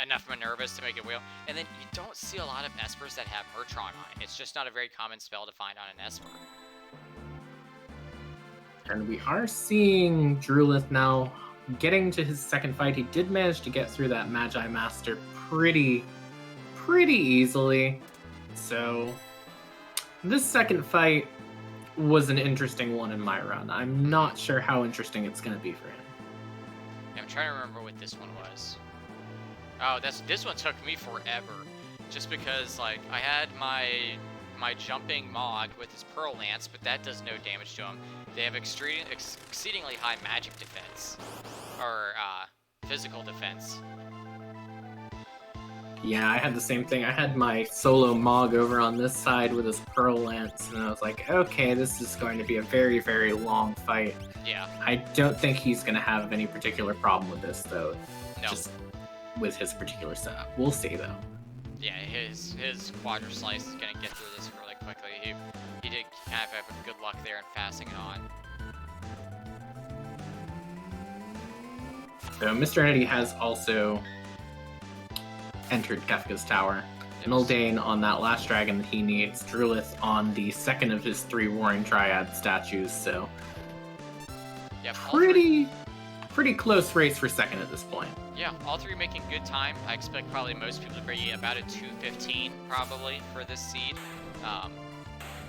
enough Minervas to make it wheel. And then you don't see a lot of Espers that have Murtron on it. It's just not a very common spell to find on an Esper. And we are seeing Drulith now getting to his second fight. He did manage to get through that Magi Master pretty easily. So this second fight was an interesting one in my run. I'm not sure how interesting it's going to be for him. Yeah, I'm trying to remember what this one was. Oh, this one took me forever, just because like I had my jumping Mog with his Pearl Lance, but that does no damage to him. They have exceedingly high magic defense, or physical defense. Yeah, I had the same thing. I had my solo Mog over on this side with his Pearl Lance, and I was like, okay, this is going to be a very, very long fight. Yeah. I don't think he's going to have any particular problem with this, though. No. Just with his particular setup. We'll see, though. Yeah, his Quadra Slice is going to get through this really quickly. He did kind of have good luck there in passing it on. So Mr. Entity has also entered Kefka's tower. Yes. Mildane on that last dragon that he needs. Drulith on the second of his 3 Warring Triad statues, so Yep, pretty close race for second at this point. Yeah, all 3 making good time. I expect probably most people to be about a 2:15 probably for this seed.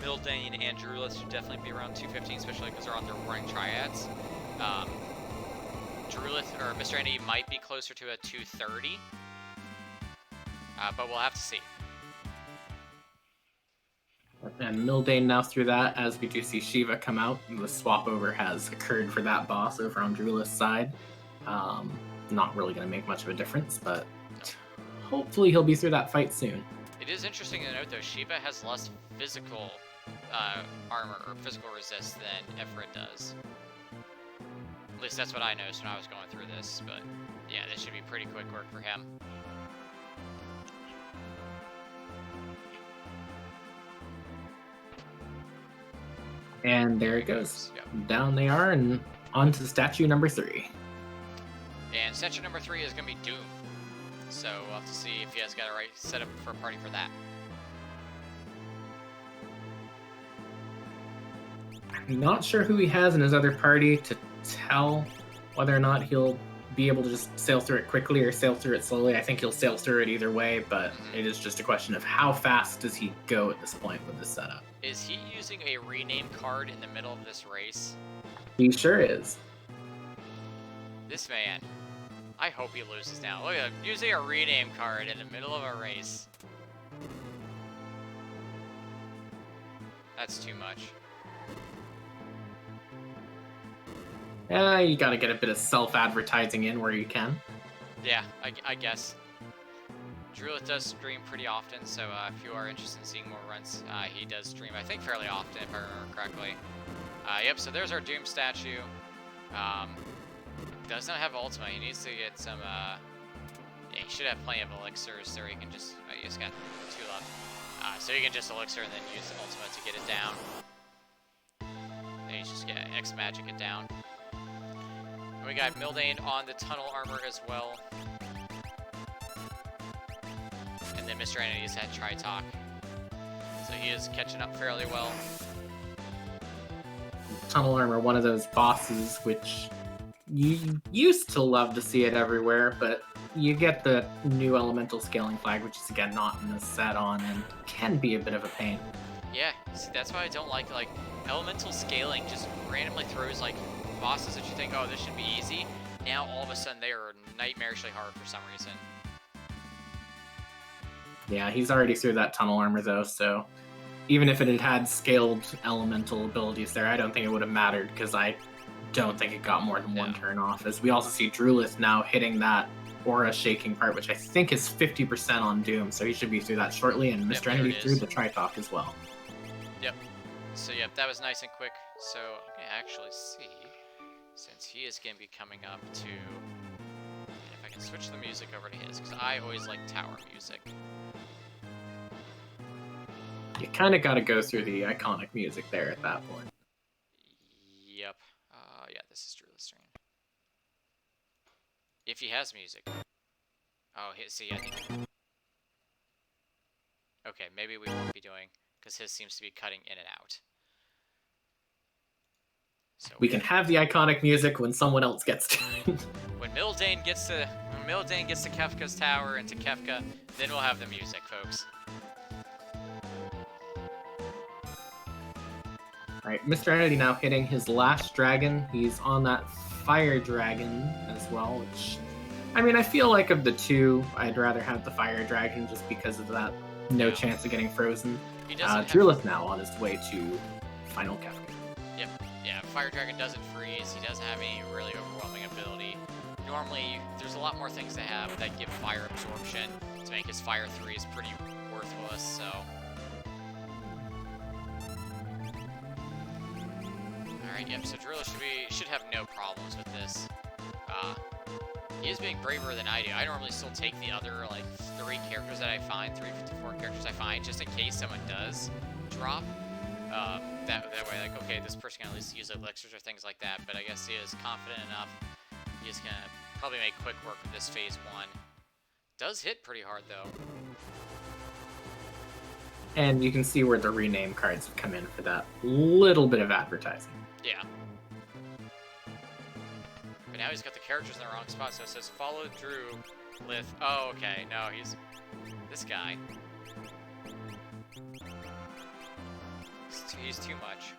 Mildane and Drulith should definitely be around 2:15, especially because they're on their Warring Triads. Drulith or Mr. Entity might be closer to a 2:30. But we'll have to see. And Mildane now through that, as we do see Shiva come out. The swap over has occurred for that boss over on Drulith's side. Not really going to make much of a difference, but hopefully he'll be through that fight soon. It is interesting to note, though, Shiva has less physical armor or physical resist than Ifrit does. At least that's what I noticed when I was going through this, but yeah, this should be pretty quick work for him. And there it goes. Yep. Down they are, and on to statue number 3. And statue number 3 is going to be Doom. So we'll have to see if he has got a right setup for a party for that. I'm not sure who he has in his other party to tell whether or not he'll be able to just sail through it quickly or sail through it slowly. I think he'll sail through it either way, but it is just a question of how fast does he go at this point with this setup. Is he using a rename card in the middle of this race? He sure is. This man. I hope he loses now. Look at him, using a rename card in the middle of a race. That's too much. Yeah, you gotta get a bit of self-advertising in where you can. Yeah, I guess. Drulith does stream pretty often, so if you are interested in seeing more runs, he does stream, I think, fairly often, if I remember correctly. Yep, so there's our Doom statue. Does not have Ultima. He needs to get some, yeah, he should have plenty of elixirs, so he can just, oh, he's got 2 left. So he can just elixir and then use Ultima to get it down. Then he's just gonna X-Magic it down. And we got Mildane on the tunnel armor as well. And then Mr. Entity's had Tri-Talk. So he is catching up fairly well. Tunnel armor, one of those bosses which you used to love to see it everywhere, but you get the new elemental scaling flag, which is again not in the set on, and can be a bit of a pain. Yeah, see, that's why I don't like elemental scaling just randomly throws like bosses that you think, oh, this should be easy. Now all of a sudden they are nightmarishly hard for some reason. Yeah, he's already through that tunnel armor though, so even if it had had scaled elemental abilities there, I don't think it would have mattered, because I don't think it got more than one turn off. As we also see Drulith now hitting that aura shaking part, which I think is 50% on Doom, so he should be through that shortly, and Mr. Entity through the Tri-Talk as well. Yep. So yep, that was nice and quick. So I'm gonna actually see, since he is gonna be coming up to, if I can switch the music over to his, because I always like tower music. You kind of got to go through the iconic music there at that point. Yep. Yeah, this is Drulith's turn. If he has music. Oh, see, I think... Okay, maybe we won't be doing, because his seems to be cutting in and out. So we can have the iconic music when someone else gets to it. When Mildane gets to Kefka's tower and to Kefka, then we'll have the music, folks. Alright, Mr. Entity now hitting his last dragon. He's on that fire dragon as well, which, I mean, I feel like of the two, I'd rather have the fire dragon just because of that no chance of getting frozen. Drulith now on his way to final Kefka. Yep, yeah, fire dragon doesn't freeze. He doesn't have any really overwhelming ability. Normally, there's a lot more things to have that give fire absorption to make his fire 3s pretty worthless, so... Alright, yep, so Drulith should have no problems with this. He is being braver than I do. I normally still take the other, like, 3 characters that I find, 354 characters I find, just in case someone does drop. That way, like, okay, this person can at least use elixirs or things like that, but I guess he is confident enough. He's gonna probably make quick work of this phase 1. Does hit pretty hard, though. And you can see where the rename cards have come in for that little bit of advertising. Yeah. But now he's got the characters in the wrong spot, so it says follow Drulith. Oh, okay. No, he's this guy. He's too much.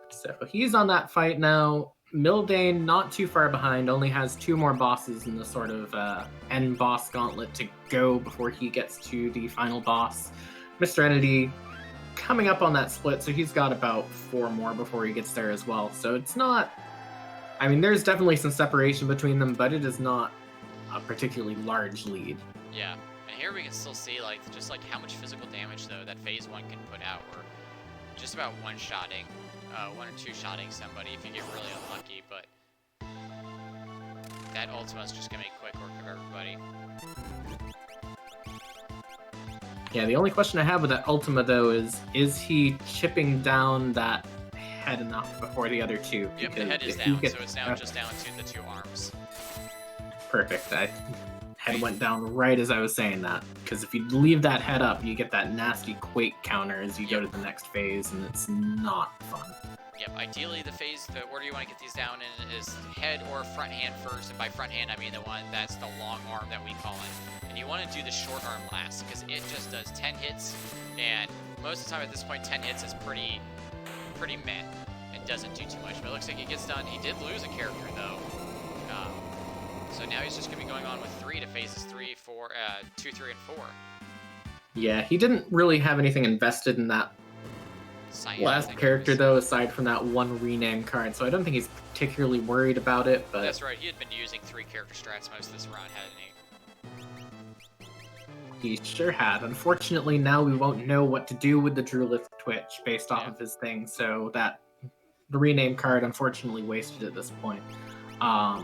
So he's on that fight now. Mildane not too far behind, only has 2 more bosses in the sort of end boss gauntlet to go before he gets to the final boss. Mr. Entity coming up on that split, so he's got about 4 more before he gets there as well. So it's not... I mean, there's definitely some separation between them, but it is not a particularly large lead. Yeah, and here we can still see, like, just like how much physical damage, though, that phase 1 can put out. We're just about one-shotting. 1 or 2-shotting somebody if you get really unlucky, but that Ultima is just gonna make quick work of everybody. Yeah, the only question I have with that Ultima, though, is he chipping down that head enough before the other 2? Yep, the head is down, so it's now just down to the 2 arms. Perfect. Head went down right as I was saying that, because if you leave that head up, you get that nasty quake counter as you go to the next phase, and it's not fun. Yep, ideally the order you want to get these down in is head or front hand first, and by front hand I mean the one that's the long arm that we call it. And you want to do the short arm last, because it just does 10 hits, and most of the time at this point 10 hits is pretty meh. It doesn't do too much, but it looks like it gets done. He did lose a character though. So now he's just going to be going on with 3 to phases 3, 4, 2, 3, and 4. Yeah, he didn't really have anything invested in that last character, though, aside from that 1 rename card, so I don't think he's particularly worried about it, but... That's right, he had been using 3 character strats most of this run, hadn't he? He sure had. Unfortunately, now we won't know what to do with the Drulith Twitch based off of his thing, so that the rename card unfortunately wasted at this point. Yeah,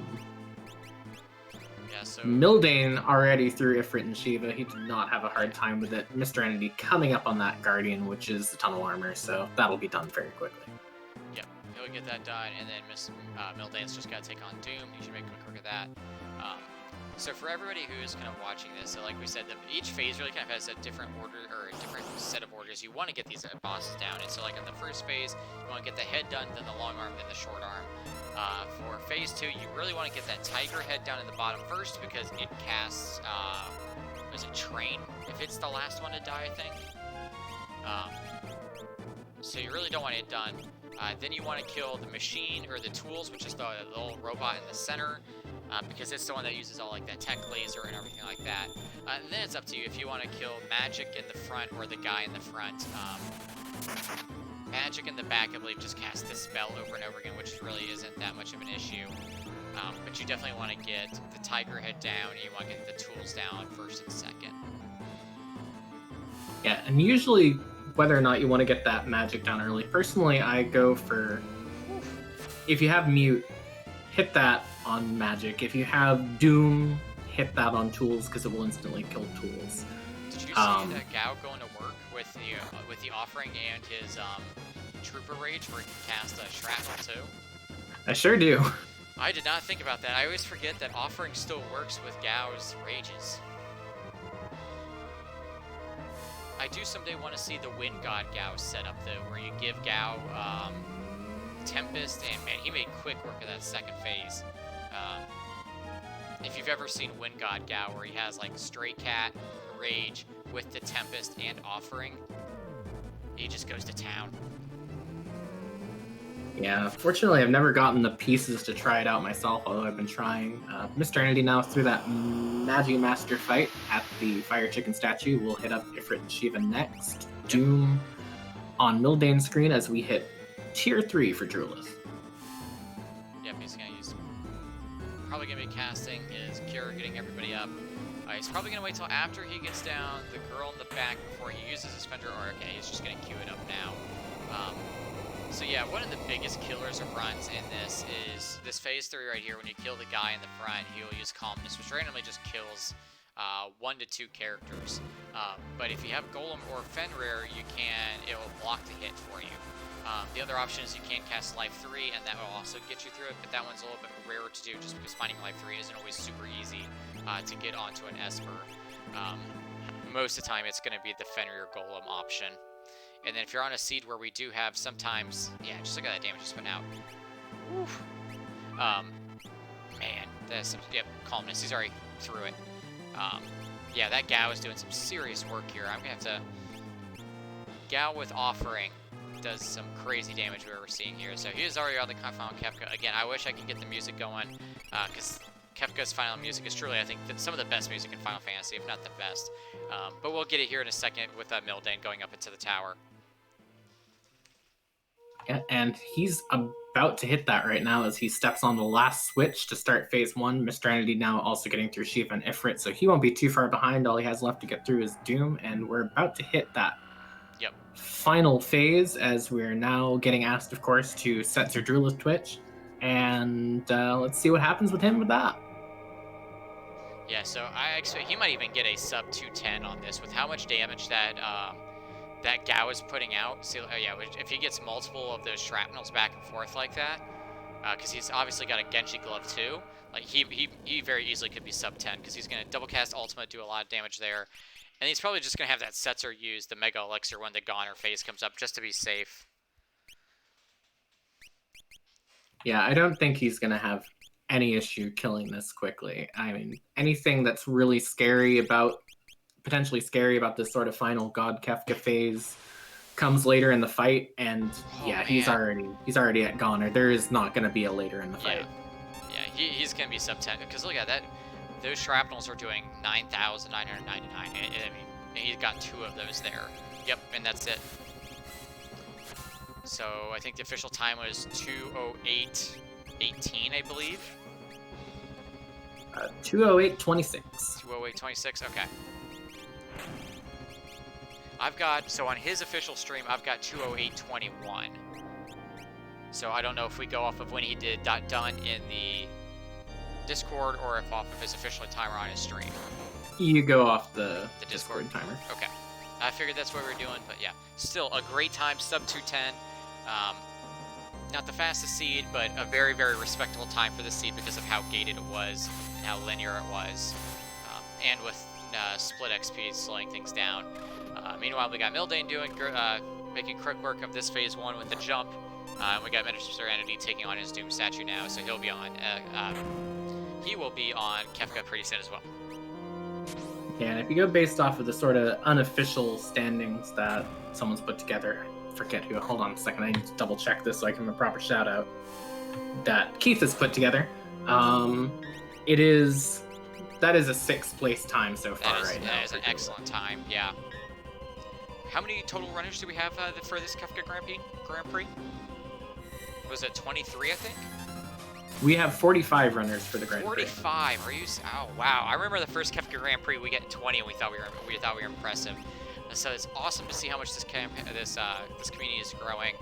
so Mildane already threw Ifrit and Shiva. He did not have a hard time with it. Mr. Entity coming up on that Guardian, which is the Tunnel Armor, so that'll be done very quickly. Yep, he'll get that done, and then Mildane's just got to take on Doom. He should make a quick work of that. So for everybody who's kind of watching this, so like we said, each phase really kind of has a different order, or a different set of orders. You want to get these bosses down, and so like in the first phase, you want to get the head done, then the long arm, then the short arm. For phase 2, you really want to get that tiger head down in the bottom first, because it casts, is it Train? If it's the last one to die, I think. So you really don't want it done. Then you want to kill the machine, or the tools, which is the little robot in the center, because it's the one that uses all like that tech laser and everything like that. And then it's up to you if you want to kill Magic in the front or the guy in the front. Magic in the back, I believe, just casts this spell over and over again, which really isn't that much of an issue. But you definitely want to get the tiger head down, and you want to get the tools down first and second. Yeah, and usually, whether or not you want to get that magic down early, personally, I go for, if you have Mute, hit that on magic. If you have Doom, hit that on tools, because it will instantly kill tools. Did you see that Gao going to work with the offering and his Trooper Rage, where he can cast Shrapnel too? I sure do. I did not think about that. I always forget that offering still works with Gao's Rages. I do someday want to see the Wind God Gao setup, though, where you give Gao Tempest, and man, he made quick work of that second phase. If you've ever seen Wind God Gao, where he has like Stray Cat, Rage, with the Tempest and Offering, he just goes to town. Yeah, fortunately, I've never gotten the pieces to try it out myself, although I've been trying. Mr. Entity now, through that Magic Master fight at the Fire Chicken statue, will hit up Ifrit and Shiva next. Doom on Mildane's screen as we hit Tier 3 for Drulith. Yep, he's going to use... Probably going to be casting his Cure, getting everybody up. He's probably going to wait till after he gets down the girl in the back before he uses his Fender, or okay, he's just going to queue it up now. So yeah, one of the biggest killers of runs in this is this phase 3 right here. When you kill the guy in the front, he'll use Calmness, which randomly just kills 1 to 2 characters. But if you have Golem or Fenrir, it will block the hit for you. The other option is you can cast Life 3, and that will also get you through it, but that one's a little bit rarer to do just because finding Life 3 isn't always super easy to get onto an Esper. Most of the time, it's going to be the Fenrir Golem option. And then if you're on a seed where we do have sometimes... Yeah, just look at that damage he's putting out. Oof. Man, that's some... Yep, Calmness. He's already through it. Yeah, that Gao is doing some serious work here. I'm going to have to... Gao with Offering does some crazy damage we're ever seeing here. So he is already on the final Kefka. Again, I wish I could get the music going, because Kefka's final music is truly, I think, some of the best music in Final Fantasy, if not the best. But we'll get it here in a second with Mildane going up into the tower. Yeah, and he's about to hit that right now as he steps on the last switch to start phase 1. Mr. Entity now also getting through Shiva and Ifrit, so he won't be too far behind. All he has left to get through is Doom, and we're about to hit that final phase as we're now getting asked, of course, to set Sir Drulith Twitch, and let's see what happens with him with that. Yeah, so I expect he might even get a sub 210 on this with how much damage that that Gao is putting out. See, yeah, if he gets multiple of those shrapnels back and forth like that, because he's obviously got a Genji glove too. Like he very easily could be sub 10 because he's gonna double cast ultimate, do a lot of damage there, and he's probably just gonna have that Setzer use the Mega Elixir when the Goner phase comes up just to be safe. Yeah, I don't think he's gonna have any issue killing this quickly. I mean, anything that's really potentially scary about this sort of final God Kefka phase comes later in the fight, and yeah, he's already at Goner. There is not going to be a later in the fight. Yeah, he's going to be sub 10, because look at that. Those shrapnels are doing 9,999. I mean, he's got 2 of those there. Yep, and that's it. So I think the official time was 2:08:18, I believe. 2:08:26. 2:08:26. Okay. So on his official stream, I've got 2:08:21. So I don't know if we go off of when he did that done in the Discord or if off of his official timer on his stream. You go off the Discord timer. Okay. I figured that's what we were doing, but yeah. Still a great time, sub 2:10. Not the fastest seed, but a very, very respectable time for the seed because of how gated it was and how linear it was. And with split XP slowing things down. Meanwhile, we got Mildane making quick work of this phase 1 with the jump. And we got Minister Entity taking on his Doom statue now, so he'll be on. He will be on Kefka pretty soon as well. Yeah, and if you go based off of the sort of unofficial standings that someone's put together, forget who. Hold on a second, I need to double check this so I can give him a proper shout out. That Keith has put together. That is a 6th place time so far right now. That is an excellent time, yeah. How many total runners do we have for this Kefka Grand Prix? Was it 23, I think? We have 45 runners for the Grand Prix. 45? Are you? Oh wow! I remember the first Kefka Grand Prix we get 20, and we thought we were impressive. So it's awesome to see how much this community is growing,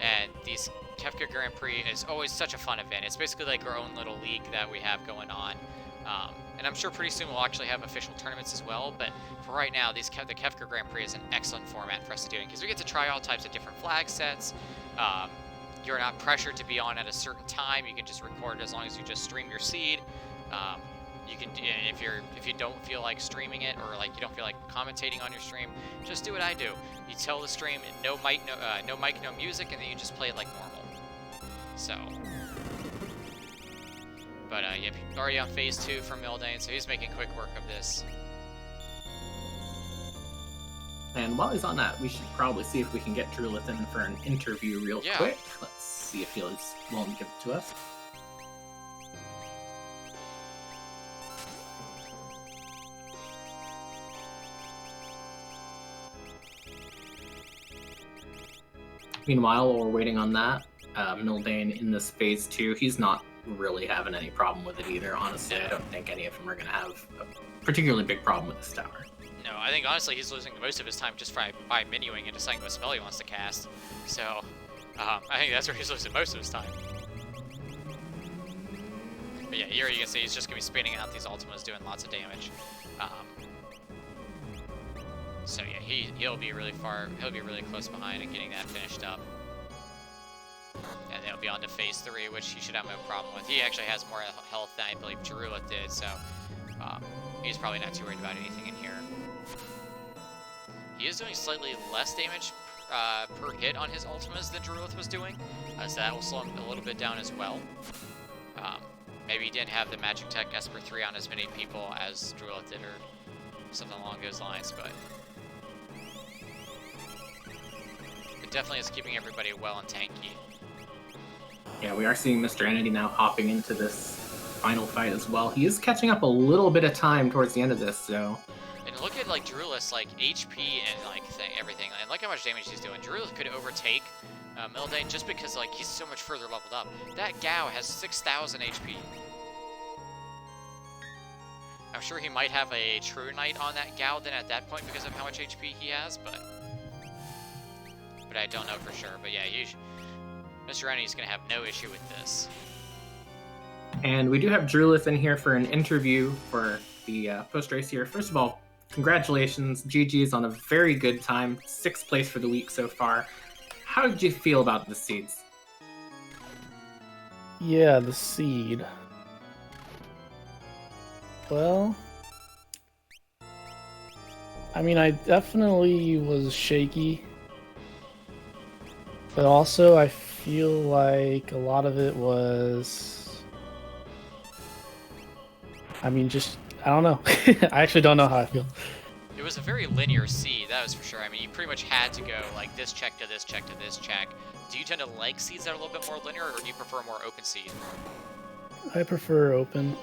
and these Kefka Grand Prix is always such a fun event. It's basically like our own little league that we have going on. And I'm sure pretty soon we'll actually have official tournaments as well, but for right now, the Kefka Grand Prix is an excellent format for us to do because we get to try all types of different flag sets. You're not pressured to be on at a certain time. You can just record as long as you just stream your seed. You can, if you don't feel like streaming it or like you don't feel like commentating on your stream, just do what I do. You tell the stream no mic, no music, and then you just play it like normal. So. But yeah, already on phase 2 from Mildane, so he's making quick work of this. And while he's on that, we should probably see if we can get Drulith in for an interview real quick. Let's see if he's willing to give it to us. Meanwhile, while we're waiting on that, Mildane in this phase 2, he's not really having any problem with it either. Honestly, I don't think any of them are going to have a particularly big problem with this tower. No, I think honestly he's losing most of his time just by menuing and deciding what spell he wants to cast. So, I think that's where he's losing most of his time. But yeah, here you can see he's just going to be spinning out these ultimas, doing lots of damage. So yeah, he'll be really close behind and getting that finished up. And then he'll be on to phase 3, which he should have no problem with. He actually has more health than I believe Drulith did, so he's probably not too worried about anything in here. He is doing slightly less damage per hit on his ultimas than Drulith was doing, so that will slow him a little bit down as well. Maybe he didn't have the Magic Tech Esper 3 on as many people as Drulith did, or something along those lines, but it definitely is keeping everybody well and tanky. Yeah, we are seeing Mr. Entity now hopping into this final fight as well. He is catching up a little bit of time towards the end of this, so. And look at like Drulith's like HP and like everything, and look how much damage he's doing. Drulith could overtake Mildane just because like he's so much further leveled up. That Gao has 6,000 HP. I'm sure he might have a True Knight on that Gao then at that point because of how much HP he has, but I don't know for sure. But yeah, Mr. Entity's gonna have no issue with this. And we do have Drulith in here for an interview for the post-race here. First of all, congratulations. GG's on a very good time. 6th place for the week so far. How did you feel about the seeds? Yeah, the seed. Well, I mean, I definitely was shaky. But also, I feel like a lot of it was... I mean, just... I don't know. I actually don't know how I feel. It was a very linear seed, that was for sure. I mean, you pretty much had to go, like, this check to this check to this check. Do you tend to like seeds that are a little bit more linear, or do you prefer more open seed? I prefer open.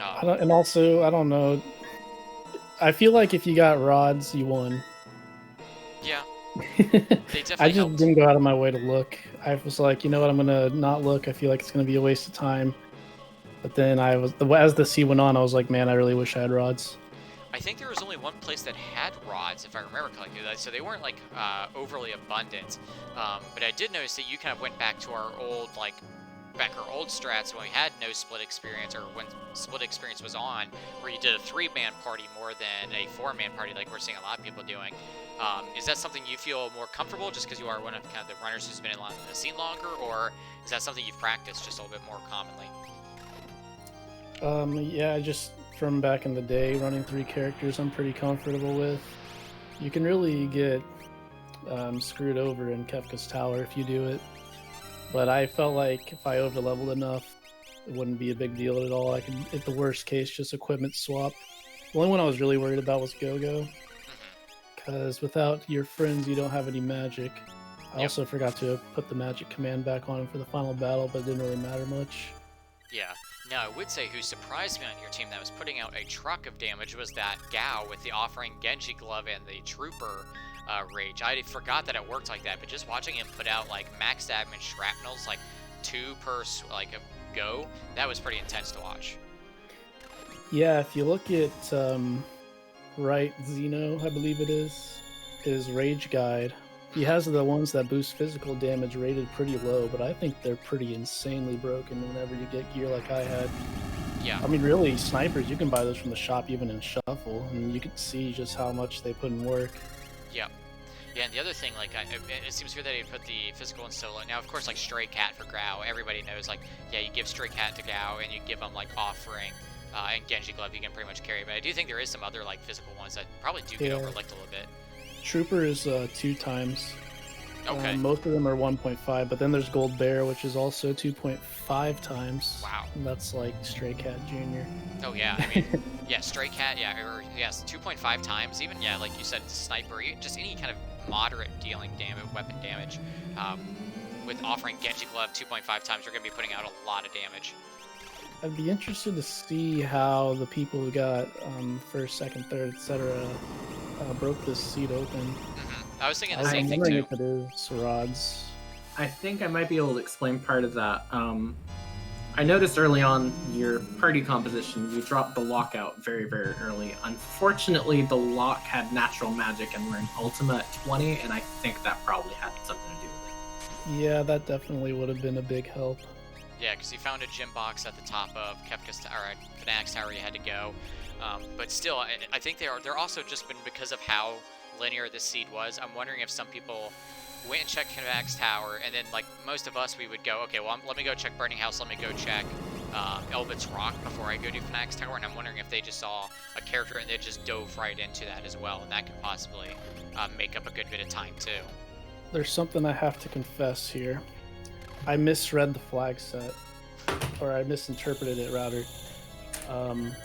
Oh. And also, I don't know. I feel like if you got rods, you won. Yeah. They definitely I just helped. didn't go out of my way to look. I was like, you know what, I'm gonna not look. I feel like it's gonna be a waste of time. But then as the seed went on, I was like, man, I really wish I had rods. I think there was only one place that had rods, if I remember correctly, so they weren't like overly abundant. But I did notice that you kind of went back to our old old strats when we had no split experience, or when split experience was on, where you did a 3-man party more than a 4-man party, like we're seeing a lot of people doing. Is that something you feel more comfortable just because you are one of kind of the runners who's been in the scene longer, or is that something you've practiced just a little bit more commonly? Yeah, just from back in the day, running 3 characters, I'm pretty comfortable with. You can really get screwed over in Kefka's Tower if you do it. But I felt like if I overleveled enough, it wouldn't be a big deal at all. I could, at the worst case, just equipment swap. The only one I was really worried about was Go-Go, because without your friends, you don't have any magic. I also forgot to put the magic command back on him for the final battle, but it didn't really matter much. Yeah. Now, I would say who surprised me on your team that was putting out a truck of damage was that Gao with the offering Genji Glove and the Trooper Rage. I forgot that it worked like that, but just watching him put out like max damage shrapnels, like 2 per like a go, that was pretty intense to watch. Yeah, if you look at Right Zeno, I believe it is, his Rage Guide, he has the ones that boost physical damage rated pretty low, but I think they're pretty insanely broken whenever you get gear like I had. Yeah. I mean, really, snipers, you can buy those from the shop even in Shuffle, and you can see just how much they put in work. Yeah. Yeah, and the other thing, like, it seems weird that he put the physical in solo. Now, of course, like, Stray Cat for Gao, everybody knows, like, yeah, you give Stray Cat to Gao, and you give him, like, Offering, and Genji Glove, you can pretty much carry. But I do think there is some other, like, physical ones that probably do get overlooked a little bit. Trooper is 2 times. Okay. Most of them are 1.5, but then there's Gold Bear, which is also 2.5 times. Wow. And that's like Stray Cat Jr. Oh, yeah, I mean, yeah, Stray Cat, yeah, or, yes, 2.5 times, even, yeah, like you said, Sniper, just any kind of moderate dealing damage, weapon damage. With Offering Genji Glove 2.5 times, you're going to be putting out a lot of damage. I'd be interested to see how the people who got first, second, third, etc. Broke this seat open. I was thinking the same thing, too. I'm wondering if it is rods. I think I might be able to explain part of that. I noticed early on your party composition, you dropped the lockout very, very early. Unfortunately, the lock had natural magic and we're in Ultima at 20, and I think that probably had something to do with it. Yeah, that definitely would have been a big help. Yeah, because you found a gym box at the top of Kefka's Tower, Fnatic's Tower you had to go. But still, I think they're also just been because of how linear this seed was. I'm wondering if some people went and checked Fnatic's Tower, and then like most of us, we would go, okay, well, let me go check Burning House, let me go check Elbit's Rock before I go to Fnatic's Tower, and I'm wondering if they just saw a character and they just dove right into that as well, and that could possibly make up a good bit of time too. There's something I have to confess here. I misread the flag set, or I misinterpreted it rather.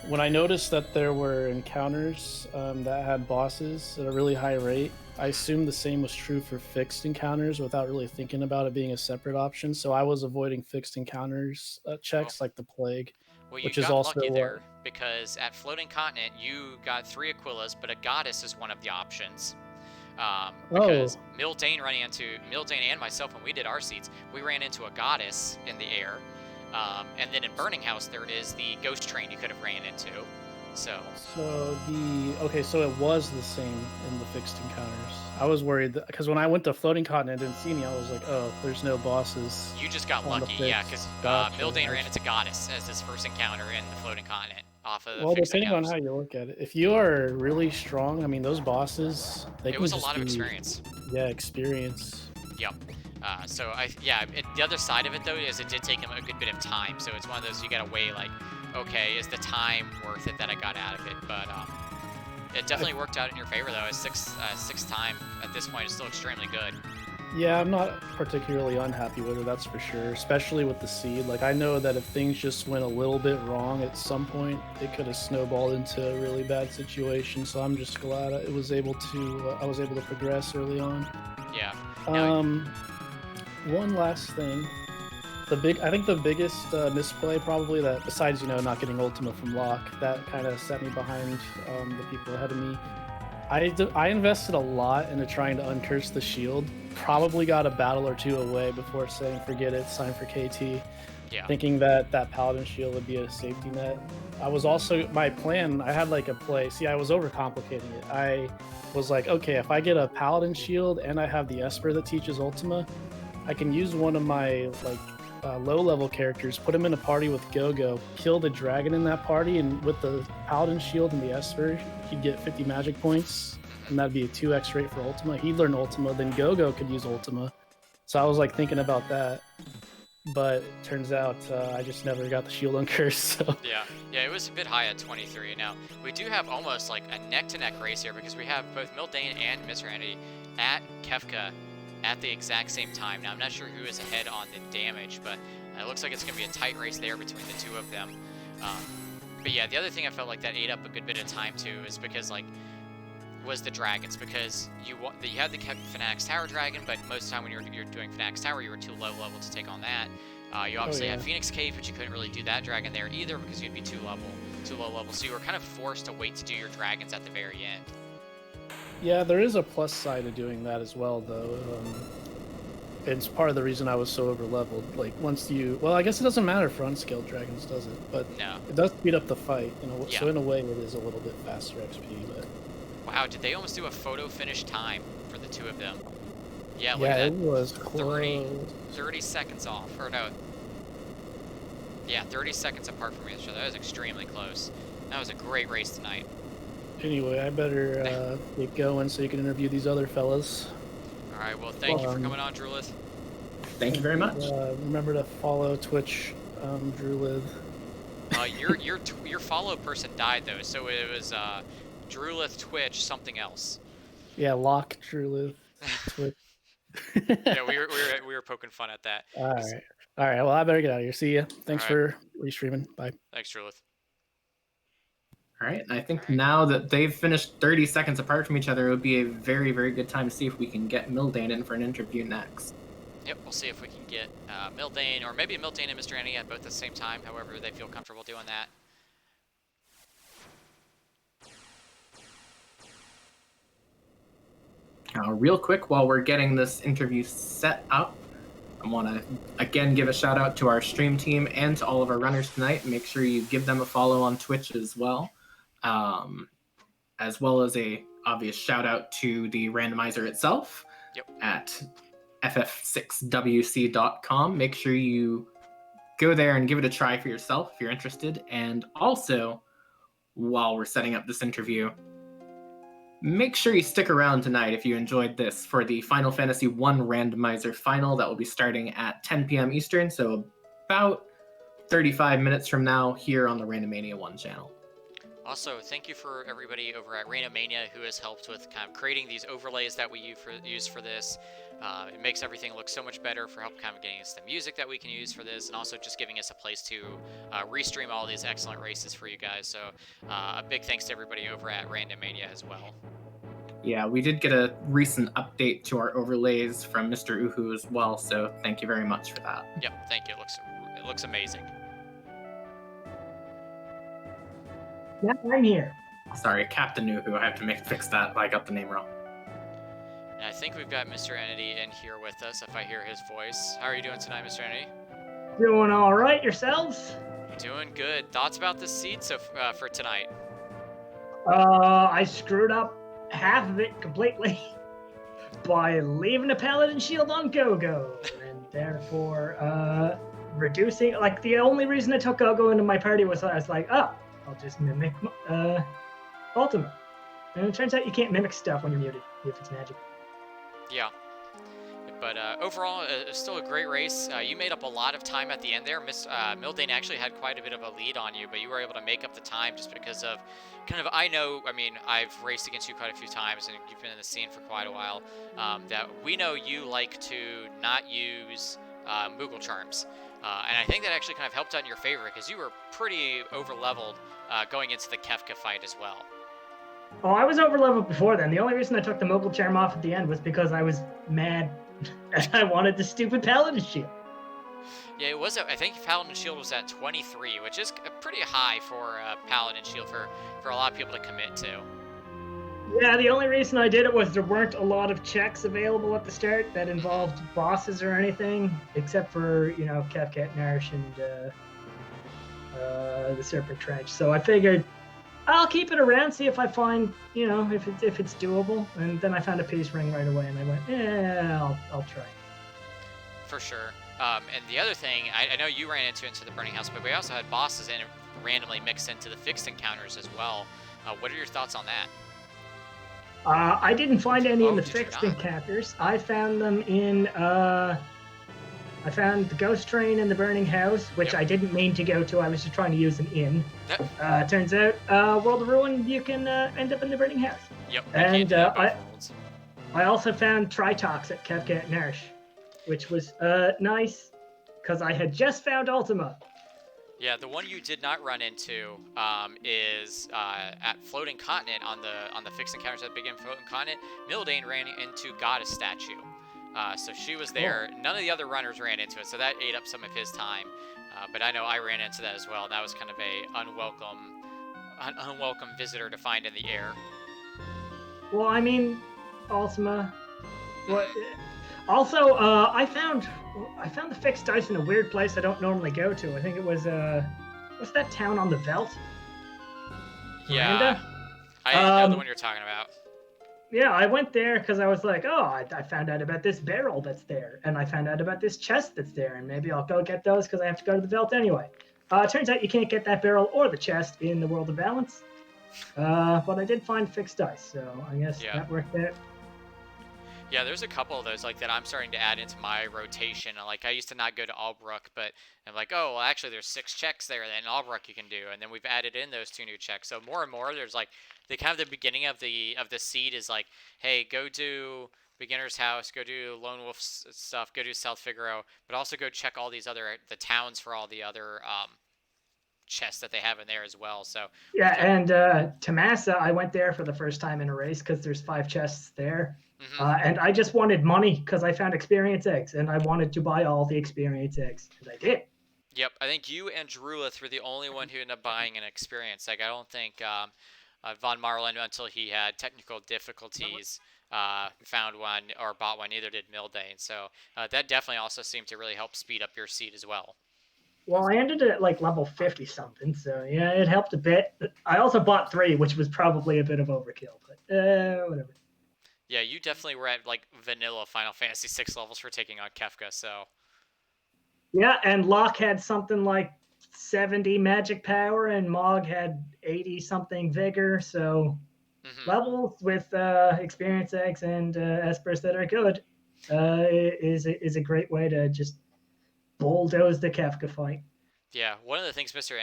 When I noticed that there were encounters that had bosses at a really high rate, I assumed the same was true for fixed encounters without really thinking about it being a separate option. So I was avoiding fixed encounters checks like the Plague. Well, you which got is also lucky there, because at Floating Continent, you got 3 Aquillas, but a Goddess is one of the options. Because Mildane and myself, when we did our seats, we ran into a Goddess in the air. And then in Burning House, there is the Ghost Train you could have ran into. So it was the same in the fixed encounters. I was worried because when I went to Floating Continent and didn't see any, I was like, oh, there's no bosses. You just got lucky, yeah, because Mildane ran into Goddess as his first encounter in the Floating Continent off of the fixed depending encounters. on how you look at it. If you are really strong, I mean, those bosses, it was a lot of experience. Yeah, experience. Yep. The other side of it though is it did take him a good bit of time, so it's one of those you gotta weigh like, okay, is the time worth it that I got out of it? But it definitely worked out in your favor though. A sixth time at this point is still extremely good. Yeah, I'm not particularly unhappy with it, that's for sure, especially with the seed. Like, I know that if things just went a little bit wrong at some point, it could have snowballed into a really bad situation, so I'm just glad I was able to progress early on. Yeah. One last thing. I think the biggest misplay probably that, besides, not getting Ultima from Locke, that kind of set me behind the people ahead of me. I invested a lot into trying to uncurse the shield. Probably got a battle or two away before saying, forget it, it's time for KT. Yeah. thinking that that Paladin shield would be a safety net. I was also, my plan, I had like a play. See, I was overcomplicating it. I was like, okay, if I get a Paladin shield and I have the Esper that teaches Ultima, I can use one of my like low-level characters, put him in a party with Go-Go, kill the dragon in that party, and with the Paladin shield and the Esper, he'd get 50 magic points, and that'd be a 2x rate for Ultima. He'd learn Ultima, then Go-Go could use Ultima. So I was like thinking about that, but it turns out I just never got the shield on curse. So Yeah, it was a bit high at 23. Now, we do have almost like a neck-to-neck race here because we have both Mildane and Mr. Andy at Kefka at the exact same time. Now, I'm not sure who is ahead on the damage, but it looks like it's going to be a tight race there between the two of them. But yeah, the other thing I felt like that ate up a good bit of time too is because like was the dragons, because you had the Fanatics Tower dragon, but most of the time when you're doing Fanatics Tower, you were too low level to take on that. You obviously had Phoenix Cave, but you couldn't really do that dragon there either because you'd be too low level. So you were kind of forced to wait to do your dragons at the very end. yeah, there is a plus side to doing that as well, though. It's part of the reason I was so over leveled. Like once you, well, I guess it doesn't matter for unskilled dragons, does it? But no, it does speed up the fight. You know, yeah. So in a way, it is a little bit faster XP. But wow, did they almost do a photo finish time for the two of them? Yeah, look yeah, at that. it was close. 30 seconds off, or no. Yeah, 30 seconds apart from each other. That was extremely close. That was a great race tonight. Anyway, I better get going so you can interview these other fellas. All right, well, thank you for coming on, Drulith. Thank you very much. Remember to follow Twitch, Drulith. Your follow person died though, so it was Drulith Twitch something else. Yeah, lock Drulith Twitch. Yeah, we were poking fun at that. All right. Well, I better get out of here. See ya. Thanks for restreaming. Bye. Thanks, Drulith. All right, and I think now that they've finished 30 seconds apart from each other, it would be a very, very good time to see if we can get Mildane in for an interview next. Yep, we'll see if we can get Mildane, or maybe Mildane and Mr. Annie at both at the same time, however they feel comfortable doing that. Real quick, while we're getting this interview set up, I want to again give a shout out to our stream team and to all of our runners tonight. Make sure you give them a follow on Twitch as well as a obvious shout out to the randomizer itself at ff6wc.com. Make sure you go there and give it a try for yourself if you're interested. And also, while we're setting up this interview, make sure you stick around tonight if you enjoyed this for the Final Fantasy I randomizer final that will be starting at 10 p.m. Eastern, so about 35 minutes from now here on the Randomania 1 channel. Also, thank you for everybody over at Randomania who has helped with kind of creating these overlays that we use for this. It makes everything look so much better for help kind of getting us the music that we can use for this, and also just giving us a place to restream all these excellent races for you guys. So a big thanks to everybody over at Randomania as well. Yeah, we did get a recent update to our overlays from Mr. Uhu as well, so thank you very much for that. Yep, thank you. It looks amazing. Yeah, I'm here. Sorry, Captain Uhu. I have to fix that. I got the name wrong. And I think we've got Mr. Entity in here with us, if I hear his voice. How are you doing tonight, Mr. Entity? Doing all right yourselves? Doing good. Thoughts about the seed for tonight? I screwed up half of it completely by leaving a Paladin shield on Go-Go, and therefore reducing. Like the only reason I took Go-Go into my party was I was like, oh, I'll just mimic Ultima. And it turns out you can't mimic stuff when you're muted if it's magic. Yeah. But overall, it's still a great race. You made up a lot of time at the end there. Mildane actually had quite a bit of a lead on you, but you were able to make up the time just because of I've raced against you quite a few times, and you've been in the scene for quite a while, that we know you like to not use Moogle Charms. And I think that actually kind of helped out in your favor because you were pretty over-leveled going into the Kefka fight as well. Oh, I was over-leveled before then. The only reason I took the Moogle Charm off at the end was because I was mad and I wanted the stupid Paladin shield. Yeah, it was. I think Paladin shield was at 23, which is pretty high for Paladin shield for a lot of people to commit to. Yeah, the only reason I did it was there weren't a lot of checks available at the start that involved bosses or anything, except for, Kefka, Nourish, and the Serpent Trench. So I figured I'll keep it around, see if I find, if it's doable. And then I found a peace ring right away, and I went, I'll try. For sure. And the other thing, I know you ran into the Burning House, but we also had bosses in randomly mixed into the fixed encounters as well. What are your thoughts on that? I didn't find any in the did you fixed not? encounters. I found them in. I found the Ghost Train in the Burning House, which Yep. I didn't mean to go to. I was just trying to use an inn. Yep. Turns out, World of Ruin, you can end up in the Burning House. Yep. And I also found Tritox at Kefka at Nourish, which was nice because I had just found Ultima. Yeah, the one you did not run into is at Floating Continent on the fixed encounters at the beginning of Floating Continent. Mildane ran into Goddess statue, so she was there. Cool. None of the other runners ran into it, so that ate up some of his time. But I know I ran into that as well. That was kind of a unwelcome visitor to find in the air. Well, I mean, Ultima. What? Also, I found the fixed dice in a weird place I don't normally go to. I think it was what's that town on the Veldt? Yeah, Miranda? I know the one you're talking about. Yeah, I went there because I was like, I found out about this barrel that's there, and I found out about this chest that's there, and maybe I'll go get those because I have to go to the Veldt anyway. Turns out you can't get that barrel or the chest in the World of Balance, but I did find fixed dice, so I guess that worked out. Yeah, there's a couple of those like that I'm starting to add into my rotation. Like I used to not go to Albrook, but I'm like, oh, well, actually there's 6 checks there that in Albrook you can do, and then we've added in those 2 new checks. So more and more, there's like the kind of the beginning of the seed is like, hey, go do Beginner's House, go do Lone Wolf stuff, go do South Figaro, but also go check all these the towns for all the other chests that they have in there as well. So yeah, and Tamasa, I went there for the first time in a race because there's 5 chests there. And I just wanted money because I found experience eggs, and I wanted to buy all the experience eggs, and I did. Yep, I think you and Drulith were the only one who ended up buying an experience egg. I don't think Von Marlin, until he had technical difficulties, found one or bought one. Neither did Mildane. So that definitely also seemed to really help speed up your seed as well. Well, I ended at like level 50 something, so yeah, it helped a bit. I also bought 3, which was probably a bit of overkill, but whatever. Yeah, you definitely were at like vanilla Final Fantasy 6 levels for taking on Kefka, so. Yeah, and Locke had something like 70 magic power, and Mog had 80 something vigor, so levels with experience eggs and espers that are good is a great way to just bulldoze the Kefka fight. Yeah, one of the things Mr.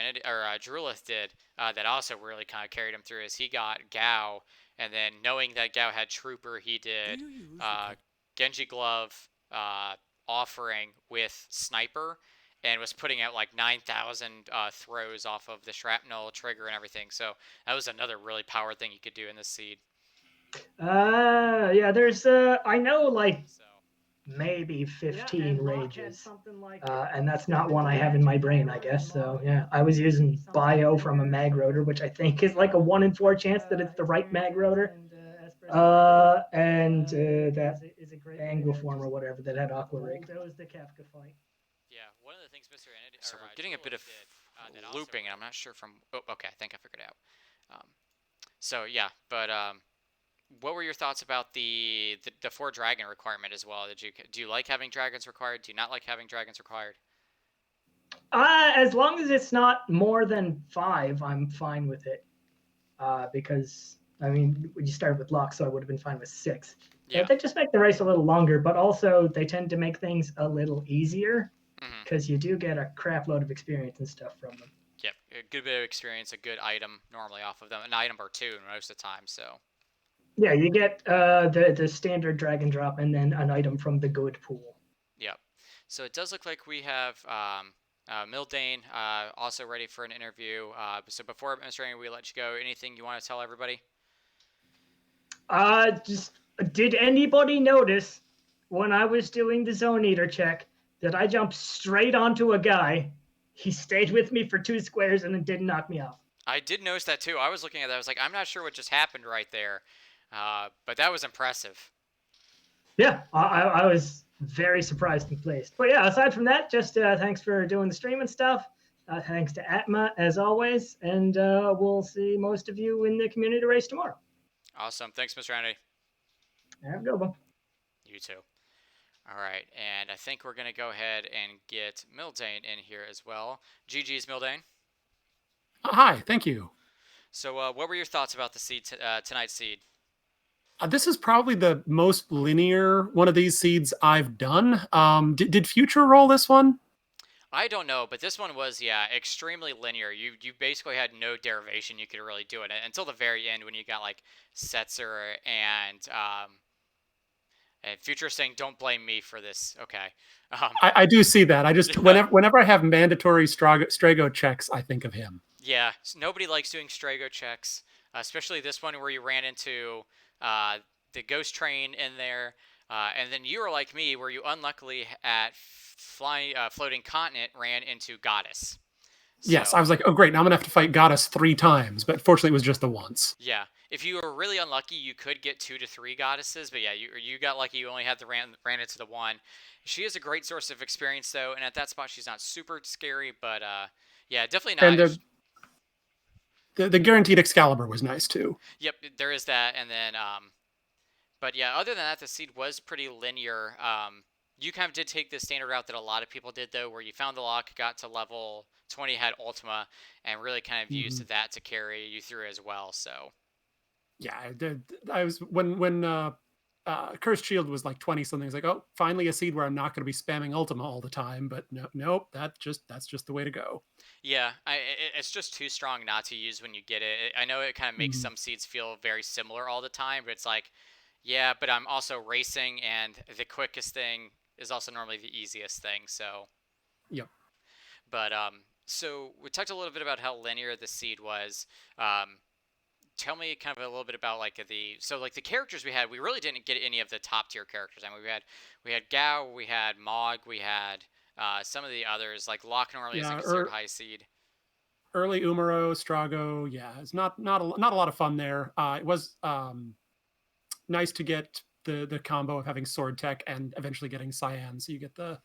Drulith did that also really kind of carried him through is he got Gao, and then knowing that Gao had Trooper, he did Genji Glove offering with Sniper, and was putting out like 9,000 throws off of the shrapnel trigger and everything. So that was another really power thing you could do in this seed. Yeah, there's I know like maybe 15 rages, and that's not one I have in my brain, I guess. So yeah, I was using Bio from a mag rotor, which I think is like a 1 in 4 chance that it's the right mag rotor, and that Anguiform or whatever that had Aqua Rig. That was the Kefka fight. Yeah, one of the things Mr. So we're getting a bit of looping, and I'm not sure from. Oh, okay, I think I figured it out. So yeah, but what were your thoughts about the 4 dragon requirement as well? Do you like having dragons required? Do you not like having dragons required? As long as it's not more than 5, I'm fine with it. Because I mean, you started with Locke, so I would have been fine with 6. Yeah. They just make the race a little longer, but also they tend to make things a little easier because you do get a crap load of experience and stuff from them. Yep, a good bit of experience, a good item normally off of them, an item or 2 most of the time. So. Yeah, you get the standard drag and drop, and then an item from the good pool. Yep. So it does look like we have Mildane also ready for an interview. So before Mr. Amy, we let you go, anything you want to tell everybody? Just did anybody notice when I was doing the Zone Eater check that I jumped straight onto a guy? He stayed with me for 2 squares and then didn't knock me off. I did notice that too. I was looking at that. I was like, I'm not sure what just happened right there. But that was impressive. Yeah, I was very surprised and pleased. But yeah, aside from that, just thanks for doing the stream and stuff. Thanks to Atma as always, and we'll see most of you in the community race tomorrow. Awesome. Thanks, Mr. Andy. Have a good one. You too. All right, and I think we're gonna go ahead and get Mildane in here as well. GG's Mildane. Hi, thank you. So, what were your thoughts about the seed tonight's seed? This is probably the most linear one of these seeds I've done. Did Future roll this one? I don't know, but this one was extremely linear. You basically had no derivation you could really do it until the very end when you got like Setzer and Future saying don't blame me for this. Okay. I do see that. I just whenever I have mandatory Strago checks, I think of him. Yeah, nobody likes doing Strago checks, especially this one where you ran into the ghost train in there, and then you were like me, where you unluckily at floating continent ran into Goddess. Yes, I was like, oh great, now I'm gonna have to fight Goddess 3 times, but fortunately it was just the once. Yeah, if you were really unlucky, you could get 2 to 3 goddesses, but yeah, you got lucky. You only had to ran into the one. She is a great source of experience though, and at that spot she's not super scary, but yeah, definitely not. And the guaranteed Excalibur was nice too. Yep, there is that, and then but yeah, other than that, the seed was pretty linear. You kind of did take the standard route that a lot of people did though, where you found the lock, got to level 20, had Ultima, and really kind of used that to carry you through as well. So yeah, I was when Cursed Shield was like 20 something. It's like, oh, finally a seed where I'm not going to be spamming Ultima all the time. But nope, that's just the way to go. Yeah, it's just too strong not to use when you get it. I know it kind of makes some seeds feel very similar all the time, but it's like, yeah, but I'm also racing, and the quickest thing is also normally the easiest thing. So, yep. But so we talked a little bit about how linear the seed was. Tell me kind of a little bit about like the characters we had. We really didn't get any of the top tier characters. I mean, we had Gao, we had Mog, we had some of the others like Lochner is considered high seed. Early Umaro, Strago, yeah, it's not a lot of fun there. It was nice to get the combo of having sword tech and eventually getting Cyan, so you get the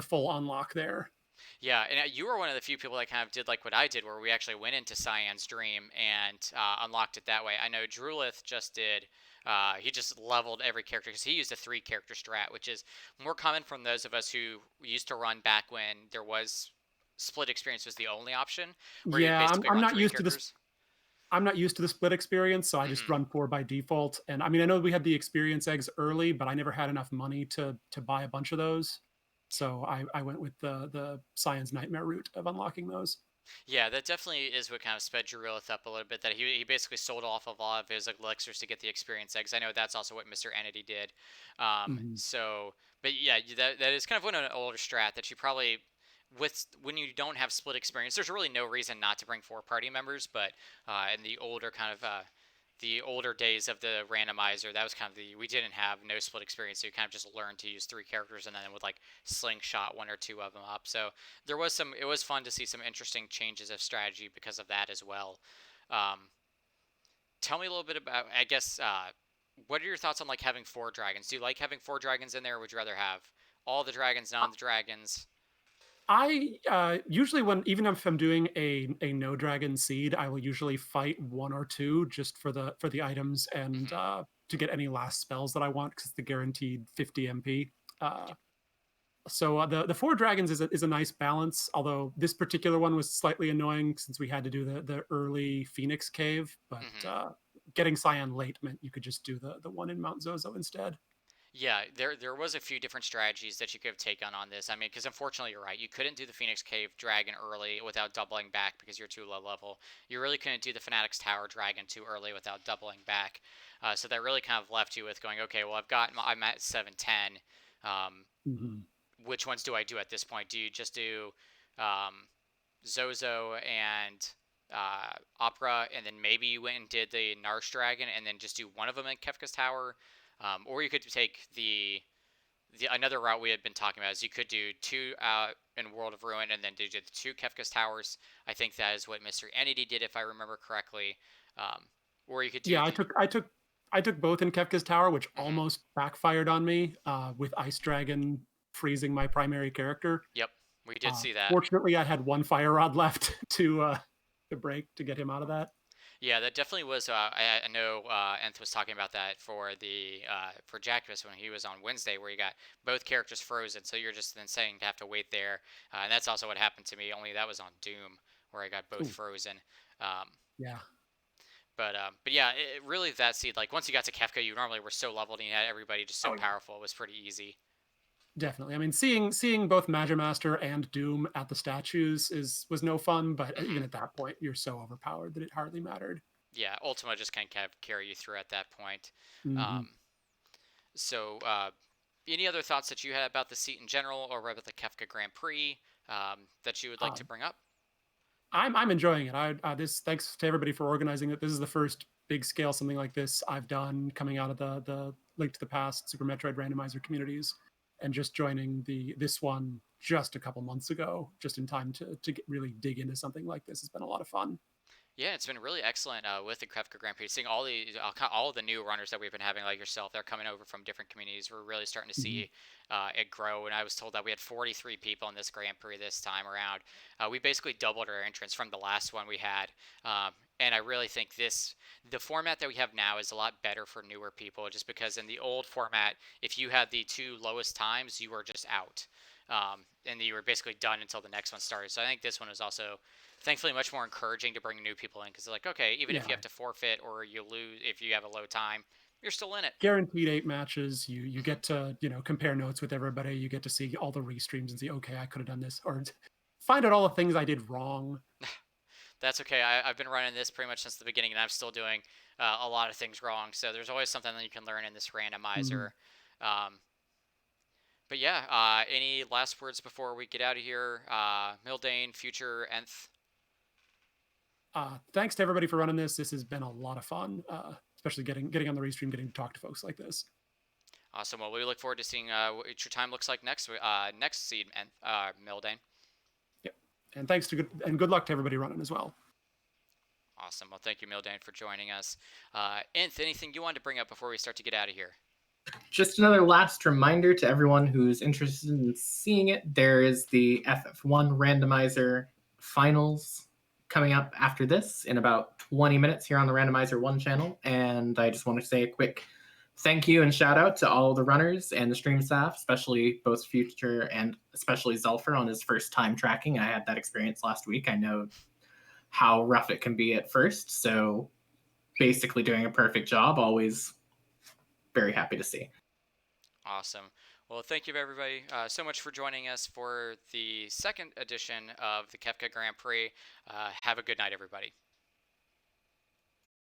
full unlock there. Yeah, and you were one of the few people that kind of did like what I did, where we actually went into Cyan's Dream and unlocked it that way. I know Drulith just did. He just leveled every character because he used a 3-character strat, which is more common from those of us who used to run back when there was split experience was the only option. Yeah, I'm not used to this. I'm not used to the split experience, so I just run 4 by default. And I mean, I know we had the experience eggs early, but I never had enough money to buy a bunch of those. So I went with the Cyan's Nightmare route of unlocking those. Yeah, that definitely is what kind of sped Drulith up a little bit. That he basically sold off of a lot of his elixirs to get the experience eggs. I know that's also what Mr. Entity did. So, but yeah, that is kind of one of an older strat that you probably when you don't have split experience, there's really no reason not to bring 4 party members. But in the older kind of the older days of the randomizer, that was kind of we didn't have no split experience, so you kind of just learned to use 3 characters and then would like slingshot 1 or 2 of them up. So there was it was fun to see some interesting changes of strategy because of that as well. Tell me a little bit about, I guess, what are your thoughts on like having 4 dragons? Do you like having 4 dragons in there, or would you rather have all the dragons, none of the dragons? I usually even if I'm doing a no dragon seed, I will usually fight 1 or 2 just for the items and to get any last spells that I want, because the guaranteed 50 MP. So the 4 dragons is a nice balance. Although this particular one was slightly annoying since we had to do the early Phoenix Cave, but getting Cyan late meant you could just do the one in Mount Zozo instead. Yeah, there was a few different strategies that you could have taken on this. I mean, because unfortunately you're right. You couldn't do the Phoenix Cave Dragon early without doubling back because you're too low level. You really couldn't do the Fanatic's Tower Dragon too early without doubling back. So that really kind of left you with going, okay, well I'm at 710. Which ones do I do at this point? Do you just do Zozo and Opera, and then maybe you went and did the Narsh Dragon and then just do one of them in Kefka's Tower? Or you could take the another route we had been talking about is you could do 2 out in World of Ruin and then do the 2 Kefka's Towers. I think that is what Mr. Entity did, if I remember correctly. Or you could do. Yeah, I took I took both in Kefka's Tower, which Mhm. almost backfired on me with Ice Dragon freezing my primary character. Yep, we did see that. Fortunately, I had one Fire Rod left to break to get him out of that. Yeah, that definitely was. I know Nth was talking about that for the for Jacobus when he was on Wednesday, where you got both characters frozen. So you're just then saying to have to wait there, and that's also what happened to me. Only that was on Doom, where I got both Ooh, frozen. Um, yeah. but yeah, really that seed. Like once you got to Kefka, you normally were so leveled and you had everybody just so Oh yeah. powerful. It was pretty easy. Definitely. I mean, seeing both Magimaster and Doom at the statues was no fun, but Hmm. even at that point, you're so overpowered that it hardly mattered. Yeah, Ultima just kind of carry you through at that point. Hmm. Um, so, any other thoughts that you had about the seat in general, or about the Kefka Grand Prix that you would like Uh, to bring up? I'm enjoying it. This thanks to everybody for organizing it. This is the first big scale something like this I've done coming out of the Link to the Past Super Metroid randomizer communities, and just joining this one just a couple months ago, just in time to really dig into something like this has been a lot of fun. Yeah, it's been really excellent with the Kefka Grand Prix. Seeing all the new runners that we've been having, like yourself, they're coming over from different communities. We're really starting to Hmm. see it grow. And I was told that we had 43 people in this Grand Prix this time around. We basically doubled our entrance from the last one we had. And I really think the format that we have now is a lot better for newer people, just because in the old format, if you had the two lowest times, you were just out. And you were basically done until the next one started. So I think this one is also thankfully much more encouraging to bring new people in because they're like, okay, even if you Yeah, have to forfeit or you lose if you have a low time, you're still in it. guaranteed 8 matches. You Hmm. get to compare notes with everybody. You get to see all the restreams and see, okay, I could have done this, or find out all the things I did wrong. That's okay. I've been running this pretty much since the beginning, and I'm still doing a lot of things wrong. So there's always something that you can learn in this randomizer. Mhm. Um, but yeah, any last words before we get out of here? Mildane, Future, Nth. Thanks to everybody for running this. This has been a lot of fun, especially getting on the restream, getting to talk to folks like this. Awesome. Well, we look forward to seeing what your time looks like next seed, and Mildane. Yep. And thanks to good luck to everybody running as well. Awesome. Well, thank you, Mildane, for joining us. Nth, anything you wanted to bring up before we start to get out of here? Just another last reminder to everyone who's interested in seeing it. There is the FF1 randomizer finals coming up after this in about 20 minutes here on the Randomizer 1 channel. And I just want to say a quick thank you and shout out to all the runners and the stream staff, especially both Future and especially Zulfer on his first time tracking. I had that experience last week. I know how rough it can be at first. So basically doing a perfect job, always very happy to see. Awesome. Well, thank you, everybody, so much for joining us for the second edition of the Kefka Grand Prix. Have a good night, everybody.